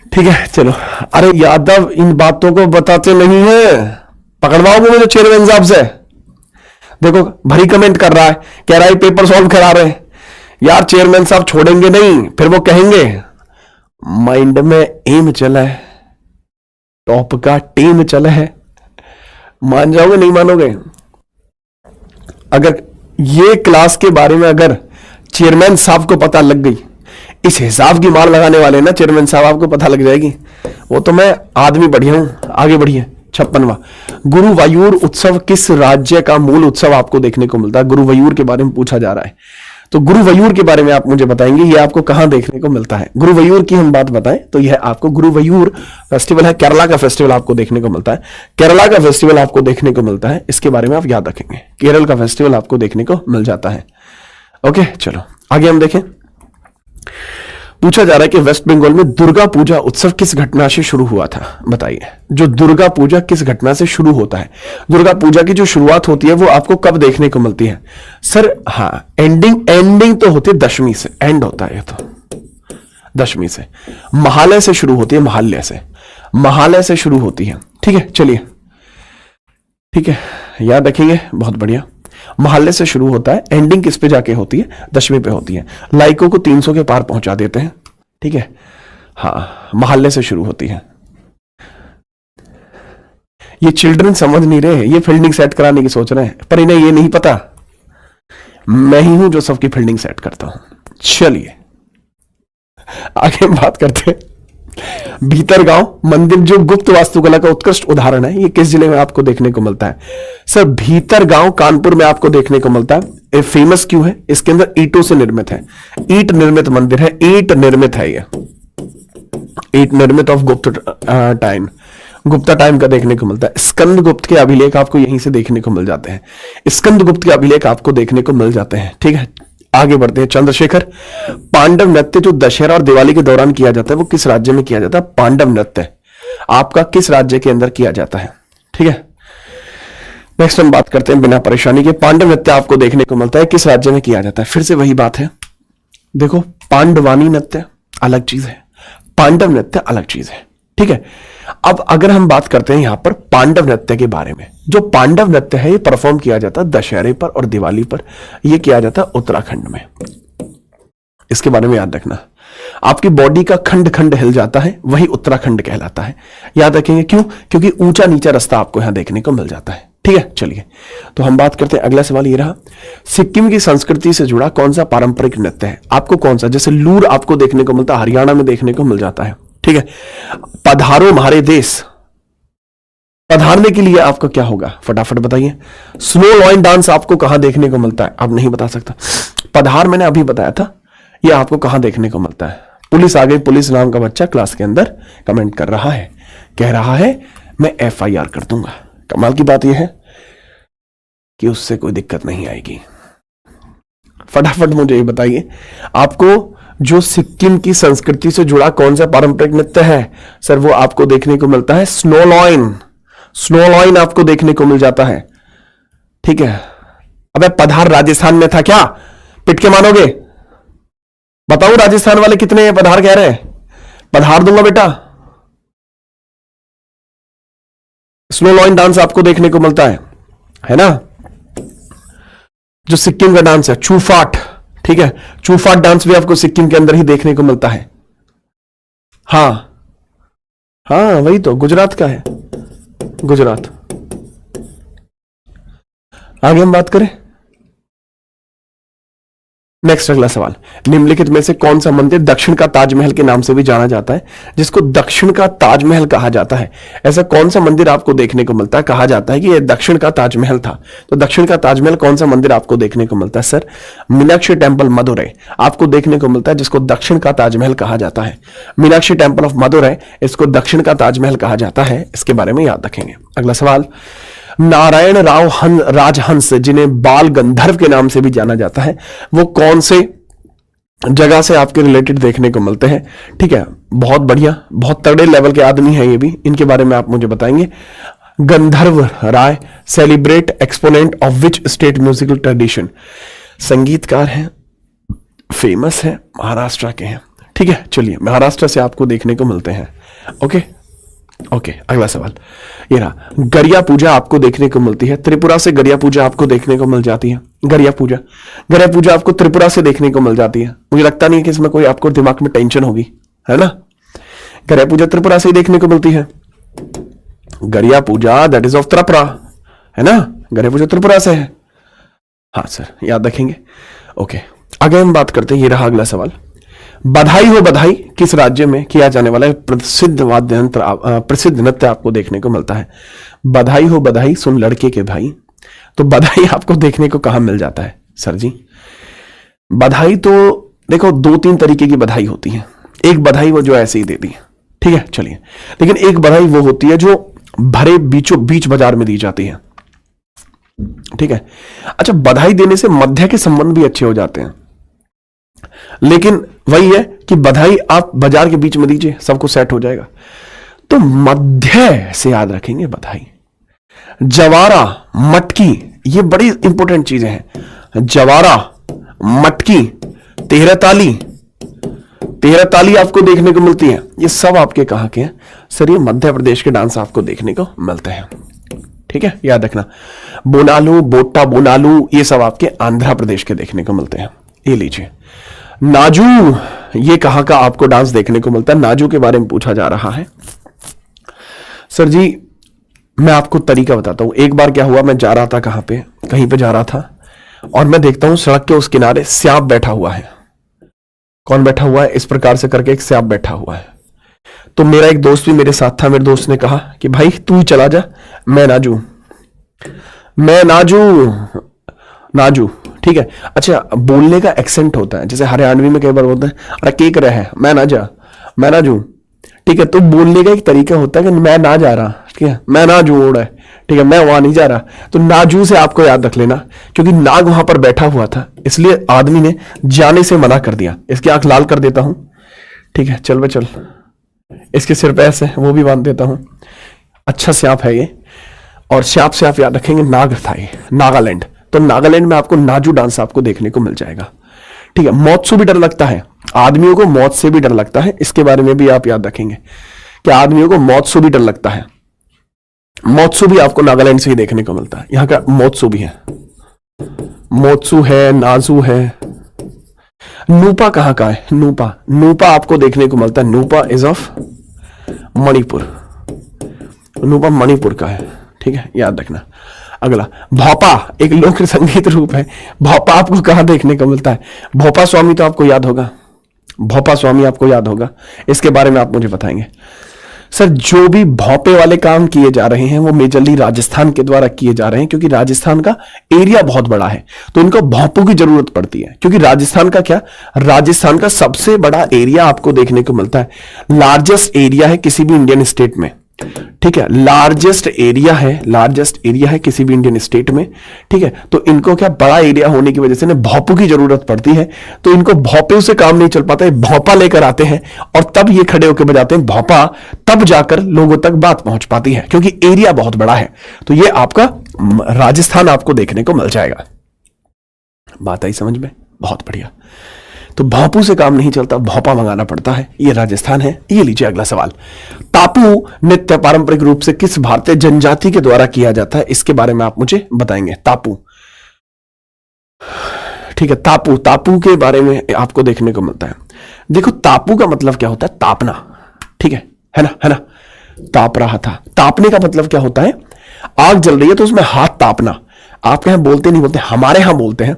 ठीक है, चलो। अरे यादव इन बातों को बताते नहीं है, पकड़वाओगे मुझे चेयरमैन साहब से। देखो भरी कमेंट कर रहा है, कह रहा है पेपर सॉल्व करा रहे हैं। यार चेयरमैन साहब छोड़ेंगे नहीं, फिर वो कहेंगे माइंड में एम चला है, टॉप का टीम चला है। मान जाओगे नहीं मानोगे? अगर ये क्लास के बारे में अगर चेयरमैन साहब को पता लग गई, इस हिसाब की मार लगाने वाले ना चेयरमैन साहब, आपको पता लग जाएगी। वो तो मैं आदमी बढ़िया हूं। आगे बढ़िए, 56वां, गुरुवायूर उत्सव किस राज्य का मूल उत्सव आपको देखने को मिलता है? गुरुवायूर के बारे में पूछा जा रहा है, तो गुरुवायूर के बारे में आप मुझे बताएंगे ये आपको कहां देखने को मिलता है? गुरुवायूर की हम बात बताएं तो यह आपको गुरुवायूर फेस्टिवल है, केरला का फेस्टिवल आपको देखने को मिलता है। केरला का फेस्टिवल आपको देखने को मिलता है, इसके बारे में आप याद रखेंगे, केरल का फेस्टिवल आपको देखने को मिल जाता है। ओके, चलो आगे हम देखें। पूछा जा रहा है कि वेस्ट बंगाल में दुर्गा पूजा उत्सव किस घटना से शुरू हुआ था? बताइए, जो दुर्गा पूजा किस घटना से शुरू होता है? दुर्गा पूजा की जो शुरुआत होती है वो आपको कब देखने को मिलती है? सर हाँ, एंडिंग तो होती है दशमी से, एंड होता है तो दशमी से। महालय से शुरू होती है, महालय से शुरू होती है, ठीक है। चलिए, ठीक है, याद रखेंगे, बहुत बढ़िया। मोहल्ले से शुरू होता है, एंडिंग किस पे जाके होती है? 10वीं पे होती है। लाइकों को 300 के पार पहुंचा देते हैं, ठीक है। हाँ, मोहल्ले से शुरू होती है। ये चिल्ड्रन समझ नहीं रहे, ये फील्डिंग सेट कराने की सोच रहे हैं, पर इन्हें ये नहीं पता मैं ही हूं जो सबकी फील्डिंग सेट करता हूं। चलिए आगे बात करते हैं। भीतरगांव मंदिर जो गुप्त वास्तुकला का उत्कृष्ट उदाहरण है, ये किस जिले में आपको देखने को मिलता है? सर भीतरगांव कानपुर में आपको देखने को मिलता है। ये फेमस क्यों है? इसके अंदर ईंटों से निर्मित है, ईंट निर्मित मंदिर है, ईंट निर्मित है, ये ईंट निर्मित ऑफ गुप्ता टाइम का देखने को मिलता है। स्कंद गुप्त के अभिलेख आपको यहीं से देखने को मिल जाते हैं, स्कंद गुप्त के अभिलेख आपको देखने को मिल जाते हैं, ठीक है। आगे बढ़ते हैं। चंद्रशेखर, पांडव नृत्य जो दशहरा और दिवाली के दौरान किया जाता है वो किस राज्य में किया जाता है? पांडव नृत्य आपका किस राज्य के अंदर किया जाता है? ठीक है। नेक्स्ट हम बात करते हैं बिना परेशानी के। पांडव नृत्य आपको देखने को मिलता है किस राज्य में किया जाता है? फिर से वही बात है, देखो पांडवानी नृत्य अलग चीज है, पांडव नृत्य अलग चीज है, ठीक है। अब अगर हम बात करते हैं यहां पर पांडव नृत्य के बारे में, जो पांडव नृत्य है ये परफॉर्म किया जाता है दशहरे पर और दिवाली पर, ये किया जाता है उत्तराखंड में। इसके बारे में याद रखना, आपकी बॉडी का खंड खंड हिल जाता है, वही उत्तराखंड कहलाता है। याद रखेंगे क्यों? क्योंकि ऊंचा नीचा रास्ता आपको यहां देखने को मिल जाता है, ठीक है। चलिए तो हम बात करते हैं, अगला सवाल ये रहा, सिक्किम की संस्कृति से जुड़ा कौन सा पारंपरिक नृत्य है? आपको कौन सा, जैसे लूर आपको देखने को मिलता है, हरियाणा में देखने को मिल जाता है, ठीक है। पधारो हमारे देश, पधारने के लिए आपका क्या होगा? फटाफट बताइए। स्नो लॉइन डांस आपको कहां देखने को मिलता है? अब नहीं बता सकता। पधार मैंने अभी बताया था, ये आपको कहां देखने को मिलता है? पुलिस आ गई, पुलिस नाम का बच्चा क्लास के अंदर कमेंट कर रहा है, कह रहा है मैं FIR कर दूंगा। कमाल की बात यह है कि उससे कोई दिक्कत नहीं आएगी। फटाफट मुझे ये बताइए, आपको जो सिक्किम की संस्कृति से जुड़ा कौन सा पारंपरिक नृत्य है? सर वो आपको देखने को मिलता है स्नो लॉइन, स्नो लॉइन आपको देखने को मिल जाता है, ठीक है। अबे पधार राजस्थान में था क्या? पिट के मानोगे? बताओ राजस्थान वाले कितने पधार कह रहे हैं? पधार दूंगा बेटा। स्नो लॉइन डांस आपको देखने को मिलता है ना। जो सिक्किम का डांस है चूफाट, ठीक है, चूफाट डांस भी आपको सिक्किम के अंदर ही देखने को मिलता है। हाँ हाँ वही तो गुजरात का है, गुजरात। आगे हम बात करें, नेक्स्ट अगला सवाल, निम्नलिखित में से कौन सा मंदिर दक्षिण का ताजमहल के नाम से भी जाना जाता है? जिसको दक्षिण का ताजमहल कहा जाता है, ऐसा कौन सा मंदिर आपको देखने को मिलता है? कहा जाता है कि यह दक्षिण का ताजमहल था। तो दक्षिण का ताजमहल कौन सा मंदिर आपको देखने को मिलता है? सर मीनाक्षी टेम्पल मदुरै आपको देखने को मिलता है, जिसको दक्षिण का ताजमहल कहा जाता है। मीनाक्षी टेम्पल ऑफ मदुरै, इसको दक्षिण का ताजमहल कहा जाता है। इसके बारे में याद रखेंगे। अगला सवाल, नारायण राव राजहंस जिन्हें बाल गंधर्व के नाम से भी जाना जाता है, वो कौन से जगह से आपके रिलेटेड देखने को मिलते हैं? ठीक है, बहुत बढ़िया, बहुत तगड़े लेवल के आदमी हैं ये भी, इनके बारे में आप मुझे बताएंगे। Gandharva Rai celebrate exponent of which state musical tradition? संगीतकार हैं, फेमस है, महाराष्ट्र के हैं, ठीक है। चलिए महाराष्ट्र से आपको देखने को मिलते हैं। ओके, अगला सवाल ये रहा, गरिया पूजा आपको देखने को मिलती है, त्रिपुरा से गरिया पूजा आपको देखने को मिल जाती है। गरिया पूजा आपको त्रिपुरा से देखने को मिल जाती है। मुझे लगता नहीं है कि इसमें कोई आपको दिमाग में टेंशन होगी, है ना। गरिया पूजा त्रिपुरा से ही देखने को मिलती है। गरिया पूजा दैट इज ऑफ त्रिपुरा, है ना। गरिया पूजा त्रिपुरा से है, हाँ सर याद रखेंगे। ओके, आगे हम बात करते हैं, ये रहा अगला सवाल, बधाई हो बधाई किस राज्य में किया जाने वाला प्रसिद्ध वाद्य यंत्र प्रसिद्ध नृत्य आपको देखने को मिलता है? बधाई हो बधाई सुन लड़के के भाई, तो बधाई आपको देखने को कहां मिल जाता है? सर जी बधाई तो देखो 2-3 तरीके की बधाई होती है। एक बधाई वो जो ऐसे ही दे दी, ठीक है, चलिए, लेकिन एक बधाई वो होती है जो भरे बीचों बीच बाजार में दी जाती है, ठीक है। अच्छा, बधाई देने से मध्य के संबंध भी अच्छे हो जाते हैं, लेकिन वही है कि बधाई आप बाजार के बीच में दीजिए, सबको सेट हो जाएगा। तो मध्य से याद रखेंगे बधाई। जवारा मटकी, ये बड़ी इंपॉर्टेंट चीजें हैं। जवारा मटकी, तेरह ताली आपको देखने को मिलती है। ये सब आपके कहां के हैं? सर ये मध्य प्रदेश के डांस आपको देखने को मिलते हैं, ठीक है, याद रखना। बोनालू, बोट्टा बोनालू, ये सब आपके आंध्र प्रदेश के देखने को मिलते हैं। ये लीजिए नाजू, ये कहां का आपको डांस देखने को मिलता है? नाजू के बारे में पूछा जा रहा है। सर जी मैं आपको तरीका बताता हूं। एक बार क्या हुआ, मैं जा रहा था कहां पे, कहीं पे जा रहा था और मैं देखता हूं सड़क के उस किनारे सांप बैठा हुआ है। कौन बैठा हुआ है? इस प्रकार से करके एक सांप बैठा हुआ है। तो मेरा एक दोस्त भी मेरे साथ था। मेरे दोस्त ने कहा कि भाई तू ही चला जा, मैं नाजू, मैं नाजू, नाजू, ठीक है। अच्छा, बोलने का एक्सेंट होता है, जैसे हरियाणवी में कई बार बोलते हैं अरे के रहे है, मैं ना जा, मैं नाजू, ठीक है। तो बोलने का एक तरीका होता है कि मैं ना जा रहा, ठीक है, मैं नाजू उड़ है, ठीक है, मैं वहां नहीं जा रहा। तो नाजू से आपको याद रख लेना, क्योंकि नाग वहां पर बैठा हुआ था, इसलिए आदमी ने जाने से मना कर दिया। इसकी आंख लाल कर देता हूं, ठीक है, चल बे चल। इसके सिर पे ऐसे वो भी बांध देता हूं। अच्छा सांप है ये, और सांप से आप याद रखेंगे नाग था ये, नागालैंड। तो नागालैंड में आपको नाजू डांस आपको देखने को मिल जाएगा, ठीक है। मौत से भी डर लगता है, आदमियों को मौत से भी डर लगता है, इसके बारे में भी आप याद रखेंगे कि आदमियों को मौत से भी डर लगता है। मोत्सु भी आपको नागालैंड से ही देखने को मिलता है। यहां का मोत्सु भी है, मोत्सु है, नाजू है। नूपा कहां का है? नूपा, नूपा आपको देखने को मिलता है, नूपा इज ऑफ मणिपुर, नूपा मणिपुर का है, ठीक है, याद रखना। अगला भोपा, एक लोक संगीत रूप है। भोपा आपको कहां देखने को मिलता है? भोपा स्वामी तो आपको याद होगा, भोपा स्वामी आपको याद होगा, इसके बारे में आप मुझे बताएंगे। सर जो भी भौपे वाले काम किए जा रहे हैं वो मेजरली राजस्थान के द्वारा किए जा रहे हैं, क्योंकि राजस्थान का एरिया बहुत बड़ा है, तो इनको भौपों की जरूरत पड़ती है। क्योंकि राजस्थान का क्या, राजस्थान का सबसे बड़ा एरिया आपको देखने को मिलता है, लार्जेस्ट एरिया है किसी भी इंडियन स्टेट में, ठीक है, लार्जेस्ट एरिया है, लार्जेस्ट एरिया है किसी भी इंडियन स्टेट में, ठीक है। तो इनको क्या, बड़ा एरिया होने की वजह से ना भौपों की जरूरत पड़ती है, तो इनको भौपों से काम नहीं चल पाता है, भौपा लेकर आते हैं और तब ये खड़े होकर बजाते हैं भौपा, तब जाकर लोगों तक बात पहुंच पाती है, क्योंकि एरिया बहुत बड़ा है। तो ये आपका राजस्थान आपको देखने को मिल जाएगा। बात आई समझ में? बहुत बढ़िया। तो भौपू से काम नहीं चलता, भौपा मंगाना पड़ता है, ये राजस्थान है। ये लीजिए अगला सवाल, टापू नृत्य पारंपरिक रूप से किस भारतीय जनजाति के द्वारा किया जाता है? इसके बारे में आप मुझे बताएंगे। टापू, ठीक है, टापू, टापू के बारे में आपको देखने को मिलता है। देखो टापू का मतलब क्या होता है? तापना, ठीक है ना, है ना, ताप रहा था। तापने का मतलब क्या होता है? आग जल रही है तो उसमें हाथ तापना। आपके यहां बोलते नहीं बोलते, हमारे यहां बोलते हैं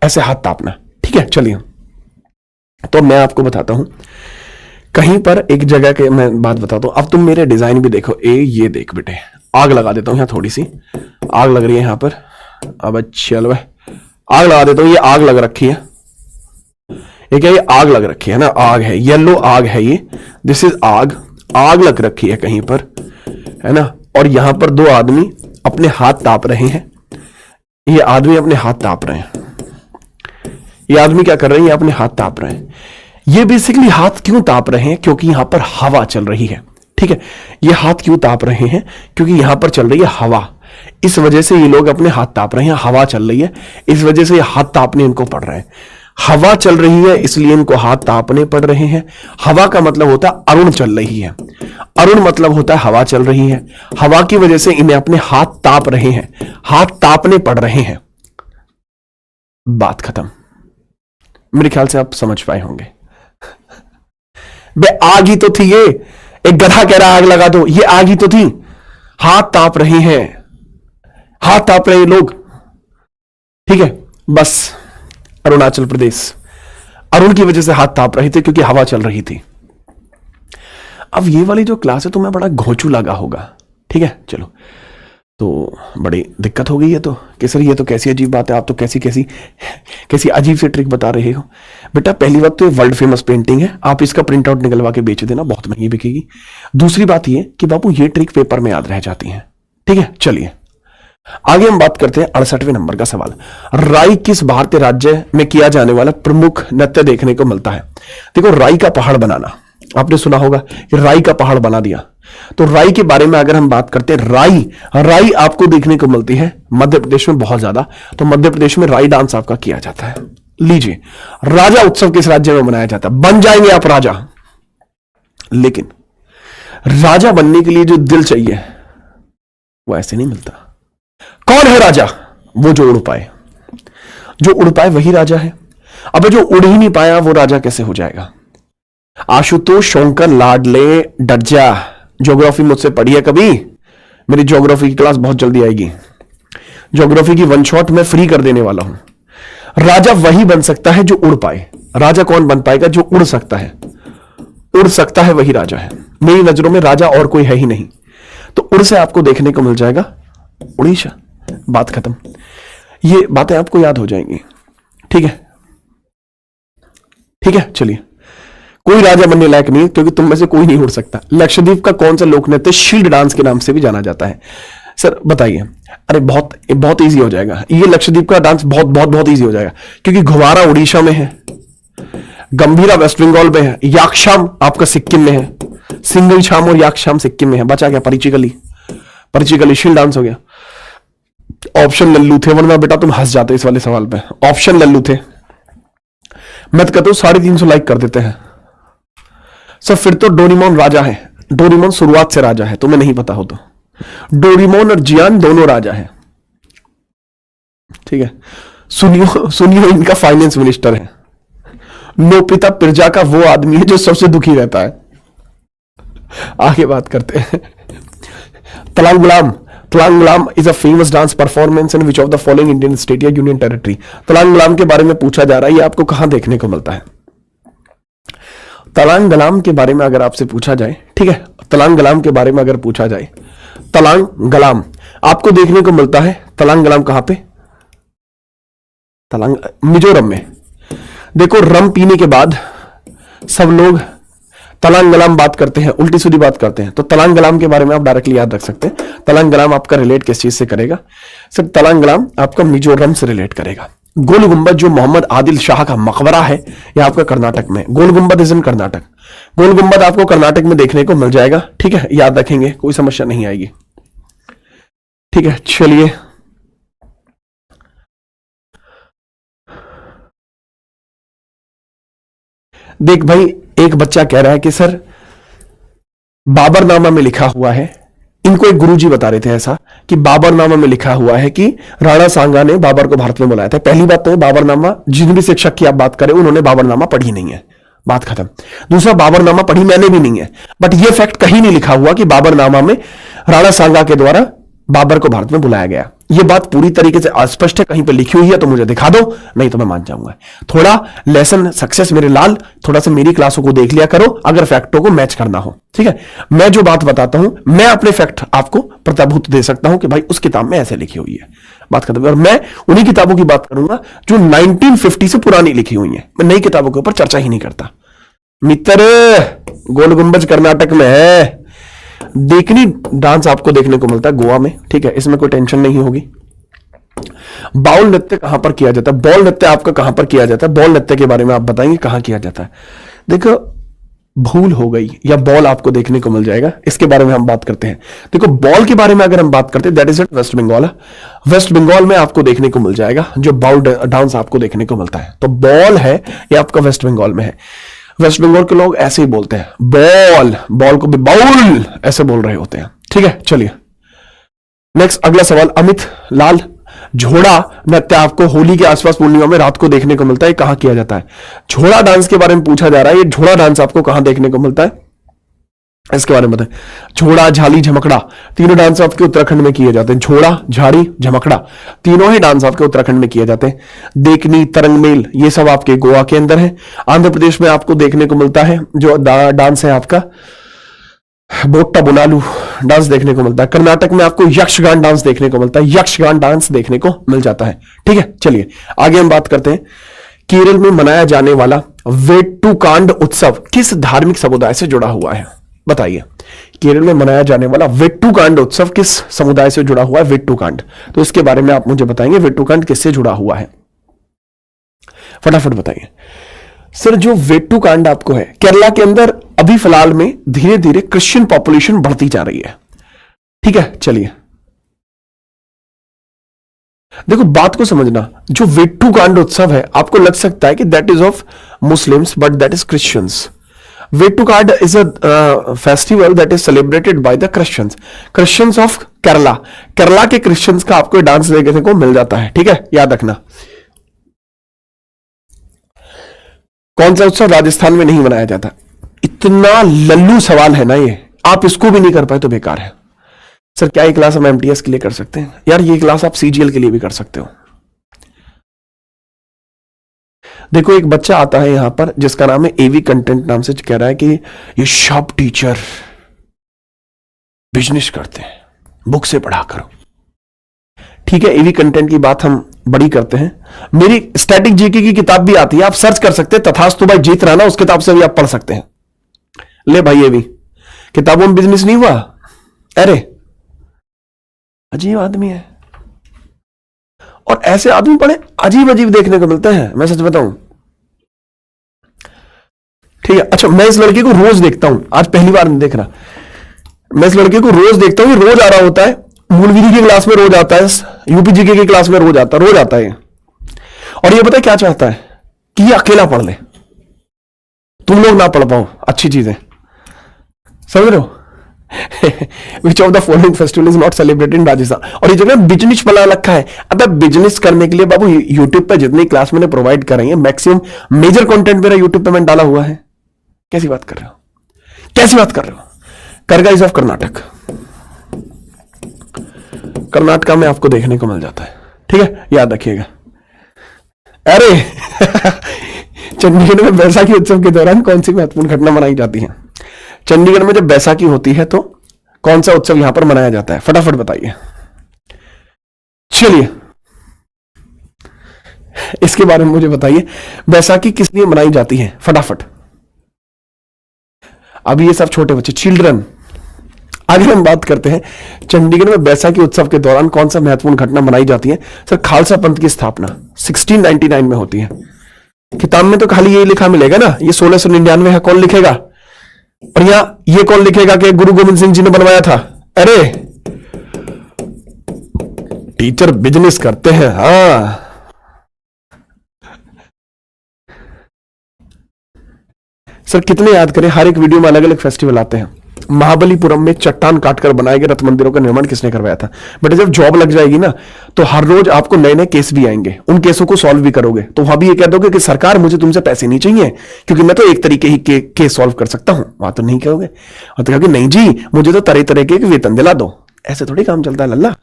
ऐसे हाथ तापना, ठीक है। चलिए तो मैं आपको बताता हूं, कहीं पर एक जगह के मैं बात बताता हूं। अब तुम मेरे डिजाइन भी देखो, ये देख बेटे, आग लगा देता हूं, यहां थोड़ी सी आग लग रही है यहां पर। अब चल वह आग लगा देता हूं, ये आग लग रखी है, ये क्या, ये आग लग रखी है ना, आग है, येलो आग है ये, दिस इज आग, आग लग रखी है कहीं पर, है ना। और यहां पर दो आदमी अपने हाथ ताप रहे हैं, ये आदमी अपने हाथ ताप रहे हैं, ये आदमी क्या कर रहे हैं? ये अपने हाथ ताप रहे हैं। ये बेसिकली हाथ क्यों ताप रहे हैं? क्योंकि यहां पर हवा चल रही है, ठीक है। ये हाथ क्यों ताप रहे हैं? क्योंकि यहां पर चल रही है हवा, इस वजह से ये लोग अपने हाथ ताप रहे हैं। हवा चल रही है, इस वजह से ये हाथ तापने इनको पड़ रहे हैं। हवा चल रही है इसलिए इनको हाथ तापने पड़ रहे हैं। हवा का मतलब होता है अरुण चल रही है, अरुण मतलब होता है हवा चल रही है, हवा की वजह से इन्हें अपने हाथ ताप रहे हैं, हाथ तापने पड़ रहे हैं। बात खत्म। मेरे ख्याल से आप समझ पाए होंगे। बे आग ही तो थी ये, एक गधा कह रहा आग लगा दो, ये आग ही तो थी। हाथ ताप रहे हैं, हाथ ताप रहे लोग, ठीक है। बस अरुणाचल प्रदेश, अरुण की वजह से हाथ ताप रहे थे क्योंकि हवा चल रही थी। अब ये वाली जो क्लास है तुम्हें बड़ा घोंचू लगा होगा, ठीक है। चलो तो बड़ी दिक्कत हो गई है, तो कि सर ये तो कैसी अजीब बात है, आप तो कैसी कैसी कैसी अजीब सी ट्रिक बता रहे हो। बेटा पहली बात तो ये वर्ल्ड फेमस पेंटिंग है, आप इसका प्रिंट आउट निकलवा के बेच देना, बहुत महंगी बिकेगी। दूसरी बात ये कि बाबू ये ट्रिक पेपर में याद रह जाती है, ठीक है। चलिए आगे हम बात करते हैं 68वें नंबर का सवाल। राई किस भारतीय राज्य में किया जाने वाला प्रमुख नृत्य देखने को मिलता है? देखो राई का पहाड़ बनाना, आपने सुना होगा कि राई का पहाड़ बना दिया। तो राई के बारे में अगर हम बात करते हैं, राई, राई आपको देखने को मिलती है मध्य प्रदेश में बहुत ज्यादा। तो मध्य प्रदेश में राई डांस आपका किया जाता है। लीजिए राजा उत्सव किस राज्य में मनाया जाता है? बन जाएंगे आप राजा, लेकिन राजा बनने के लिए जो दिल चाहिए वो ऐसे नहीं मिलता। कौन है राजा? वो जो उड़ पाए। जो उड़ पाए वही राजा है। अब जो उड़ ही नहीं पाया वो राजा कैसे हो जाएगा? आशुतोष शंकर लाडले डट जा। ज्योग्राफी मुझसे पढ़ी है कभी? मेरी ज्योग्राफी की क्लास बहुत जल्दी आएगी। ज्योग्राफी की वन शॉट में फ्री कर देने वाला हूं। राजा वही बन सकता है जो उड़ पाए। राजा कौन बन पाएगा? जो उड़ सकता है। उड़ सकता है वही राजा है। मेरी नजरों में राजा और कोई है ही नहीं। तो उड़ से आपको देखने को मिल जाएगा उड़ीसा। बात खत्म। ये बातें आपको याद हो जाएंगी। ठीक है, ठीक है, चलिए। कोई राजा बनने लायक नहीं, क्योंकि तुम में से कोई नहीं उड़ सकता। लक्षद्वीप का कौन सा लोक नृत्य शील्ड डांस के नाम से भी जाना जाता है? सर बताइए। अरे बहुत बहुत इजी हो जाएगा ये। लक्षद्वीप का डांस बहुत बहुत बहुत इजी हो जाएगा, क्योंकि घुवारा उड़ीसा में है, गंभीरा वेस्ट बंगाल में है, याकशाम आपका सिक्किम में है, सिंगल शाम और याकशाम सिक्किम में है। बचा गया परिचिकली। परिचिकली शील्ड डांस हो गया। ऑप्शन लल्लू थे, वरना बेटा तुम हंस जाते इस वाले सवाल पे। ऑप्शन लल्लू थे। मैं तो कहता हूं 350 लाइक कर देते हैं सर। फिर तो डोरेमोन राजा है। डोरेमोन शुरुआत से राजा है, तुम्हें नहीं पता हो तो। डोरेमोन और जियान दोनों राजा है। ठीक है, सुनियो सुनियो, इनका फाइनेंस मिनिस्टर है। नोपिता पिरजा का वो आदमी है जो सबसे दुखी रहता है। आगे बात करते हैं। Talangulam. Talangulam is a famous dance performance in which of the following Indian state या यूनियन टेरिटरी? तलांगुलाम के बारे में पूछा जा रहा है, ये आपको कहां देखने को मिलता है? तलांगलाम के बारे में अगर आपसे पूछा जाए, ठीक है, तलांगलाम के बारे में अगर पूछा जाए, तलांगलाम आपको देखने को मिलता है। तलांगलाम कहां पे? मिजोरम में। देखो, रम पीने के बाद सब लोग तलांगलाम बात करते हैं, उल्टी सीधी बात करते हैं। तो तलांगलाम के बारे में आप डायरेक्टली याद रख सकते हैं। तलांगलाम आपका रिलेट किस चीज से करेगा? सर तलांगलाम आपका मिजोरम से रिलेट करेगा। गोल गुंबद जो मोहम्मद आदिल शाह का मकबरा है, यह आपका कर्नाटक में। गोल गुंबद इज इन कर्नाटक। गोल गुंबद आपको कर्नाटक में देखने को मिल जाएगा। ठीक है, याद रखेंगे, कोई समस्या नहीं आएगी। ठीक है, चलिए। देख भाई, एक बच्चा कह रहा है कि सर बाबरनामा में लिखा हुआ है, इनको एक गुरुजी बता रहे थे ऐसा कि बाबरनामा में लिखा हुआ है कि राणा सांगा ने बाबर को भारत में बुलाया था। पहली बात तो बाबरनामा, जिन भी शिक्षक की आप बात करें, उन्होंने बाबरनामा पढ़ी नहीं है। बात खत्म। दूसरा, बाबरनामा पढ़ी मैंने भी नहीं है, बट यह फैक्ट कहीं नहीं लिखा हुआ कि बाबरनामा में राणा सांगा के द्वारा बाबर को भारत में बुलाया गया। यह बात पूरी तरीके से अस्पष्ट है। कहीं पे लिखी हुई है तो मुझे दिखा दो, नहीं तो मैं मान जाऊंगा। थोड़ा लेसन सक्सेस मेरे लाल, थोड़ा सा मेरी क्लासों को देख लिया करो अगर फैक्टों को मैच करना हो। ठीक है, मैं जो बात बताता हूं, मैं अपने फैक्ट आपको प्रताभूत दे सकता हूं कि भाई उस किताब में ऐसे लिखी हुई है। बात खत्म। और मैं उन्हीं किताबों की बात करूंगा जो 1950 से पुरानी लिखी हुई है। मैं नई किताबों के ऊपर चर्चा ही नहीं करता। मित्र, गोल गुंबज कर्नाटक में है। देखनी डांस आपको देखने को मिलता है गोवा में। ठीक है, इसमें कोई टेंशन नहीं होगी। बाउल नृत्य कहां पर किया जाता है? बॉल नृत्य आपका कहां पर किया जाता है? बॉल नृत्य के बारे में आप बताएंगे कहां किया जाता है? देखो, भूल हो गई या बॉल आपको देखने को मिल जाएगा, इसके बारे में हम बात करते हैं। देखो, बॉल के बारे में अगर हम बात करते हैं, that is at West Bengal. West Bengal में आपको देखने को मिल जाएगा जो बाउल डांस आपको देखने को मिलता है। तो बॉल है, ये आपका वेस्ट बंगाल में है। वेस्ट बंगाल के लोग ऐसे ही बोलते हैं, बॉल, बॉल को भी बाउल ऐसे बोल रहे होते हैं। ठीक है, चलिए नेक्स्ट अगला सवाल। अमित लाल, झोड़ा नृत्य आपको होली के आसपास पूर्णिमा में रात को देखने को मिलता है, कहां किया जाता है? झोड़ा डांस के बारे में पूछा जा रहा है। ये झोड़ा डांस आपको कहां देखने को मिलता है, इसके बारे में बताएं। झोड़ा, झाली, झमकड़ा, तीनों डांस आपके उत्तराखंड में किए जाते हैं। झोड़ा, झाड़ी, झमकड़ा, तीनों ही डांस आपके उत्तराखंड में किए जाते हैं। देखनी, तरंगमेल, ये सब आपके गोवा के अंदर है। आंध्र प्रदेश में आपको देखने को मिलता है जो डांस है आपका बोट्टा बुनालू डांस देखने को मिलता है। कर्नाटक में आपको यक्षगान डांस देखने को मिलता है। यक्षगान डांस देखने को मिल जाता है। ठीक है, चलिए आगे हम बात करते हैं। केरल में मनाया जाने वाला वेट्टुकांड उत्सव किस धार्मिक समुदाय से जुड़ा हुआ है? बताइए। केरल में मनाया जाने वाला वेट्टुकांड उत्सव किस समुदाय से जुड़ा हुआ है? वेट्टुकांड, तो इसके बारे में आप मुझे बताएंगे वेट्टुकांड किससे जुड़ा हुआ है? फटाफट बताइए। सर, जो वेट्टुकांड आपको है, केरला के अंदर अभी फिलहाल में धीरे धीरे क्रिश्चियन पॉपुलेशन बढ़ती जा रही है। ठीक है, चलिए देखो, बात को समझना। जो वेट्टुकांड उत्सव है, आपको लग सकता है कि that is of Muslims, but that is Christians. Vettukad is a festival that is celebrated by the Christians of Kerala. Kerala के क्रिश्चियंस का आपको डांस देखने को मिल जाता है, ठीक है, याद रखना। कौन सा उत्सव राजस्थान में नहीं मनाया जाता? इतना लल्लू सवाल है ना ये, आप इसको भी नहीं कर पाए तो बेकार है। सर क्या ये क्लास हम एमटीएस के लिए कर सकते हैं? यार ये क्लास आप सीजीएल के लिए भी कर सकते हो। देखो एक बच्चा आता है यहां पर जिसका नाम है एवी कंटेंट, नाम से कह रहा है कि ये शॉप टीचर बिजनेस करते हैं, बुक से पढ़ा करो। ठीक है, एवी कंटेंट की बात हम बड़ी करते हैं। मेरी स्टैटिक जीके की किताब भी आती है, आप सर्च कर सकते हैं, तथास्तु भाई जीत रहा ना, उस किताब से भी आप पढ़ सकते हैं। ले भाई एवी किताबों में बिजनेस नहीं हुआ। अरे अजीब आदमी है, और ऐसे आदमी बड़े अजीब अजीब देखने को मिलते हैं, मैं सच बताऊं। ठीक है, अच्छा मैं इस लड़के को रोज देखता हूं, आज पहली बार नहीं देख रहा। मैं इस लड़के को रोज देखता हूं, रोज आ रहा होता है, मूलविधि की क्लास में रोज आता है, यूपीजीके की क्लास में रोज आता है। और ये पता है क्या चाहता है कि ये अकेला पढ़ ले, तुम लोग ना पढ़ पाओ अच्छी चीजें, समझ रहे हो। Which of the following festival is not celebrated in Rajasthan? और ये जगह बिजनेस बना रखा है। अब बिजनेस करने के लिए बाबू यूट्यूब पे जितनी क्लास मैंने प्रोवाइड कर रही है, मैक्सिमम मेजर कंटेंट मेरा यूट्यूब पे मैंने डाला हुआ है। कैसी बात कर रहे हो, कैसी बात कर रहे हो? करगाइज ऑफ कर्नाटक, कर्नाटका में आपको देखने को मिल जाता है, ठीक है, याद रखिएगा। अरे चंडीगढ़ में बैसाखी उत्सव के दौरान कौन सी महत्वपूर्ण घटना मनाई जाती है? चंडीगढ़ में जब बैसाखी होती है तो कौन सा उत्सव यहां पर मनाया जाता है? फटाफट बताइए। चलिए इसके बारे में मुझे बताइए, बैसाखी किस लिए मनाई जाती है? फटाफट। अभी ये सब छोटे बच्चे, चिल्ड्रन। आगे हम बात करते हैं, चंडीगढ़ में बैसाखी उत्सव के दौरान कौन सा महत्वपूर्ण घटना मनाई जाती है? सर खालसा पंथ की स्थापना 1699 में होती है। किताब में तो खाली ये लिखा मिलेगा ना, ये 1699 है, कौन लिखेगा? और यहां ये कौन लिखेगा कि गुरु गोविंद सिंह जी ने बनवाया था? अरे टीचर बिजनेस करते हैं। हाँ सर कितने याद करें, हर एक वीडियो में अलग अलग फेस्टिवल आते हैं। महाबलीपुरम में चट्टान काटकर बनाए गए रथ मंदिरों का निर्माण किसने करवाया था? बेटा जब जॉब लग जाएगी ना तो हर रोज आपको नए नए केस भी आएंगे, उन केसों को सॉल्व भी करोगे, तो वहां भी ये कह दोगे कि सरकार मुझे तुमसे पैसे नहीं चाहिए क्योंकि मैं तो एक तरीके ही केस सॉल्व कर सकता हूं। वहां तो नहीं कहोगे, और तो कहोगे नहीं जी मुझे तो तरह तरह के वेतन दिला दो। ऐसे थोड़ी काम चलता है लल्ला।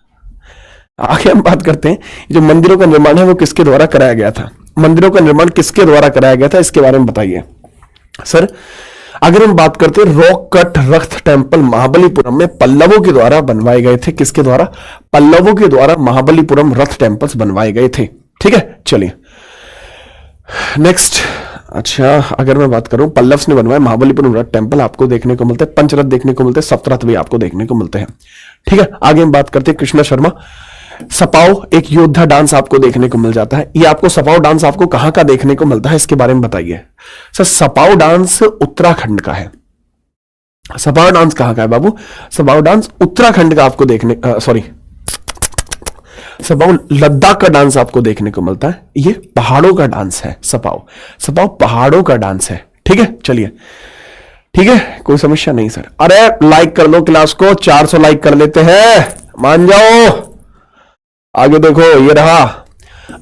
आगे हम बात करते हैं, जो मंदिरों का निर्माण है वो किसके द्वारा कराया गया था? मंदिरों का निर्माण किसके द्वारा कराया गया था, इसके बारे में बताइए। सर अगर हम बात करते हैं, रॉक कट रथ टेम्पल महाबलीपुरम में पल्लवों के द्वारा बनवाए गए थे। किसके द्वारा? पल्लवों के द्वारा महाबलीपुरम रथ टेम्पल्स बनवाए गए थे। ठीक है, चलिए नेक्स्ट। अच्छा अगर मैं बात करूं, पल्लव्स ने बनवाए महाबलीपुरम रथ टेम्पल आपको देखने को मिलते हैं, पंचरथ देखने को मिलते हैं, सप्तरथ भी आपको देखने को मिलते हैं। ठीक है, आगे हम बात करते हैं कृष्णा शर्मा। सपाव एक योद्धा डांस आपको देखने को मिल जाता है। ये आपको सपाव डांस आपको कहां का देखने को मिलता है, इसके बारे में बताइए। सर सपाव डांस उत्तराखंड का है। सपाव डांस कहां का है बाबू? सपाव डांस उत्तराखंड का आपको देखने सपाव लद्दाख का डांस आपको देखने को मिलता है। ये पहाड़ों का डांस है। सपाव पहाड़ों का डांस है। ठीक है, चलिए ठीक है, कोई समस्या नहीं सर। अरे लाइक कर लो क्लास को, 400 लाइक कर लेते हैं, मान जाओ। आगे देखो, ये रहा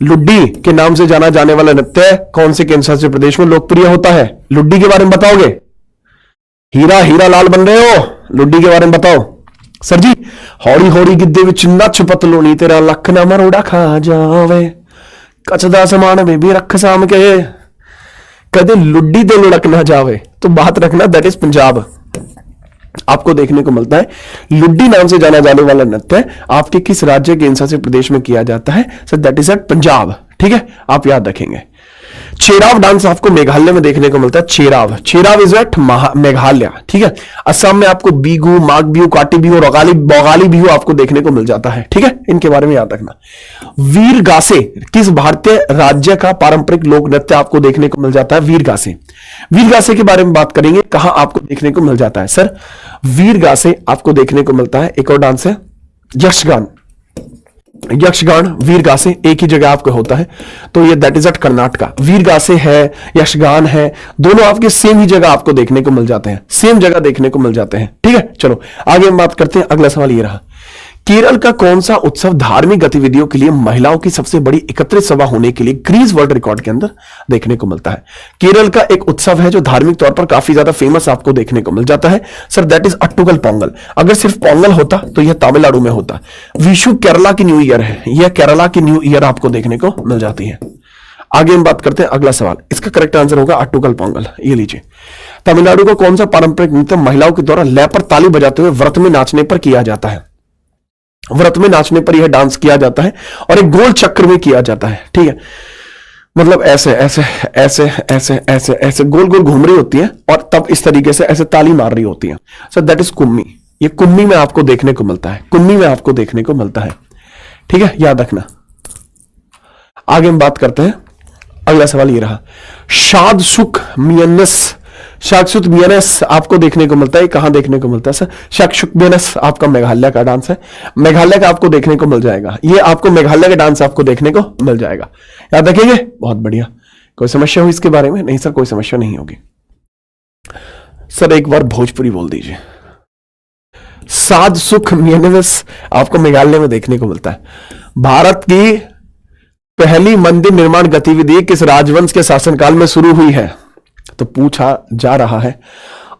लुड्डी के नाम से जाना जाने वाला नृत्य कौन से केंद्र शासित प्रदेश में लोकप्रिय होता है? लुड्डी के बारे में बताओगे? हीरा लाल बन रहे हो, लुड्डी के बारे में बताओ। सर जी हौड़ी हौड़ी गिद्दे विच नच पतलूनी तेरा लख ना मरोड़ा खा जावे, कचदा समान में भी रख साम के, कदे लुड्डी दे लुढ़क ना जावे। तो बात रखना, दैट इज पंजाब। आपको देखने को मिलता है लुड्डी नाम से जाना जाने वाला नृत्य आपके किस राज्य के शासित प्रदेश में किया जाता है? Sir that is at Punjab. ठीक है, आप याद रखेंगे। चेराव डांस आपको मेघालय में देखने को मिलता है। Cheraw is eight Meghalaya. ठीक है, असम में आपको बीगू, माघ बिहू, काटी बिहू, बोगाली बिहू आपको देखने को मिल जाता है। ठीक है, इनके बारे में याद रखना। वीर गासे किस भारतीय राज्य का पारंपरिक लोक नृत्य आपको देखने को मिल जाता है? वीर गासे के बारे में बात करेंगे, कहां आपको देखने को मिल जाता है? सर वीर गासे आपको देखने को मिलता है। एक और डांस है यक्षगान। यक्षगान वीरगासे एक ही जगह आपको होता है, तो ये दैट इज एट कर्नाटका। वीरगासे है, यक्षगान है, दोनों आपके सेम ही जगह आपको देखने को मिल जाते हैं, सेम जगह देखने को मिल जाते हैं। ठीक है, चलो आगे हम बात करते हैं। अगला सवाल ये रहा, केरल का कौन सा उत्सव धार्मिक गतिविधियों के लिए महिलाओं की सबसे बड़ी एकत्रित सभा होने के लिए ग्रीस वर्ल्ड रिकॉर्ड के अंदर देखने को मिलता है? केरल का एक उत्सव है जो धार्मिक तौर पर काफी ज्यादा फेमस आपको देखने को मिल जाता है सर, दैट इज अट्टुगल पोंगल। अगर सिर्फ पोंगल होता तो यह तमिलनाडु में होता। विशु केरला की न्यू ईयर है, यह केरला की न्यू ईयर आपको देखने को मिल जाती है। आगे हम बात करते हैं अगला सवाल, इसका करेक्ट आंसर होगा अट्टुगल पोंगल। ये लीजिए, तमिलनाडु का कौन सा पारंपरिक नृत्य महिलाओं के द्वारा लय पर ताली बजाते हुए व्रत में नाचने पर किया जाता है? व्रत में नाचने पर यह डांस किया जाता है और एक गोल चक्र में किया जाता है। ठीक है, मतलब ऐसे ऐसे ऐसे ऐसे ऐसे ऐसे गोल गोल घूम रही होती है और तब इस तरीके से ऐसे ताली मार रही होती है। सो दैट इज कुम्मी। ये कुम्मी में आपको देखने को मिलता है, कुम्मी में आपको देखने को मिलता है। ठीक है, याद रखना। आगे हम बात करते हैं, अगला सवाल ये रहा, शाद सुख मियनस, शाकसुत मियनस आपको देखने को मिलता है, कहां देखने को मिलता है सर? शाकसुत मियनस आपका मेघालय का डांस है, मेघालय का आपको देखने को मिल जाएगा। ये आपको मेघालय का डांस आपको देखने को मिल जाएगा, याद रखेंगे। बहुत बढ़िया। कोई समस्या हुई इसके बारे में? नहीं सर, कोई समस्या नहीं होगी। सर एक बार भोजपुरी बोल दीजिए। साध सुख मियनस आपको मेघालय में देखने को मिलता है। भारत की पहली मंदिर निर्माण गतिविधि किस राजवंश के शासनकाल में शुरू हुई है? तो पूछा जा रहा है,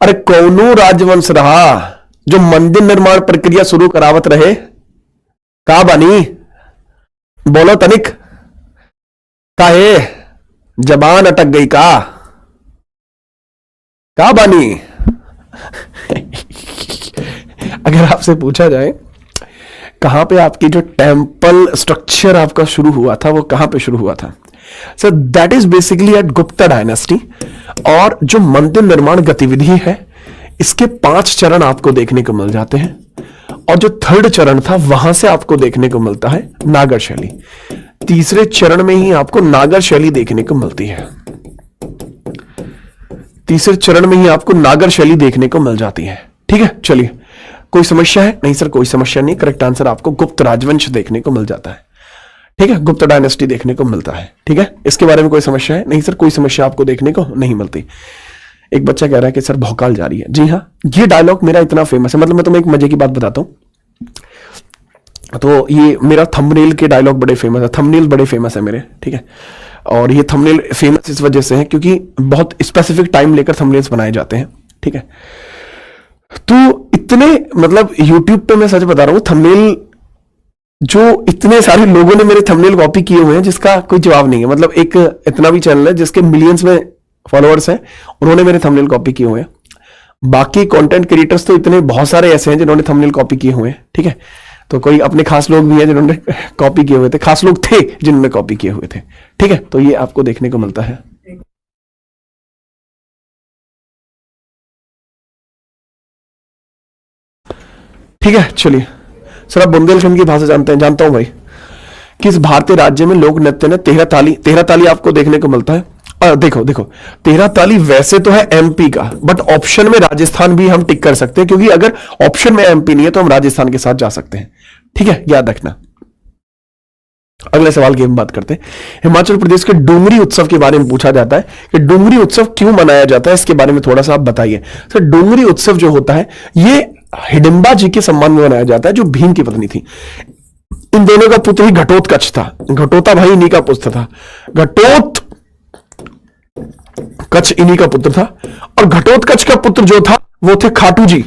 अरे कौनो राजवंश रहा जो मंदिर निर्माण प्रक्रिया शुरू करावत रहे? का बनी? बोलो तनिक, काहे जबान अटक गई का बनी? अगर आपसे पूछा जाए कहां पे आपकी जो टेम्पल स्ट्रक्चर आपका शुरू हुआ था, वो कहां पे शुरू हुआ था? So that is basically at Gupta dynasty. और जो मंदिर निर्माण गतिविधि है इसके 5 चरण आपको देखने को मिल जाते हैं और जो 3rd चरण था वहां से आपको देखने को मिलता है नागर शैली। तीसरे चरण में ही आपको नागर शैली देखने को मिलती है, तीसरे चरण में ही आपको नागर शैली देखने को मिल जाती है। ठीक है, चलिए कोई समस्या है? नहीं सर, कोई समस्या नहीं। करेक्ट आंसर आपको गुप्त राजवंश देखने को मिल जाता है। ठीक है, गुप्ता डायनेस्टी देखने को मिलता है। ठीक है, इसके बारे में कोई समस्या है? नहीं सर, कोई समस्या आपको देखने को नहीं मिलती। एक बच्चा कह रहा है कि सर भौकाल जा रही है। जी हाँ, ये डायलॉग मेरा इतना फेमस है, मतलब मैं तुम्हें एक मजे की बात बताता हूं। तो ये मेरा थंबनेल के डायलॉग बड़े फेमस है, थंबनेल बड़े फेमस है मेरे। ठीक है, और ये थंबनेल फेमस इस वजह से है क्योंकि बहुत स्पेसिफिक टाइम लेकर थंबनेल्स बनाए जाते हैं। ठीक है, तो इतने मतलब यूट्यूब पे मैं सच बता रहा हूं, थंबनेल जो इतने सारे लोगों ने मेरे थंबनेल कॉपी किए हुए हैं जिसका कोई जवाब नहीं है। मतलब एक इतना भी चैनल है जिसके मिलियंस में फॉलोअर्स हैं, उन्होंने मेरे थंबनेल कॉपी किए हुए हैं। बाकी कंटेंट क्रिएटर्स तो इतने बहुत सारे ऐसे हैं जिन्होंने थंबनेल कॉपी किए हुए हैं। ठीक है, तो कोई अपने खास लोग भी हैं जिन्होंने कॉपी किए हुए थे, खास लोग थे जिन्होंने कॉपी किए हुए थे। ठीक है, तो ये आपको देखने को मिलता है। ठीक है, चलिए सर, आप बुंदेलखंड की भाषा जानते हैं? जानता हूं भाई। किस भारतीय राज्य में लोक नृत्य ने 13 ताली आपको देखने को मिलता है? देखो 13 ताली वैसे तो है एमपी का, बट ऑप्शन में राजस्थान भी हम टिक कर सकते हैं, क्योंकि अगर ऑप्शन में एमपी नहीं है तो हम राजस्थान के साथ जा सकते हैं। ठीक है, याद रखना। अगले सवाल की हम बात करते हैं। हिमाचल प्रदेश के डोंगरी उत्सव के बारे में पूछा जाता है कि डोंगरी उत्सव क्यों मनाया जाता है, इसके बारे में थोड़ा सा आप बताइए। सर डोंगरी उत्सव जो होता है ये हिडिंबा जी के सम्मान में मनाया जाता है, जो भीम की पत्नी थी। इन दोनों का पुत्र ही घटोत्कच था। घटोता भाई इन्हीं का पुत्र था, घटोत्कच इन्हीं का पुत्र था। और घटोत्कच का पुत्र जो था वो थे खाटू जी।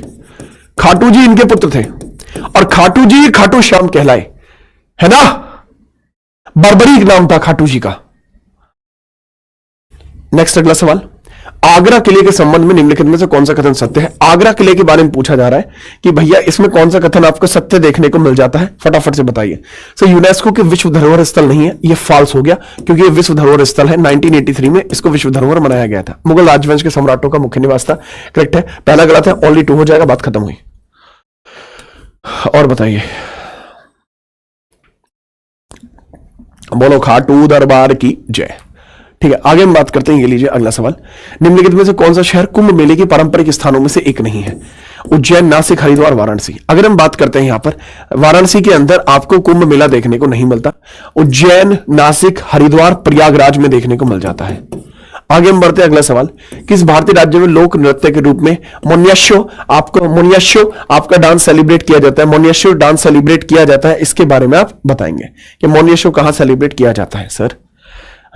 खाटू जी इनके पुत्र थे और खाटू जी खाटू श्याम कहलाए, है ना। बर्बरीक नाम था खाटू जी का। नेक्स्ट अगला सवाल, आगरा किले के संबंध में निम्नलिखित में से कौन सा कथन सत्य है? आगरा किले के बारे में पूछा जा रहा है कि भैया इसमें कौन सा कथन आपको सत्य देखने को मिल जाता है, फटाफट से बताइए। सो यूनेस्को के विश्व धरोहर स्थल नहीं है, ये फॉल्स हो गया, क्योंकि ये विश्व धरोहर स्थल है। 1983 में इसको विश्व धरोहर बनाया गया था। मुगल राजवंश के सम्राटों का मुख्य निवास था। करेक्ट है, पहला गलत है, ओनली 2 हो जाएगा, बात खत्म हुई। और बताइए, बोलो खाटू दरबार की जय। ठीक है, आगे हम बात करते हैं। ये लीजिए अगला सवाल, निम्नलिखित में से कौन सा शहर कुंभ मेले के पारंपरिक स्थानों में से एक नहीं है? उज्जैन, नासिक, हरिद्वार, वाराणसी। अगर हम बात करते हैं यहां पर वाराणसी के अंदर आपको कुंभ मेला देखने को नहीं मिलता, उज्जैन, नासिक, हरिद्वार, प्रयागराज में देखने को मिल जाता है। आगे हम बढ़ते हैं, अगला सवाल, किस भारतीय राज्य में लोक नृत्य के रूप में मोन्याशो आपका डांस सेलिब्रेट किया जाता है? मोन्याशो डांस सेलिब्रेट किया जाता है, इसके बारे में आप बताएंगे कि मोन्याशो कहां सेलिब्रेट किया जाता है। सर,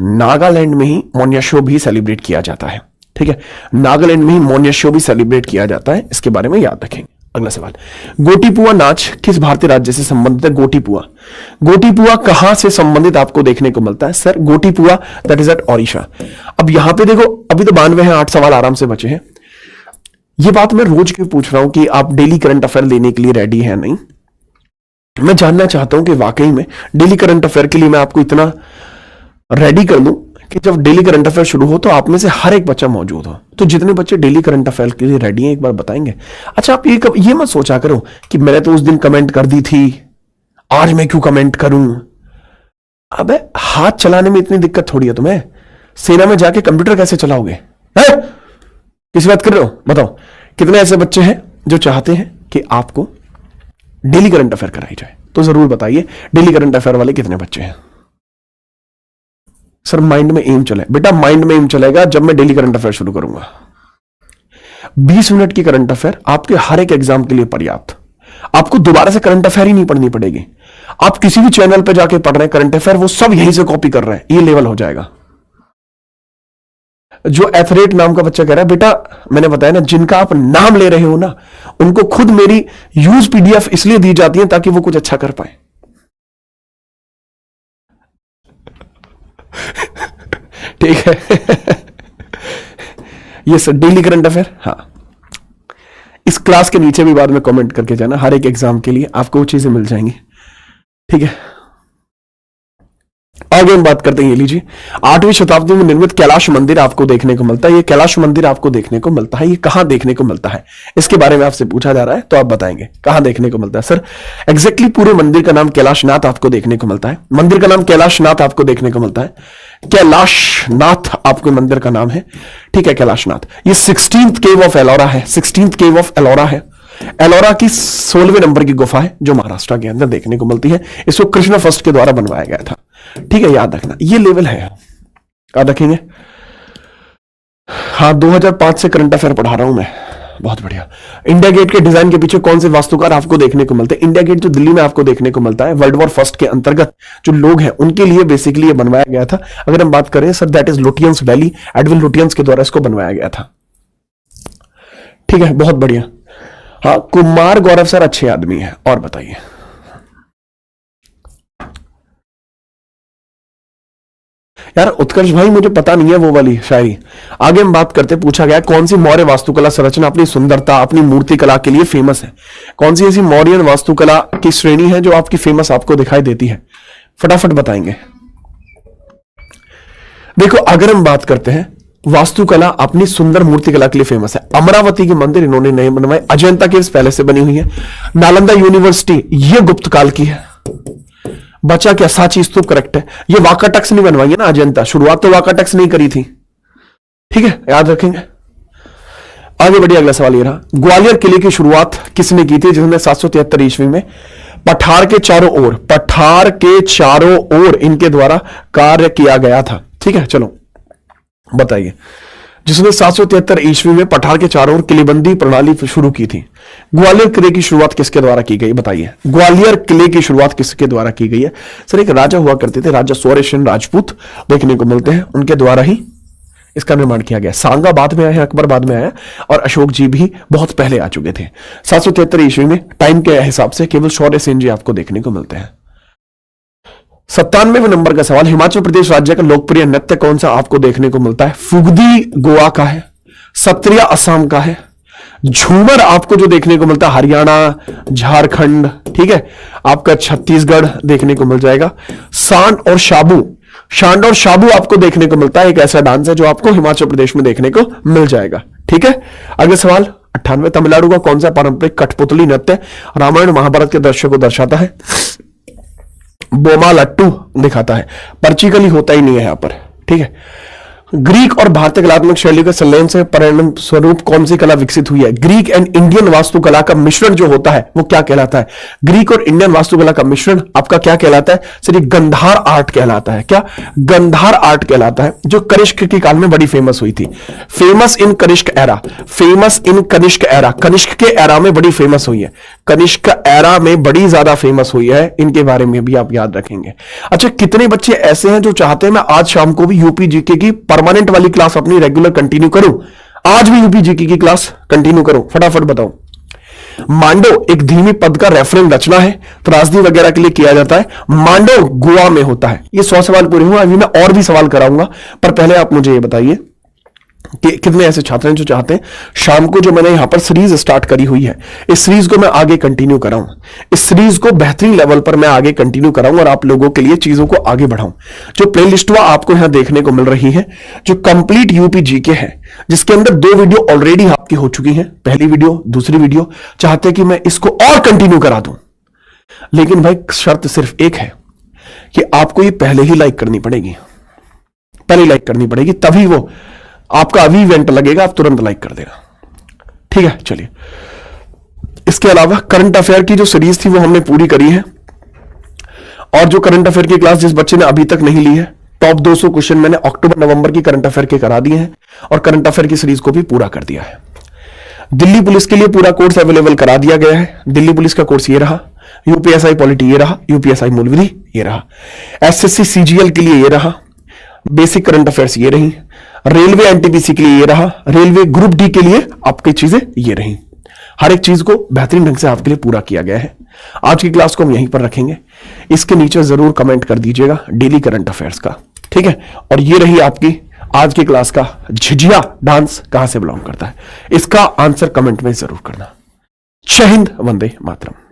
नागालैंड में ही मोन्याशो भी सेलिब्रेट किया जाता है। ठीक है, नागालैंड में ही मोन्याशो भी सेलिब्रेट किया जाता है, इसके बारे में याद रखेंगे। अगला सवाल, गोटीपुआ नाच किस भारतीय राज्य से संबंधित है? गोटीपुआ कहां से संबंधित आपको देखने को मिलता है? Sir, Gotipua that is at Odisha. अब यहां पे देखो, अभी तो 92 हैं, 8 सवाल आराम से बचे हैं। ये बात मैं रोज क्यों पूछ रहा हूं कि आप डेली करंट अफेयर लेने के लिए रेडी है नहीं? मैं जानना चाहता हूं कि वाकई में डेली करंट अफेयर के लिए मैं आपको इतना रेडी कर दूं कि जब डेली करंट अफेयर शुरू हो तो आप में से हर एक बच्चा मौजूद हो। तो जितने बच्चे डेली करंट अफेयर के लिए रेडी हैं, एक बार बताएंगे। अच्छा, आप ये मत सोचा करो कि मैंने तो उस दिन कमेंट कर दी थी, आज मैं क्यों कमेंट करूं। अबे, हाथ चलाने में इतनी दिक्कत थोड़ी है तुम्हें, सेना में जाके कंप्यूटर कैसे चलाओगे? किसी बात कर रहे हो? बताओ, कितने ऐसे बच्चे हैं जो चाहते हैं कि आपको डेली करंट अफेयर कराई जाए? तो जरूर बताइए, डेली करंट अफेयर वाले कितने बच्चे हैं? सर, माइंड में एम चले बेटा, माइंड में एम चलेगा जब मैं डेली करंट अफेयर शुरू करूंगा। 20 मिनट की करंट अफेयर आपके हर एक एग्जाम के लिए पर्याप्त। आपको दोबारा से करंट अफेयर ही नहीं पढ़नी पड़ेगी। आप किसी भी चैनल पे जाके पढ़ रहे हैं करंट अफेयर, वो सब यहीं से कॉपी कर रहे हैं, ये लेवल हो जाएगा। जो एथलेट नाम का बच्चा कह रहा है, बेटा मैंने बताया ना, जिनका आप नाम ले रहे हो ना, उनको खुद मेरी यूज पीडीएफ इसलिए दी जाती है ताकि वो कुछ अच्छा कर पाए। ठीक है। ये सर डेली करंट अफेयर। हाँ, इस क्लास के नीचे भी बाद में कमेंट करके जाना, हर एक एग्जाम के लिए आपको वो चीजें मिल जाएंगी। ठीक है, आगे हम बात करते हैं। ये लीजिए, 8वीं शताब्दी में निर्मित कैलाश मंदिर आपको देखने को मिलता है। ये कैलाश मंदिर आपको देखने को मिलता है, ये कहां देखने को मिलता है? इसके बारे में आपसे पूछा जा रहा है, तो आप बताएंगे कहां देखने को मिलता है। सर, एग्जैक्टली पूरे मंदिर का नाम कैलाशनाथ आपको देखने को मिलता है। मंदिर का नाम कैलाशनाथ आपको देखने को मिलता है। कैलाशनाथ आपके मंदिर का नाम है। ठीक है, कैलाशनाथ। ये 16th केव ऑफ एलोरा है। 16th केव ऑफ एलोरा है। एलोरा की 16वें नंबर की गुफा है जो महाराष्ट्र के अंदर देखने को मिलती है। इसको कृष्ण फर्स्ट के द्वारा बनवाया गया था। ठीक है, याद रखना, ये लेवल है, याद रखेंगे। हाँ, 2005 से करंट अफेयर पढ़ा रहा हूं मैं, बहुत बढ़िया। इंडिया गेट के डिजाइन के पीछे कौन से वास्तुकार आपको देखने को मिलते हैं? इंडिया गेट जो दिल्ली में आपको देखने को मिलता है, वर्ल्ड वॉर फर्स्ट के अंतर्गत जो लोग हैं उनके लिए बेसिकली ये बनवाया गया था। अगर हम बात करें sir, that is Lutyens valley, Edwin Lutyens के द्वारा इसको बनवाया गया था। ठीक है, बहुत बढ़िया। हाँ, कुमार गौरव सर अच्छे आदमी है। और बताइए, यार उत्कर्ष भाई, मुझे पता नहीं है वो वाली शायरी। आगे हम बात करते, पूछा गया कौन सी मौर्य वास्तुकला संरचना अपनी सुंदरता, अपनी मूर्ति कला के लिए फेमस है? कौन सी ऐसी मौर्य वास्तुकला की श्रेणी है जो आपकी फेमस आपको दिखाई देती है? फटाफट बताएंगे। देखो, अगर हम बात करते हैं वास्तुकला अपनी सुंदर मूर्तिकला के लिए फेमस है, अमरावती के मंदिर इन्होंने नए बनवाए, अजंता केव्स पहले से बनी हुई है, नालंदा यूनिवर्सिटी ये गुप्त काल की है। बचा क्या? सांची स्तूप करेक्ट है। ये वाकाटक्स नहीं बनवाई है ना अजंता, शुरुआत तो वाकाटक्स नहीं करी थी। ठीक है, याद रखेंगे। आगे बढ़िए, अगला सवाल ये रहा, ग्वालियर किले की शुरुआत किसने की थी? जिसने 773 ईस्वी में पठार के चारों ओर इनके द्वारा कार्य किया गया था। ठीक है, चलो बताइए, जिसने 773 ईस्वी में पठार के चारों ओर किलेबंदी प्रणाली शुरू की थी। ग्वालियर किले की शुरुआत किसके द्वारा की गई? बताइए, ग्वालियर किले की शुरुआत किसके द्वारा की गई है? सर, एक राजा हुआ करते थे, राजा सौरेशन राजपूत देखने को मिलते हैं, उनके द्वारा ही इसका निर्माण किया गया। सांगा बाद में आया है, अकबर बाद में आया, और अशोक जी भी बहुत पहले आ चुके थे। 773 ईस्वी में टाइम के हिसाब से केवल शौर्य सेन जी आपको देखने को मिलते हैं। 97वें नंबर का सवाल, हिमाचल प्रदेश राज्य का लोकप्रिय नृत्य कौन सा आपको देखने को मिलता है? फुगदी गोवा का है, सत्रिया असम का है, झूमर आपको जो देखने को मिलता है हरियाणा, झारखंड, ठीक है, आपका छत्तीसगढ़ देखने को मिल जाएगा। सांड और शाबू आपको देखने को मिलता है, एक ऐसा डांस है जो आपको हिमाचल प्रदेश में देखने को मिल जाएगा। ठीक है, अगले सवाल 98, तमिलनाडु का कौन सा पारंपरिक कठपुतली नृत्य रामायण महाभारत के दृश्य को दर्शाता है? बोमा लट्टू दिखाता है, पर्चिकली होता ही नहीं है यहां पर। ठीक है, ग्रीक और भारतीय कलात्मक शैली के संलयन से परिणाम स्वरूप कौन सी कला विकसित हुई है? ग्रीक एंड इंडियन वास्तुकला का मिश्रण जो होता है वो क्या कहलाता है? ग्रीक और इंडियन वास्तुकला का मिश्रण आपका क्या कहलाता है? सर, गंधार आर्ट कहलाता है। क्या? गंधार आर्ट कहलाता है, जो कनिष्क के काल में बड़ी फेमस हुई थी। Famous in Kanishka era, famous in Kanishka era, Kanishka के एरा में बड़ी फेमस हुई है। कनिष्क एरा में बड़ी ज्यादा फेमस हुई है, इनके बारे में भी आप याद रखेंगे। अच्छा, कितने बच्चे ऐसे हैं जो चाहते हैं मैं आज शाम को भी यूपी जीके की परमानेंट वाली क्लास अपनी रेगुलर कंटिन्यू करूं? आज भी यूपी जीके की क्लास कंटिन्यू करूं? फटाफट बताओ। मांडो एक धीमी पद का रेफरेंस रचना है, त्रासदी वगैरह के लिए किया जाता है। मांडो गोवा में होता है। ये 100 सवाल पूरे हुए। अभी मैं और भी सवाल कराऊंगा, पर पहले आप मुझे ये बताइए कि कितने ऐसे छात्र हैं जो चाहते हैं शाम को जो मैंने यहां पर सीरीज स्टार्ट करी हुई है, इस सीरीज को मैं आगे कंटिन्यू कराऊं, इस सीरीज को बेहतरीन लेवल पर मैं आगे कंटिन्यू कराऊं और आप लोगों के लिए चीजों को आगे बढ़ाऊं। जो प्लेलिस्ट आपको यहां देखने को मिल रही है, जो कंप्लीट यूपी जीके है, जिसके अंदर 2 वीडियो ऑलरेडी आपकी हो चुकी है, पहली वीडियो, दूसरी वीडियो, चाहते कि मैं इसको और कंटिन्यू करा दूं। लेकिन भाई शर्त सिर्फ एक है कि आपको ये पहले ही लाइक करनी पड़ेगी, पहले लाइक करनी पड़ेगी, तभी वो आपका अभी इवेंट लगेगा, आप तुरंत लाइक कर देना। ठीक है, चलिए। इसके अलावा करंट अफेयर की जो सीरीज थी वो हमने पूरी करी है, और जो करंट अफेयर की क्लास जिस बच्चे ने अभी तक नहीं ली है, टॉप 200 क्वेश्चन मैंने अक्टूबर नवंबर की करंट अफेयर के करा दिए हैं और करंट अफेयर की सीरीज को भी पूरा कर दिया है। दिल्ली पुलिस के लिए पूरा कोर्स अवेलेबल करा दिया गया है। दिल्ली पुलिस का कोर्स ये रहा, यूपीएसआई पॉलिटी ये रहा, यूपीएसआई मूल विधि ये रहा, एसएससी सीजीएल के लिए ये रहा, बेसिक करंट अफेयर्स ये रही, रेलवे एनटीपीसी के लिए ये रहा, रेलवे ग्रुप डी के लिए आपकी चीजें ये रही। हर एक चीज को बेहतरीन ढंग से आपके लिए पूरा किया गया है। आज की क्लास को हम यहीं पर रखेंगे। इसके नीचे जरूर कमेंट कर दीजिएगा डेली करंट अफेयर्स का, ठीक है। और ये रही आपकी आज की क्लास का झिझिया डांस कहां से बिलोंग करता है, इसका आंसर कमेंट में जरूर करना। जय हिंद, वंदे मातरम।